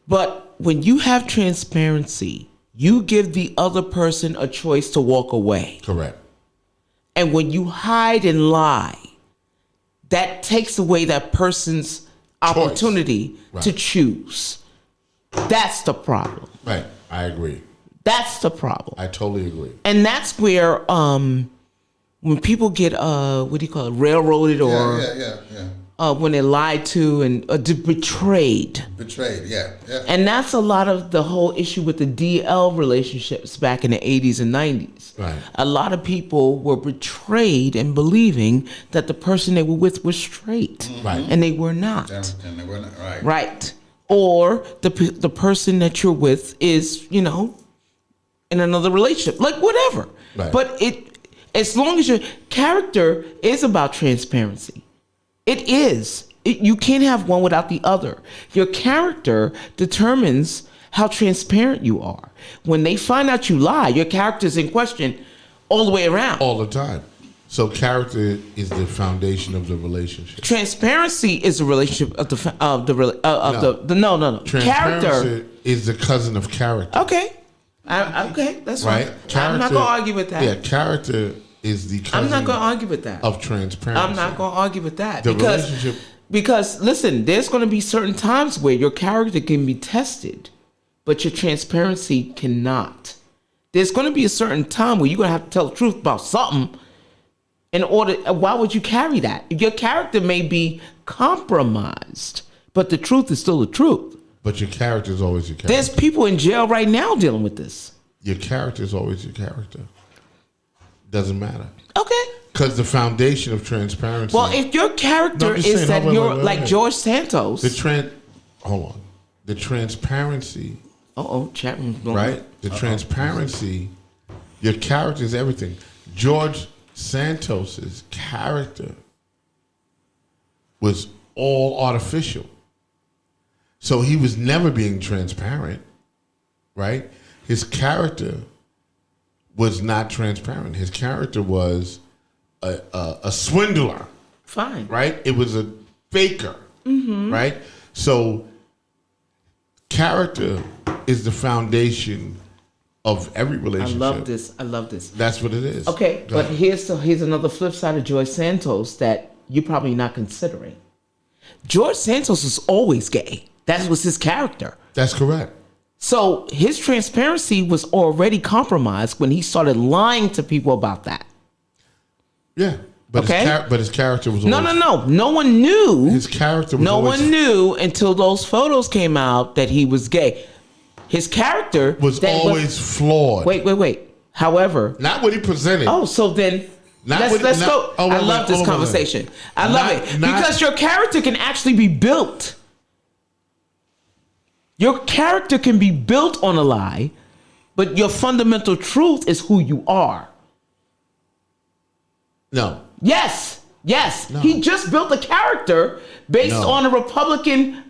But when you have transparency, you give the other person a choice to walk away. Correct. And when you hide and lie, that takes away that person's opportunity to choose. That's the problem. Right. I agree. That's the problem. I totally agree. And that's where when people get railroaded or when they're lied to and betrayed. Betrayed, yeah. And that's a lot of the whole issue with the DL relationships back in the 80s and 90s. Right. A lot of people were betrayed in believing that the person they were with was straight. Right. And they were not. And they were not, right. Right. Or the person that you're with is, in another relationship. Like whatever. Right. But as long as your character is about transparency. It is. You can't have one without the other. Your character determines how transparent you are. When they find out you lie, your character's in question all the way around. All the time. So character is the foundation of the relationship. Transparency is the relationship of No. Character Transparency is the cousin of character. Okay. Okay, that's right. Character, I'm not going to argue with that. Yeah, character is the cousin. I'm not going to argue with that. Of transparency. I'm not going to argue with that. The relationship. Because listen, there's going to be certain times where your character can be tested, but your transparency cannot. There's going to be a certain time where you're going to have to tell the truth about something. Why would you carry that? Your character may be compromised, but the truth is still the truth. But your character is always your character. There's people in jail right now dealing with this. Your character is always your character. Doesn't matter. Okay. Because the foundation of transparency. Well, if your character is that you're like George Santos. Hold on. The transparency. Chat room's going. Right? The transparency. Your character is everything. George Santos's character was all artificial. So he was never being transparent, right? His character was not transparent. His character was a swindler. Fine. Right? It was a faker. Mm-hmm. Right? So character is the foundation of every relationship. I love this. That's what it is. Okay, but here's another flip side of George Santos that you're probably not considering. George Santos was always gay. That was his character. That's correct. So his transparency was already compromised when he started lying to people about that. Yeah. But his character was always... No. No one knew. His character was No always... one knew until those photos came out that he was gay. His character... was always flawed. Wait. However... Not what he presented. Oh, so then... Let's go. I love this conversation. I love it. Because your character can actually be built. Your character can be built on a lie, but your fundamental truth is who you are. No. Yes. No. He just built a character based on a Republican...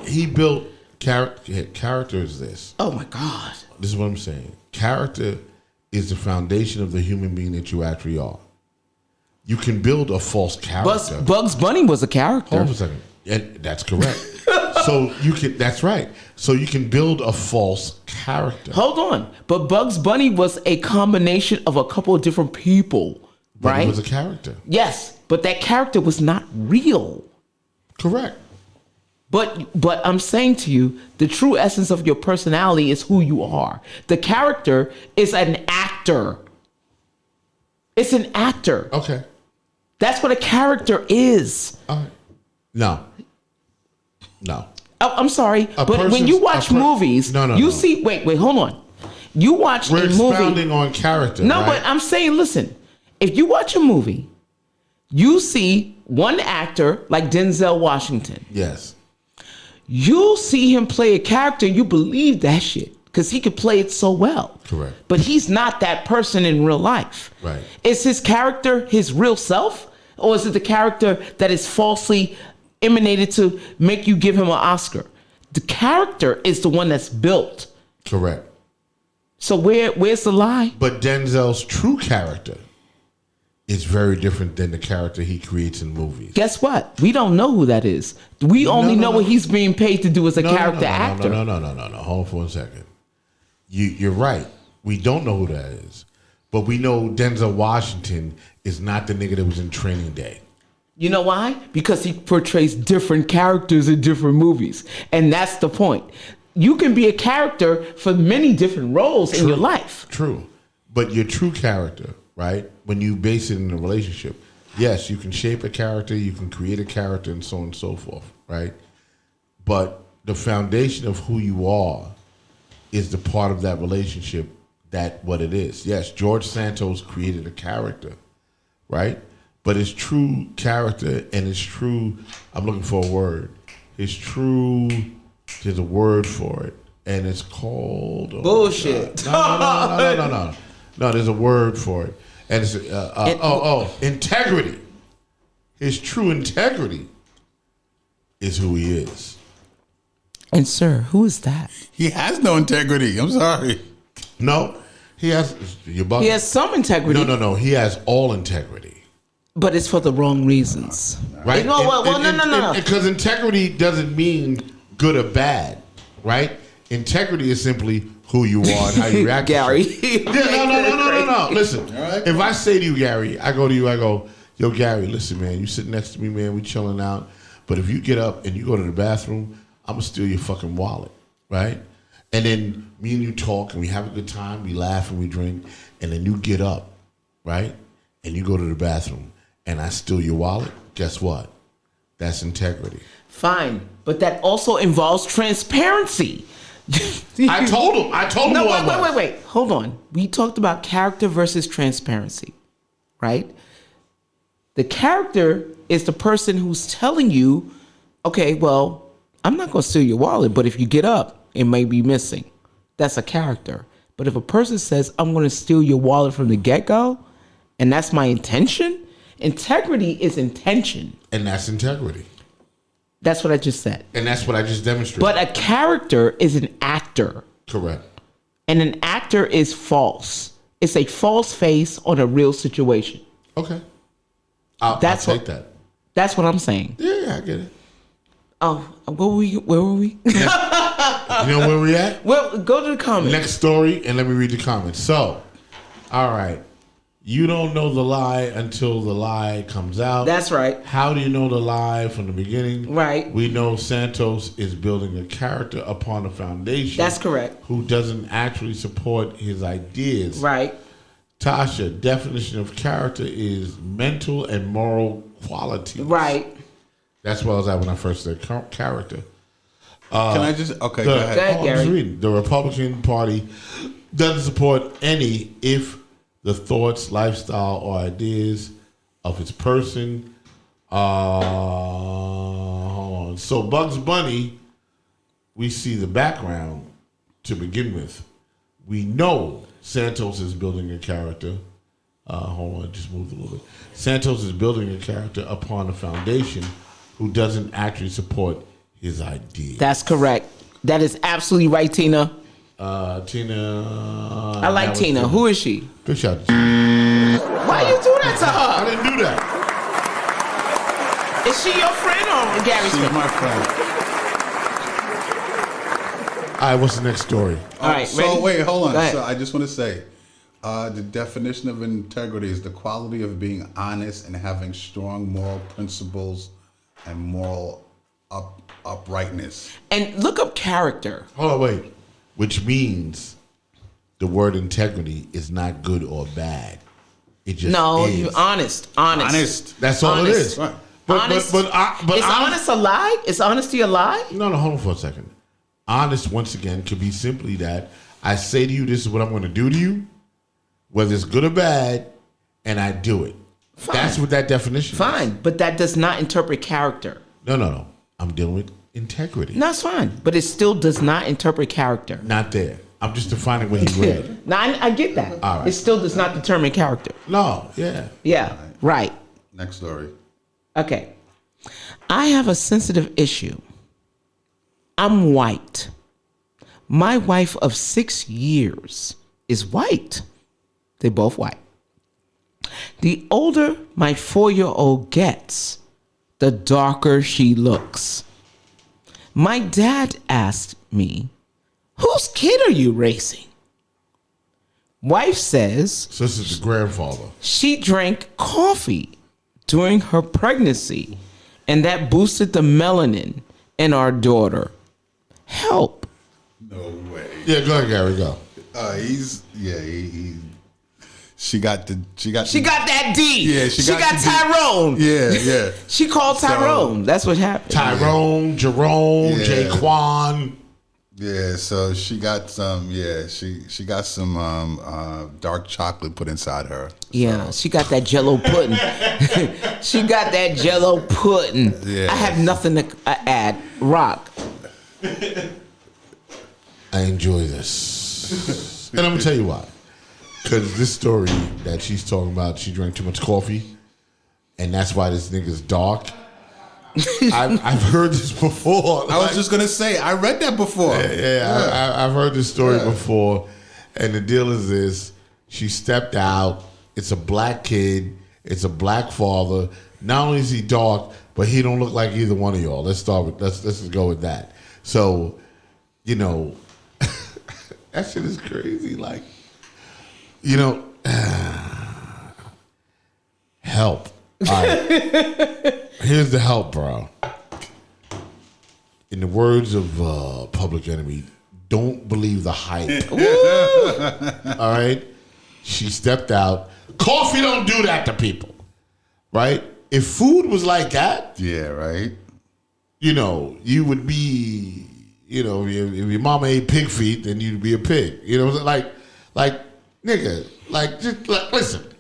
He built character. Character is this. Oh, my God. This is what I'm saying. Character is the foundation of the human being that you actually are. You can build a false character. Bugs Bunny was a character. Hold on a second. Yeah, that's correct. That's right. So you can build a false character. Hold on. But Bugs Bunny was a combination of a couple of different people, right? It was a character. Yes, but that character was not real. Correct. But I'm saying to you, the true essence of your personality is who you are. The character is an actor. It's an actor. Okay. That's what a character is. All right. No. Oh, I'm sorry, but when you watch movies, you see. Wait, hold on. You watch a movie. We're expounding on character. No, right? but I'm saying, listen. If you watch a movie, You see one actor like Denzel Washington. Yes. You'll see him play a character and you believe that shit because he could play it so well. Correct. But he's not that person in real life. Right. Is his character his real self? Or is it the character that is falsely emanated to make you give him an Oscar? The character is the one that's built. Correct. So where's the lie? But Denzel's true character is very different than the character he creates in movies. Guess what? We don't know who that is. We only know what he's being paid to do as a character actor. No. Hold on for a second. You're right. We don't know who that is. But we know Denzel Washington is not the nigga that was in Training Day. You know why? Because he portrays different characters in different movies. And that's the point. You can be a character for many different roles in your life. True. But your true character, right? When you base it in a relationship, yes, you can shape a character, you can create a character, and so on and so forth, right? But the foundation of who you are is the part of that relationship that what it is. Yes, George Santos created a character, right? But his true character and his true, I'm looking for a word, his true, there's a word for it, and it's called... Bullshit. No, there's a word for it. And it's integrity. His true integrity is who he is. And sir, who is that? He has no integrity. I'm sorry. No, he has. You're bugging. He has some integrity. No. He has all integrity. But it's for the wrong reasons. Right? No. Because integrity doesn't mean good or bad, right? Integrity is simply who you are and how you react. Gary. No. Listen, if I say to you, Gary, I go to you, I go, yo, Gary, listen, man, you sitting next to me, man, we chilling out. But if you get up and you go to the bathroom, I'm going to steal your fucking wallet, right? And then me and you talk and we have a good time, we laugh and we drink, and then you get up, right? And you go to the bathroom and I steal your wallet, guess what? That's integrity. Fine, but that also involves transparency. I told him No, who I was. wait. Hold on. We talked about character versus transparency, right? The character is the person who's telling you, okay, well, I'm not going to steal your wallet, but if you get up, it may be missing. That's a character. But if a person says, I'm going to steal your wallet from the get-go, and that's my intention, integrity is intention. And that's integrity. That's what I just said. And that's what I just demonstrated. But a character is an actor. Correct. And an actor is false. It's a false face on a real situation. Okay. I'll take that. That's what I'm saying. Yeah, I get it. Oh, where were we? You know where we at? Well, go to the comments. Next story, and let me read the comments. So, all right. You don't know the lie until the lie comes out. That's right. How do you know the lie from the beginning? Right. We know Santos is building a character upon a foundation. That's correct. Who doesn't actually support his ideas. Right. Tasha, definition of character is mental and moral quality. Right. That's where I was at when I first said character. Can I just... Okay, go ahead. Go ahead, Gary. I'm just reading. The Republican Party doesn't support any if the thoughts, lifestyle, or ideas of its person. Hold on. So Bugs Bunny, we see the background to begin with. We know Santos is building a character. Hold on, just moved a little bit. Santos is building a character upon a foundation who doesn't actually support his ideas. That's correct. That is absolutely right, Tina. Tina. I like Tina. Who is she? Good shot. Why you do that to her? I didn't do that. Is she your friend or Gary's She's friend? my friend. All right, what's the next story? All right, So ready? wait, hold Go on. ahead. So I just want to say, the definition of integrity is the quality of being honest and having strong moral principles and moral uprightness. And look up character. Hold on, wait. Which means the word integrity is not good or bad. It just is. You honest. That's all it is. Right. Honest. Is honest a lie? Is honesty a lie? No, hold on for a second. Honest, once again, could be simply that I say to you, this is what I'm going to do to you, whether it's good or bad, and I do it. Fine. That's what that definition is. Fine, but that does not interpret character. No. I'm dealing with integrity. No, it's fine, but it still does not interpret character. Not there. I'm just defining what he read. Now, I get that. All right. It still does not determine character. No, yeah. Yeah, right. Next story. Okay. I have a sensitive issue. I'm white. My wife of 6 years is white. They both white. The older my 4-year-old gets, the darker she looks. My dad asked me, whose kid are you raising? Wife says, So this is the grandfather. she drank coffee during her pregnancy, and that boosted the melanin in our daughter. Help. No way. Yeah, go ahead, Gary, go. She got that D. Yeah, she got the D. Tyrone. Yeah. She called Tyrone. That's what happened. Tyrone, Jerome, Yeah. Jaquan. Yeah, so she got some. Yeah, she got some dark chocolate put inside her. Yeah, she got that Jello pudding. She got that Jello pudding. Yeah. I have nothing to add. Rock. I enjoy this. And I'm going to tell you why. Because this story that she's talking about, she drank too much coffee, and that's why this nigga's dark. I've heard this before. I was just gonna say, I read that before. I've heard this story before, and the deal is this: she stepped out. It's a black kid. It's a black father. Not only is he dark, but he don't look like either one of y'all. Let's just go with that. So, that shit is crazy. Like, help. All right. Here's the help, bro. In the words of Public Enemy, don't believe the hype. All right? She stepped out. Coffee don't do that to people, right? If food was like that, Yeah, right. you would be, if your mama ate pig feet, then you'd be a pig. You know what I'm saying? Like, nigga, listen,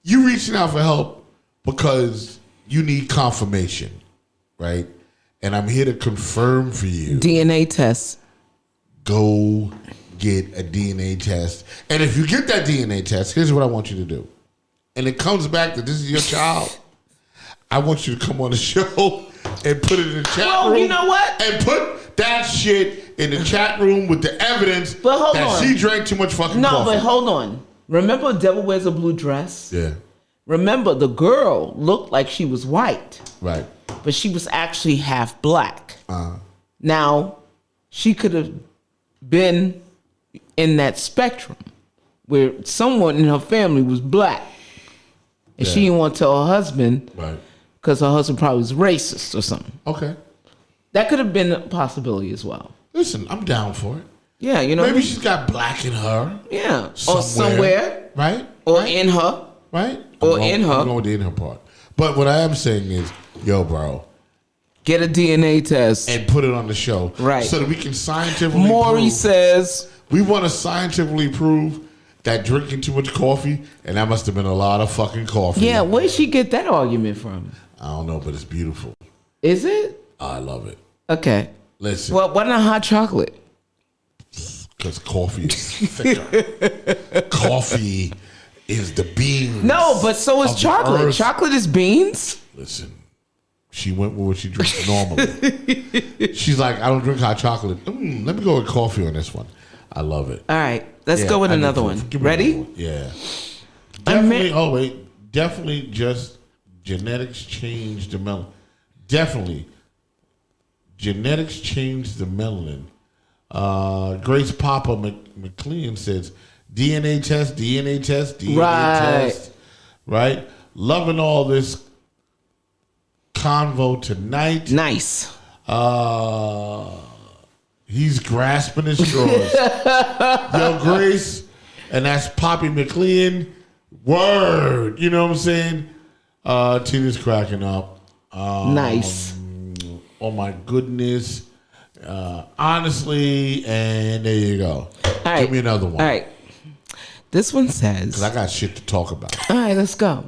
you reaching out for help because you need confirmation, right? And I'm here to confirm for you. DNA test. Go get a DNA test. And if you get that DNA test, here's what I want you to do. And it comes back that this is your child. I want you to come on the show and put it in the chat room. Well, you know what? And put that shit in the chat room with the evidence that she drank too much fucking coffee. No, but hold on. Remember Devil Wears a Blue Dress? Yeah. Remember, the girl looked like she was white. Right. But she was actually half black. Now, she could have been in that spectrum where someone in her family was black. And she didn't want to tell her husband because her husband probably was racist or something. Okay. That could have been a possibility as well. Listen, I'm down for it. Yeah, Maybe she's got black in her. Yeah. Or somewhere. Right? Or in her. Right? In her. I'm going with the in her part. But what I am saying is, yo, bro. Get a DNA test. And put it on the show. Right. So that we can scientifically Maury says. We want to scientifically prove that drinking too much coffee, and that must have been a lot of fucking coffee. Yeah, where did she get that argument from? I don't know, but it's beautiful. Is it? I love it. Okay. Listen. Well, why not hot chocolate? Because coffee is thicker. Coffee is the beans. No, but so is chocolate. Chocolate is beans. Listen, she went with what she drinks normally. She's like, I don't drink hot chocolate. Let me go with coffee on this one. I love it. All right, let's go with another one. Ready? Another one. Yeah. Definitely. Definitely just genetics changed the melanin. Definitely. Genetics changed the melanin. Grace Papa McLean says, DNA test, DNA test, DNA test. Right? Loving all this convo tonight. Nice. He's grasping his straws. Yo, Grace, and that's Poppy McLean. Word. You know what I'm saying? Tina's cracking up. Nice. Oh, my goodness. Honestly, and there you go. All right. Give me another one. All right. This one says... Because I got shit to talk about. All right, let's go.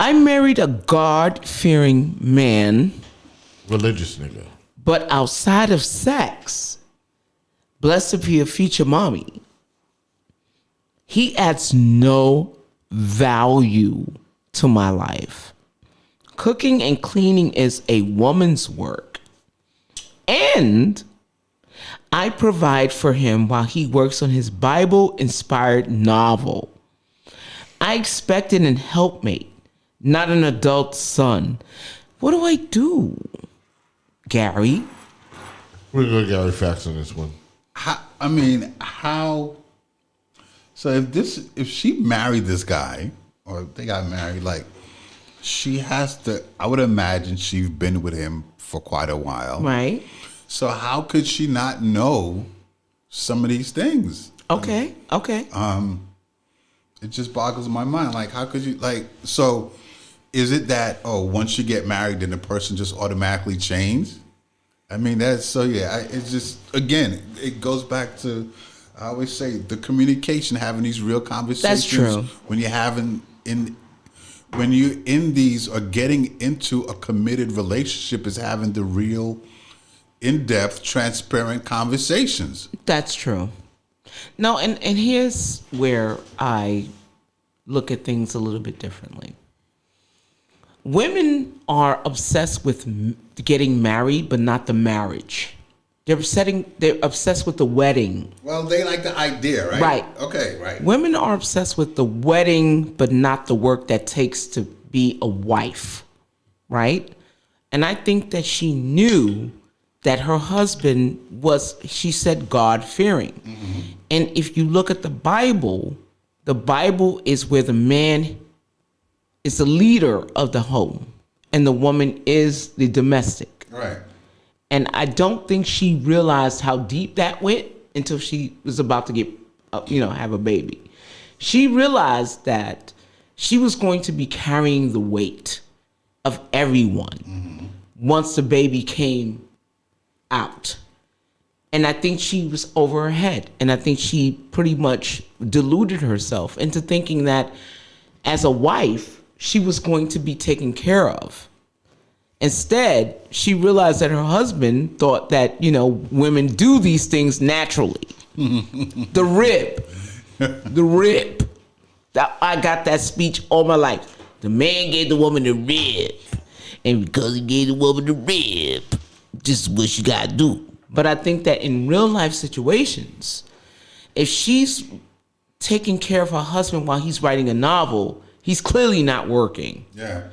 I married a God-fearing man, Religious nigga. but outside of sex, blessed be a future mommy, he adds no value to my life. Cooking and cleaning is a woman's work. And I provide for him while he works on his Bible-inspired novel. I expected an helpmate, not an adult son. What do I do, Gary? We're going to Gary Facts on this one. How? So if she married this guy, or if they got married, like, she has to, I would imagine she's been with him for quite a while. Right. So how could she not know some of these things? Okay. It just boggles my mind. Like, how could you, like, so is it that, once you get married, then the person just automatically changes? I mean, that's, so yeah, it's just, again, it goes back to, I always say, the communication, having these real conversations. That's true. When you're in these or getting into a committed relationship, is having the real in-depth, transparent conversations. That's true. No, and here's where I look at things a little bit differently. Women are obsessed with getting married, but not the marriage. They're obsessed with the wedding. Well, they like the idea, right? Right. Okay, right. Women are obsessed with the wedding, but not the work that takes to be a wife, right? And I think that she knew that her husband was, she said, God-fearing. Mm-hmm. And if you look at the Bible is where the man is the leader of the home and the woman is the domestic. Right. And I don't think she realized how deep that went until she was about to get, have a baby. She realized that she was going to be carrying the weight of everyone once the baby came out. And I think she was over her head. And I think she pretty much deluded herself into thinking that as a wife, she was going to be taken care of. Instead, she realized that her husband thought that, women do these things naturally. The rib. I got that speech all my life. The man gave the woman the rib. And because he gave the woman the rib, this is what you got to do. But I think that in real life situations, if she's taking care of her husband while he's writing a novel, he's clearly not working. Yeah.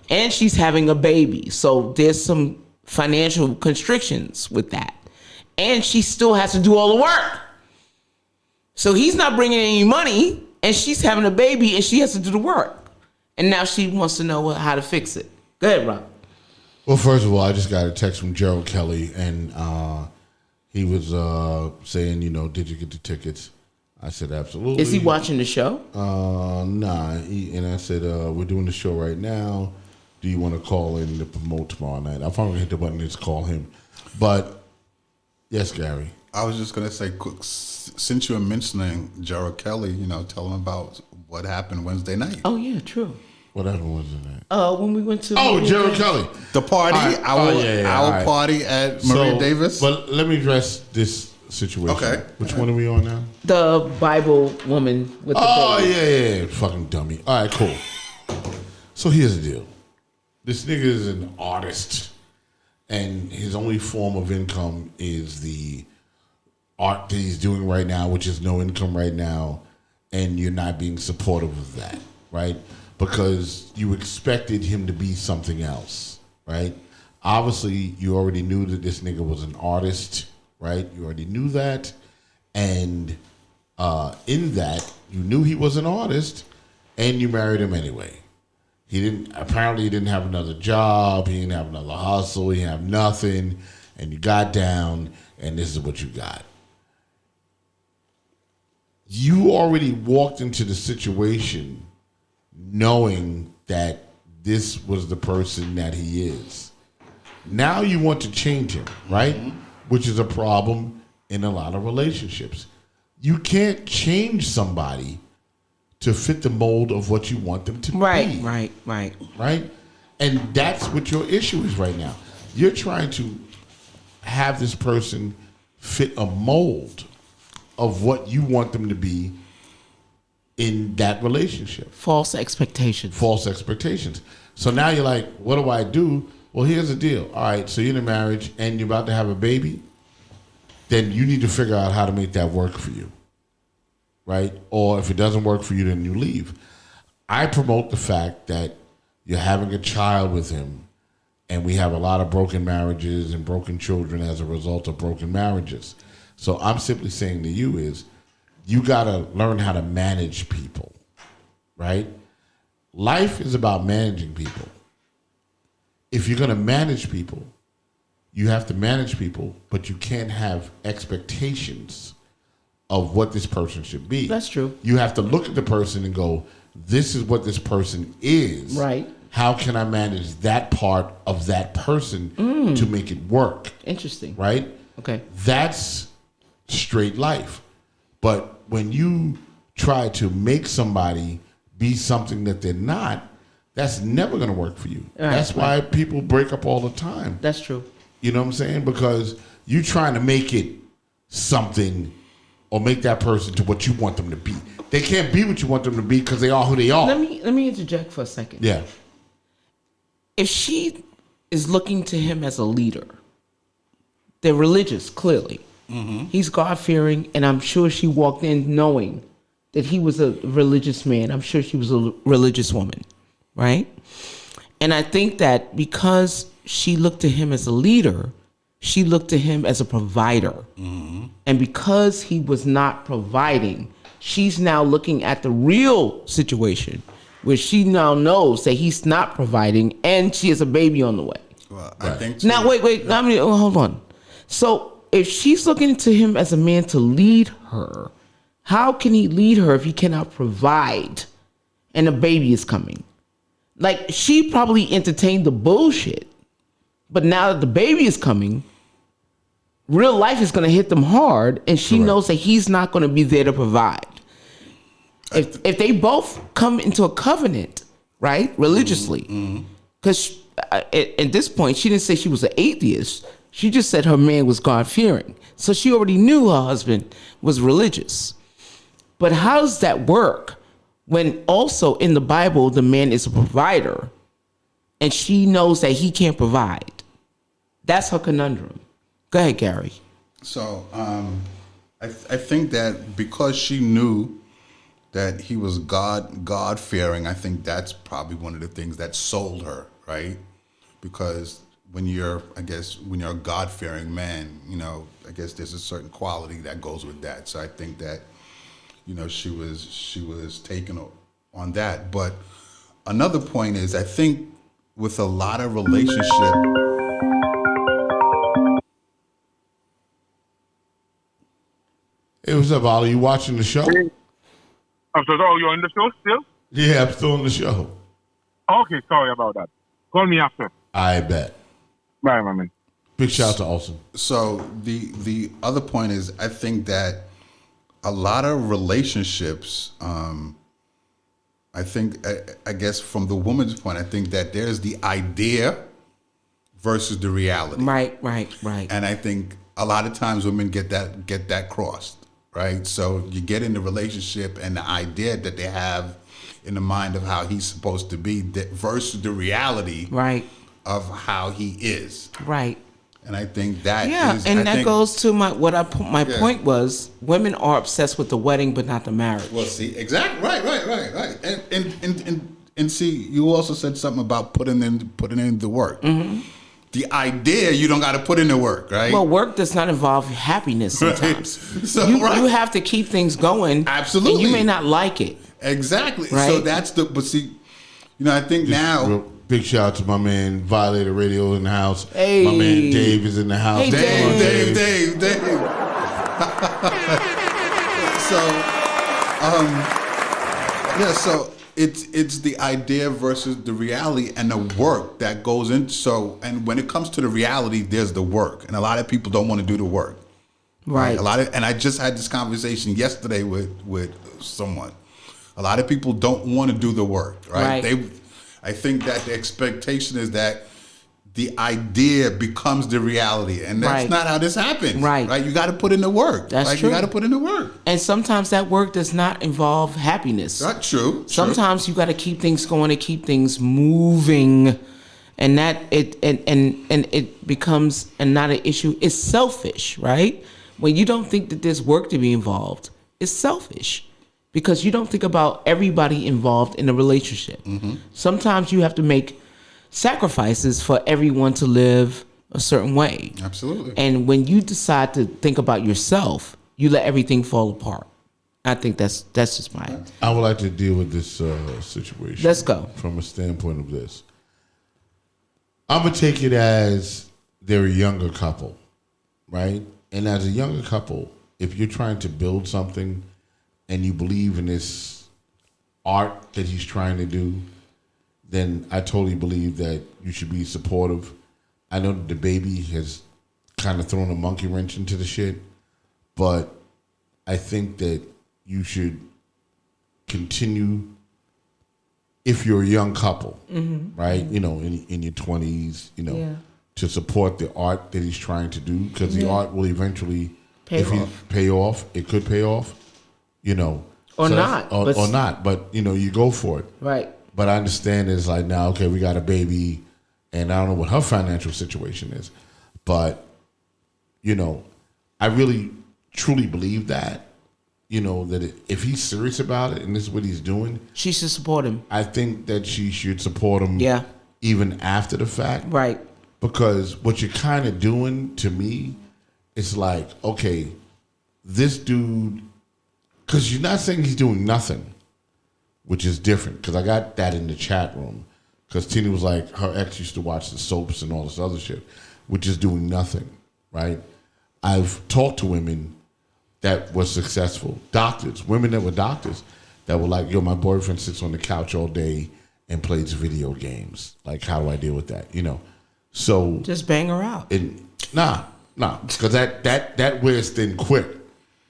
And she's having a baby. So there's some financial constrictions with that. And she still has to do all the work. So he's not bringing any money, and she's having a baby, and she has to do the work. And now she wants to know how to fix it. Go ahead, Rob. Well, first of all, I just got a text from Gerald Kelly, and he was saying, did you get the tickets? I said, absolutely. Is he watching the show? Nah. And I said, we're doing the show right now. Do you want to call in to promote tomorrow night? I'm probably going to hit the button and just call him. But, yes, Gary. I was just going to say, since you were mentioning Gerald Kelly, tell him about what happened Wednesday night. Oh, yeah, true. What happened Wednesday night? When we went to... Oh, Gerald Kelly. The party, right. our party at Maria Davis. But let me address this situation. Okay. Which one are we on now? The Bible woman with the baby. Oh, yeah. Fucking dummy. All right, cool. So here's the deal. This nigga is an artist, and his only form of income is the art that he's doing right now, which is no income right now, and you're not being supportive of that, right? Because you expected him to be something else, right? Obviously, you already knew that this nigga was an artist, right? You already knew that, and in that, you knew he was an artist, and you married him anyway. He didn't have another job. He didn't have another hustle. He didn't have nothing. And you got down, and this is what you got. You already walked into the situation knowing that this was the person that he is. Now you want to change him, right? Mm-hmm. Which is a problem in a lot of relationships. You can't change somebody to fit the mold of what you want them to be. Right. Right? And that's what your issue is right now. You're trying to have this person fit a mold of what you want them to be in that relationship. False expectations. So now you're like, what do I do? Well, here's the deal. All right, so you're in a marriage and you're about to have a baby. Then you need to figure out how to make that work for you. Right? Or if it doesn't work for you, then you leave. I promote the fact that you're having a child with him, and we have a lot of broken marriages and broken children as a result of broken marriages. So I'm simply saying to you is, you got to learn how to manage people, right? Life is about managing people. If you're going to manage people, you have to manage people, but you can't have expectations of what this person should be. That's true. You have to look at the person and go, this is what this person is. Right. How can I manage that part of that person to make it work? Interesting. Right? Okay. That's straight life. But when you try to make somebody be something that they're not, that's never going to work for you. Right, that's why people break up all the time. That's true. You know what I'm saying? Because you trying to make it something or make that person to what you want them to be. They can't be what you want them to be because they are who they are. Let me interject for a second. Yeah. If she is looking to him as a leader, they're religious, clearly. Mm-hmm. He's God-fearing, and I'm sure she walked in knowing that he was a religious man. I'm sure she was a religious woman, right? And I think that because she looked to him as a leader, she looked to him as a provider. Mm-hmm. And because he was not providing, she's now looking at the real situation where she now knows that he's not providing and she has a baby on the way. Well, I think now, wait. Hold on. So if she's looking to him as a man to lead her, how can he lead her if he cannot provide and a baby is coming? Like, she probably entertained the bullshit, but now that the baby is coming, real life is going to hit them hard, and she knows that he's not going to be there to provide. If they both come into a covenant, right, religiously, because at this point, she didn't say she was an atheist. She just said her man was God-fearing. So she already knew her husband was religious. But how does that work when also in the Bible, the man is a provider and she knows that he can't provide? That's her conundrum. Go ahead, Gary. So I think that because she knew that he was God-fearing, I think that's probably one of the things that sold her, right? Because when you're a God-fearing man, I guess there's a certain quality that goes with that. So I think that, she was taken on that. But another point is, I think with a lot of relationship. Hey, what's up, Ollie? You watching the show? I'm sorry, you're in the show still? Yeah, I'm still on the show. Okay, sorry about that. Call me after. I bet. Bye, my man. Big shout out to Olsen. So the other point is, I think that a lot of relationships, I guess from the woman's point, I think that there's the idea versus the reality. Right. And I think a lot of times women get that crossed, right? So you get in the relationship and the idea that they have in the mind of how he's supposed to be versus the reality of how he is. Right. And I think that goes to my point was, women are obsessed with the wedding but not the marriage. Well, see, exactly, right. And see, you also said something about putting in the work. Mm-hmm. The idea, you don't got to put in the work, right? Well, work does not involve happiness sometimes. Right. So, you have to keep things going. Absolutely. And you may not like it. Exactly. Right? So but see, I think now. Big shout out to my man Violator Radio in the house. Hey. My man Dave is in the house. Hey, Dave. So it's the idea versus the reality and the work that goes into. So, and when it comes to the reality, there's the work, and a lot of people don't want to do the work. Right. And I just had this conversation yesterday with someone. A lot of people don't want to do the work, right? Right. I think that the expectation is that the idea becomes the reality, and that's Right. not how this happens. Right. You got to put in the work. That's true. You got to put in the work. And sometimes that work does not involve happiness. That's true. Sometimes you got to keep things going and keep things moving, and that it becomes not an issue. It's selfish, right? When you don't think that there's work to be involved, it's selfish because you don't think about everybody involved in a relationship. Sometimes you have to make sacrifices for everyone to live a certain way. Absolutely. And when you decide to think about yourself, you let everything fall apart. I think that's just my. I would like to deal with this situation. Let's go. From a standpoint of this. I'm going to take it as they're a younger couple, right? And as a younger couple, if you're trying to build something and you believe in this art that he's trying to do, then I totally believe that you should be supportive. I know that the baby has kind of thrown a monkey wrench into the shit, but I think that you should continue, if you're a young couple, right? You know, in your 20s, you know, to support the art that he's trying to do, because the art will eventually pay off. It could pay off, you know. Or not. Or not, but, you know, you go for it. Right. But I understand it's like, now, okay, we got a baby, and I don't know what her financial situation is. But, you know, I really, truly believe that, you know, that if he's serious about it and this is what he's doing. She should support him. I think that she should support him even after the fact. Right. Because what you're kind of doing to me, it's like, okay, this dude, because you're not saying he's doing nothing, which is different, because I got that in the chat room. Because Tina was like, her ex used to watch the soaps and all this other shit, which is doing nothing, right? I've talked to women that were successful, doctors, women that were doctors, that were like, yo, my boyfriend sits on the couch all day and plays video games. Like, how do I deal with that? You know, so just bang her out. Nah, because that wears thin quick.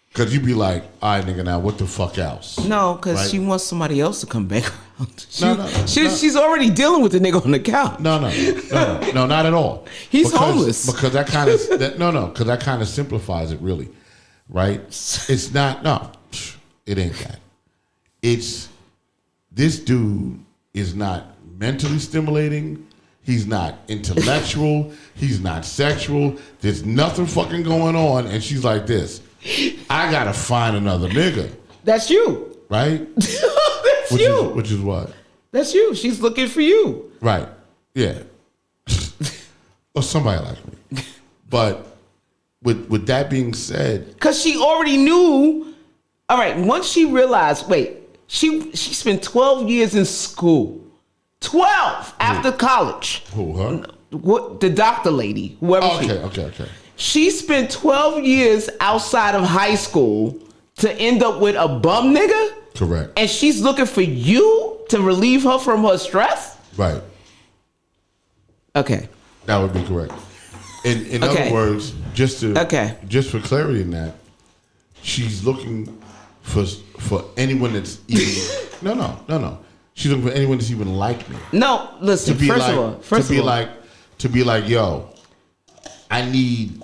Because you be like, all right, nigga, now what the fuck else? No, because Right? she wants somebody else to come back around. No. She's already dealing with the nigga on the couch. No, not at all. He's homeless. Because that kind of because that kind of simplifies it, really, right? It's not. No, it ain't that. It's this dude is not mentally stimulating. He's not intellectual. He's not sexual. There's nothing fucking going on, and she's like this. I gotta find another nigga. That's you. Right? That's you. Which is what? That's you. She's looking for you. Right. Yeah. Or somebody like me. But with that being said, because she already knew. All right. Once she realized, she spent 12 years in school. 12 after college. Who, her? What, the doctor lady, whoever. Okay. She spent 12 years outside of high school to end up with a bum nigga? Correct. And she's looking for you to relieve her from her stress? Right. Okay. That would be correct. In other words, just for clarity in that, she's looking for anyone that's even no. She's looking for anyone that's even like me. No, listen, first of all. To be like, yo, I need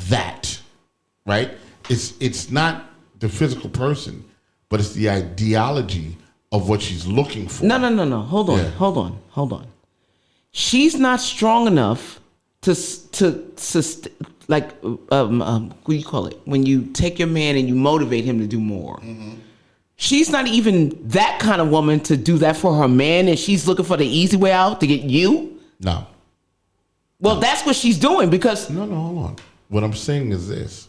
that, right? It's not the physical person, but it's the ideology of what she's looking for. No. Hold on. She's not strong enough to what do you call it? When you take your man and you motivate him to do more. Mm-hmm. She's not even that kind of woman to do that for her man, and she's looking for the easy way out to get you? No. Well, that's what she's doing because... No, hold on. What I'm saying is this.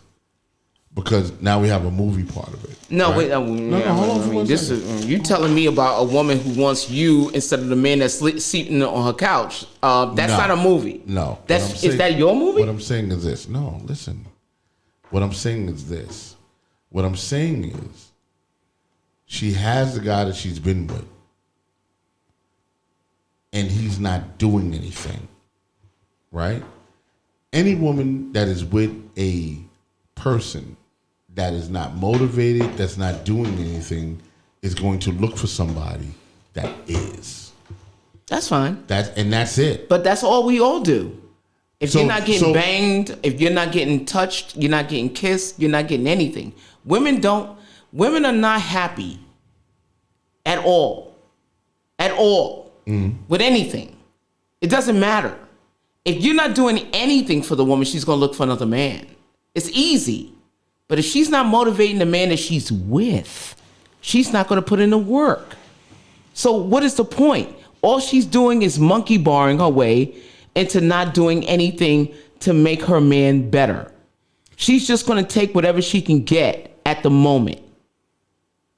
Because now we have a movie part of it. No, right? wait. Hold on. You telling me about a woman who wants you instead of the man that's sitting on her couch. That's not a movie. No. Is that your movie? What I'm saying is this. No, listen. What I'm saying is this. What I'm saying is she has the guy that she's been with. And he's not doing anything. Right? Any woman that is with a person that is not motivated, that's not doing anything, is going to look for somebody that is. That's fine. That's it. But that's all we all do. If So- you're not getting so- banged, if you're not getting touched, you're not getting kissed, you're not getting anything. Women are not happy at all. At all. With anything. It doesn't matter. If you're not doing anything for the woman, she's going to look for another man. It's easy. But if she's not motivating the man that she's with, she's not going to put in the work. So what is the point? All she's doing is monkey barring her way into not doing anything to make her man better. She's just going to take whatever she can get at the moment.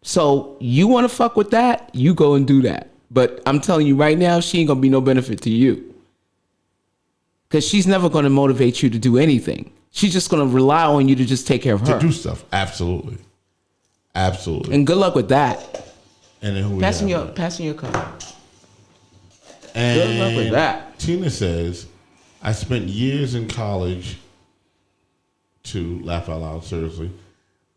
So you want to fuck with that? You go and do that. But I'm telling you right now, she ain't going to be no benefit to you. Because she's never going to motivate you to do anything. She's just going to rely on you to just take care of her. To do stuff. Absolutely. Absolutely. And good luck with that. And then who we Passing have? your cup. And Good luck with that. Tina says, I spent years in college to laugh out loud, seriously.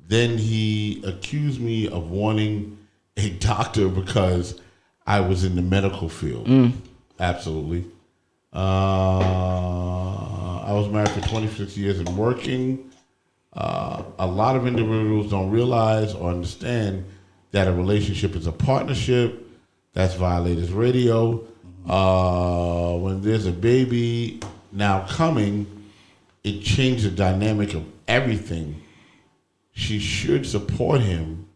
Then he accused me of wanting a doctor because I was in the medical field. Absolutely. I was married for 26 years and working. A lot of individuals don't realize or understand that a relationship is a partnership. That's Violators Radio. When there's a baby now coming, it changed the dynamic of everything. She should support him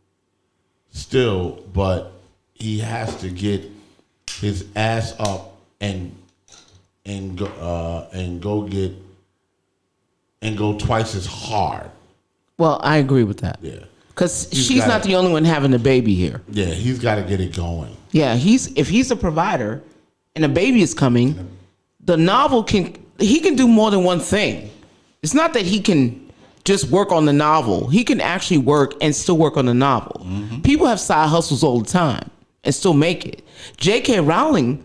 still, but he has to get his ass up and go twice as hard. Well, I agree with that. Yeah. Because she's not the only one having a baby here. Yeah, he's got to get it going. Yeah, if he's a provider and a baby is coming, the novel can do more than one thing. It's not that he can just work on the novel. He can actually work and still work on the novel. People have side hustles all the time and still make it. J.K. Rowling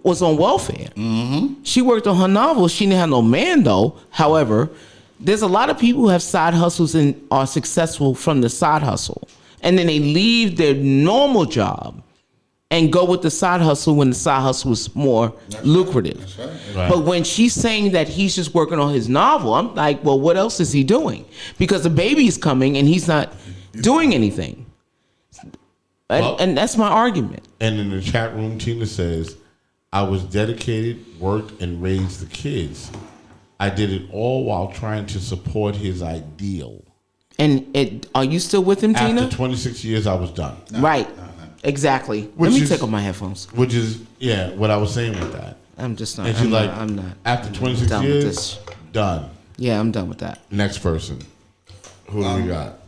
was on welfare. She worked on her novel. She didn't have no man though. However, there's a lot of people who have side hustles and are successful from the side hustle. And then they leave their normal job and go with the side hustle when the side hustle is more lucrative. That's right. Right. But when she's saying that he's just working on his novel, I'm like, well, what else is he doing? Because the baby's coming and he's not doing anything. And that's my argument. And in the chat room, Tina says, I was dedicated, worked, and raised the kids. I did it all while trying to support his ideal. And are you still with him, Tina? After 26 years, I was done. Right. Exactly. Let me take off my headphones. Which is, yeah, what I was saying with that. I'm just not. And she's like, I'm not. after 26 done with years, this. done. Yeah, I'm done with that. Next person. Who do we got?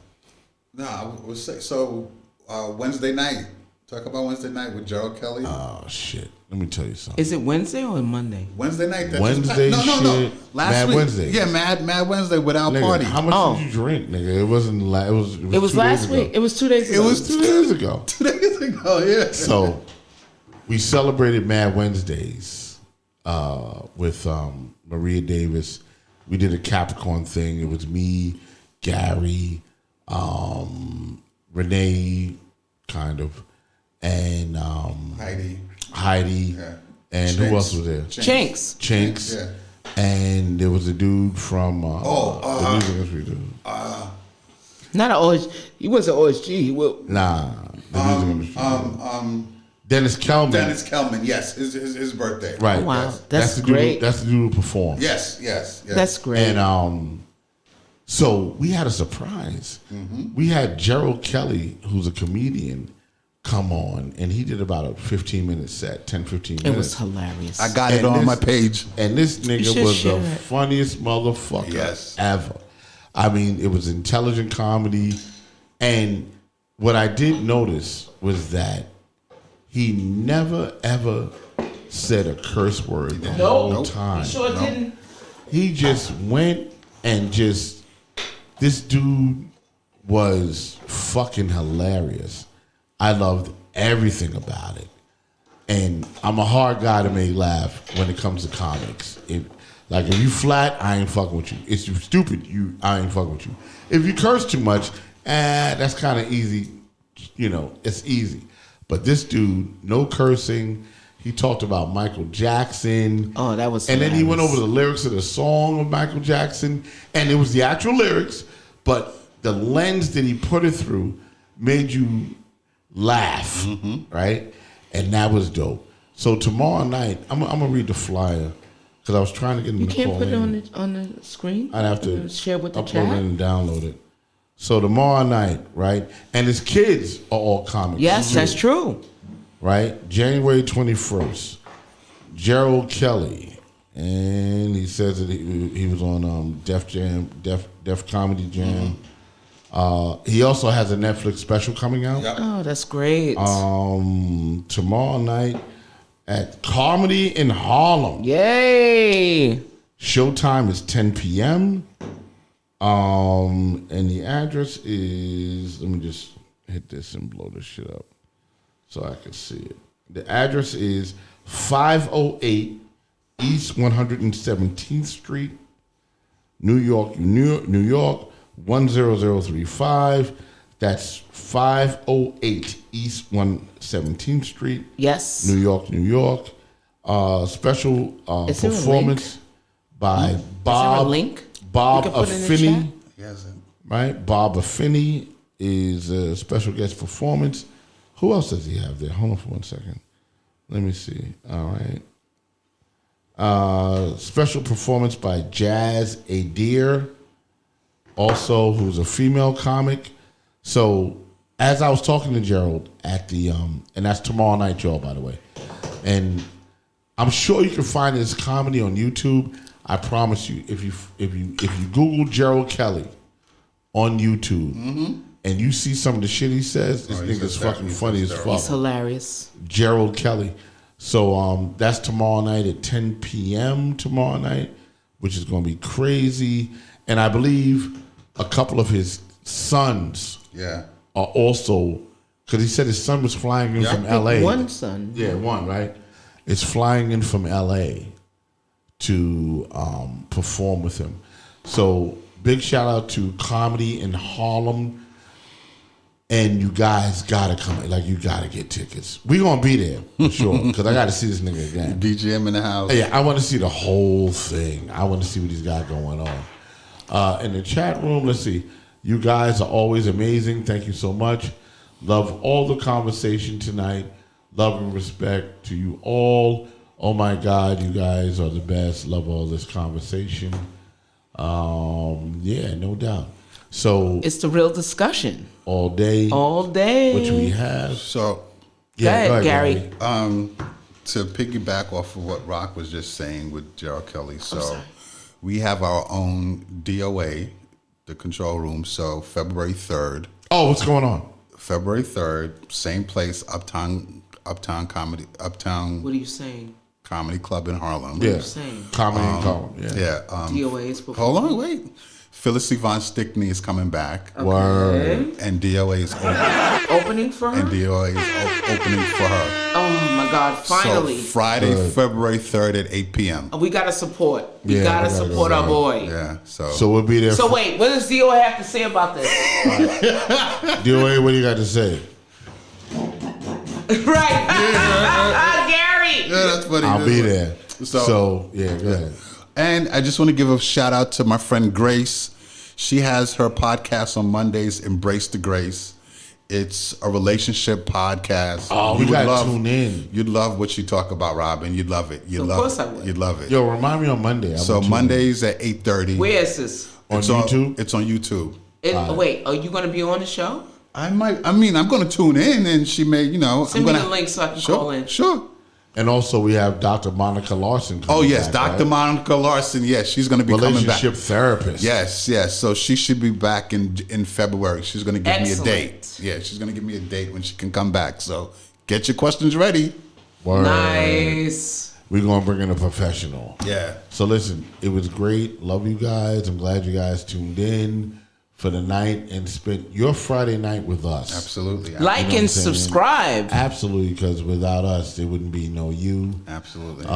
So Wednesday night. Talk about Wednesday night with Gerald Kelly. Oh, shit. Let me tell you something. Is it Wednesday or Monday? Wednesday night. Wednesday no. shit. Last Mad week. Wednesday. Yeah, Mad Wednesday without Nigga, party. how much did you drink, nigga? It wasn't. It was 2 last days ago. week. It was 2 days ago. It was 2 days ago. 2 days ago. Yeah. So we celebrated Mad Wednesdays with Maria Davis. We did a Capricorn thing. It was me, Gary, Renee, kind of, and Heidi, Yeah. and Chinks. who else was there? Chinks. Yeah. And there was a dude from the music industry dude. Not an OSG. He wasn't OSG. He was, Nah, the music industry. Dennis Kelman. Dennis Kelman. Yes, his birthday. Right. Oh, wow. Yes. That's the great. Dude, that's the dude who performed. Yes. That's great. And so we had a surprise. We had Gerald Kelly, who's a comedian, come on, and he did about a 15-minute set, 10, 15 minutes. It was hilarious. I got it on my page. And this nigga should was share the it. funniest motherfucker Yes. ever. I mean, it was intelligent comedy. And what I did notice was that he never, ever said a curse word the whole time. Sure didn't. He just went and this dude was fucking hilarious. I loved everything about it. And I'm a hard guy to make laugh when it comes to comics. Like if you flat, I ain't fucking with you. If you stupid, I ain't fucking with you. If you curse too much, that's kind of easy. You know, it's easy. But this dude, no cursing. He talked about Michael Jackson. Oh, that was. And then he went over the lyrics of the song of Michael Jackson, and it was the actual lyrics, but the lens that he put it through made you laugh, right? And that was dope. So tomorrow night, I'm gonna read the flyer because I was trying to get him to call in. You can't put it on the screen. I'd have to share with the upload chat it and download it. So tomorrow night, right? And his kids are all comics. Yes, too, that's true. right? January 21st, Gerald Kelly. And he says that he was on Def Comedy Jam. He also has a Netflix special coming out. Oh, that's great. Tomorrow night at Comedy in Harlem. Yay! Showtime is 10 p.m. And the address is, let me just hit this and blow this shit up so I can see it. The address is 508 East 117th Street, New York, 10035. That's 508 East 117th Street. Yes. New York. Special Is there a performance by Bob. Is there a link? Bob You can put it in the Affinney. Yes. Right? Bob Affinney is a special guest performance. Who else does he have there? Hold on for 1 second. Let me see. All right. Special performance by Jazz Adair, also who's a female comic. So as I was talking to Gerald at the and that's tomorrow night, y'all, by the way. And I'm sure you can find his comedy on YouTube. I promise you, if you Google Gerald Kelly on YouTube and you see some of the shit he says, this nigga's fucking funny as fuck. It's hilarious. Gerald Kelly. So that's tomorrow night at 10 p.m. tomorrow night, which is going to be crazy. And I believe a couple of his sons are also, because he said his son was flying in from L.A. One son. Yeah, one, right? Is flying in from L.A. to perform with him. So big shout out to Comedy in Harlem. And you guys gotta come, like you gotta get tickets. We gonna be there for sure, because I gotta see this nigga again. BGM in the house. Yeah, I want to see the whole thing. I want to see what he's got going on. In the chat room, let's see. You guys are always amazing. Thank you so much. Love all the conversation tonight. Love and respect to you all. Oh my God, you guys are the best. Love all this conversation. Yeah, no doubt. So it's the real discussion. All day, which we have. So, go ahead, Gary. To piggyback off of what Rock was just saying with Gerald Kelly, so we have our own DOA, the control room. So February 3rd. Oh, what's going on? February 3rd, same place, Uptown Comedy, Uptown. What are you saying? Comedy Club in Harlem. What are you saying? Comedy in Harlem. Yeah. DOA's before. Hold on, wait. Phyllis Yvonne Stickney is coming back. Okay. Word. And DOA is opening for her? And DOA is opening for her. Oh my God, finally. So Friday, February 3rd at 8 p.m. We got to support. We got to support our boy. Yeah, so we'll be there. So wait, what does DOA have to say about this? DOA, what do you got to say? Right. Gary. Yeah, that's funny. I'll be there. So yeah, go ahead. And I just want to give a shout out to my friend Grace. She has her podcast on Mondays, Embrace the Grace. It's a relationship podcast. Oh, we got to tune in. You'd love what you talk about, Robin. You'd love it. You'd love it. I would. You'd love it. Yo, remind me on Monday. So Mondays at 8:30. Where is this? On YouTube? It's on YouTube. Wait, are you going to be on the show? I might. I mean, I'm going to tune in, and she may. Send me the link so I can call in. Sure. And also we have Dr. Monica Larson. Oh yes, back, Dr. Monica Larson. Yes, she's going to be coming back. Relationship therapist. Yes. So she should be back in February. She's going to give me a date. Yeah, she's going to give me a date when she can come back. So get your questions ready. Word. Nice. We're going to bring in a professional. Yeah. So listen, it was great. Love you guys. I'm glad you guys tuned in. for the night and spend your Friday night with us. Absolutely. Like You know and what I'm saying? subscribe. Absolutely, because without us, there wouldn't be no you. Absolutely.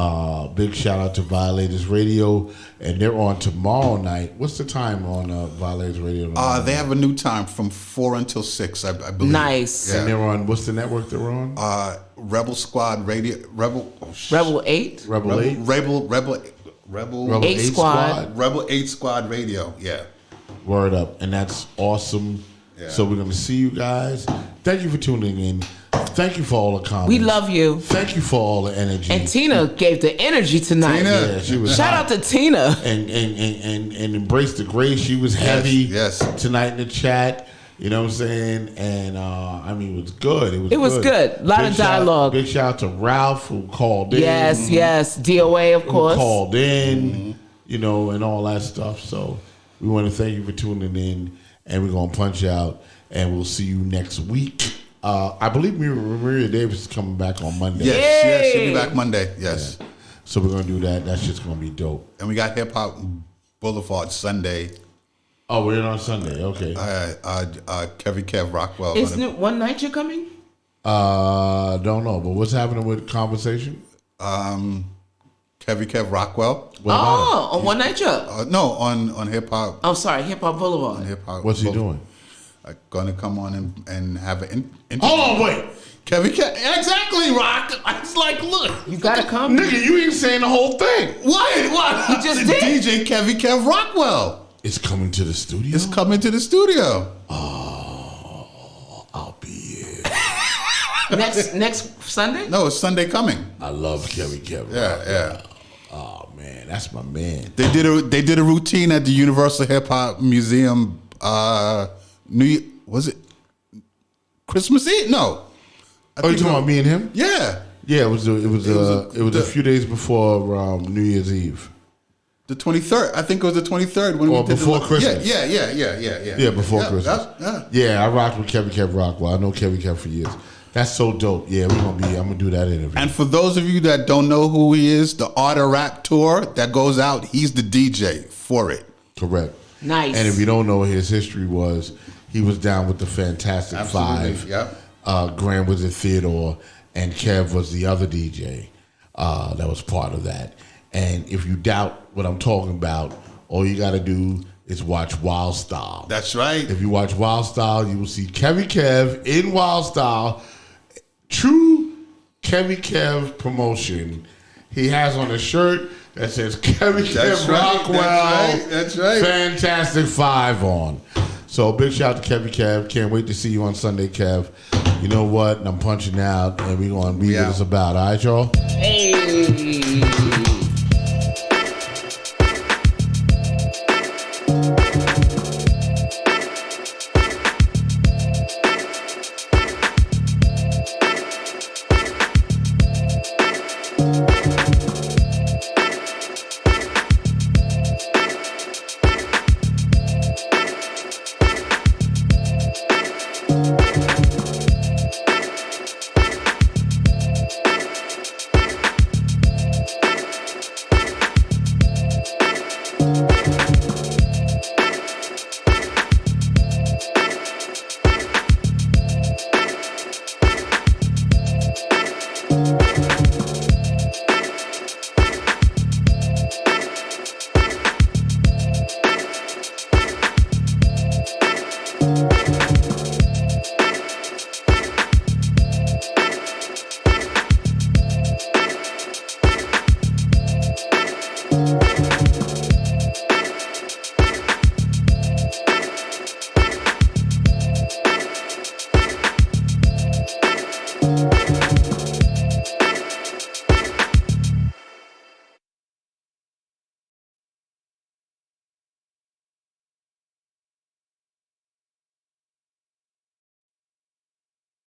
Big shout out to Violators Radio, and they're on tomorrow night. What's the time on Violators Radio? They have a new time from 4 until 6, I believe. Nice. And they're on, what's the network they're on? Rebel Squad Radio. Rebel 8? Rebel 8? Rebel 8 Squad. Rebel 8 Squad Radio, yeah. Word up. And that's awesome. Yeah. So we're going to see you guys. Thank you for tuning in. Thank you for all the comments. We love you. Thank you for all the energy. And Tina gave the energy tonight. Yeah, she was Shout hot. out to Tina. And Embrace the Grace. She was heavy Yes. tonight in the chat. You know what I'm saying? And I mean, it was good. It was good. A lot of dialogue. Big shout out to Ralph who called in. Yes. DOA, of Who course. called in, you know, and all that stuff. So we want to thank you for tuning in, and we're going to punch out, and we'll see you next week. I believe Maria Davis is coming back on Monday. Yes, she'll be back Monday. Yes. Yeah. So we're going to do that. That's just going to be dope. And we got Hip Hop Boulevard Sunday. Oh, we're in on Sunday. Okay. Kev Rockwell. Isn't it one night you're coming? Don't know, but what's happening with conversation? Kev Rockwell. On one night you're? No, on Hip Hop. I'm sorry, Hip Hop Boulevard. Hip Hop. What's he doing? Going to come on and have an Hold on, wait. Kev, exactly, Rock. I was like, look. You gotta come. Nigga, you ain't saying the whole thing. What? He just did. DJ Kev Rockwell. It's coming to the studio? It's coming to the studio. Oh, I'll be here. Next Sunday? No, it's Sunday coming. I love Kevin. Yeah. Oh man, that's my man. They did a routine at the Universal Hip Hop Museum. Was it Christmas Eve? No. Oh, you talking about me and him? Yeah. Yeah, it was a few days before New Year's Eve. The 23rd. I think it was the 23rd when or we did before the, Christmas. Yeah. Yeah, before Christmas. Yeah, I rocked with Kev Rockwell. I know Kev for years. That's so dope. Yeah, I'm gonna do that interview. And for those of you that don't know who he is, the Art of Rap tour that goes out, he's the DJ for it. Correct. Nice. And if you don't know, his history was he was down with the Fantastic Five, Grand Wizard Theodore, and Kev was the other DJ that was part of that. And if you doubt what I'm talking about, all you got to do is watch Wild Style. That's right. If you watch Wild Style, you will see Kev in Wild Style. True Kev promotion. He has on a shirt that says Kev Rockwell. That's right. Fantastic Five on. So big shout out to Kev. Can't wait to see you on Sunday, Kev. You know what? I'm punching out, and we're going to be what it's about. All right, y'all? Hey.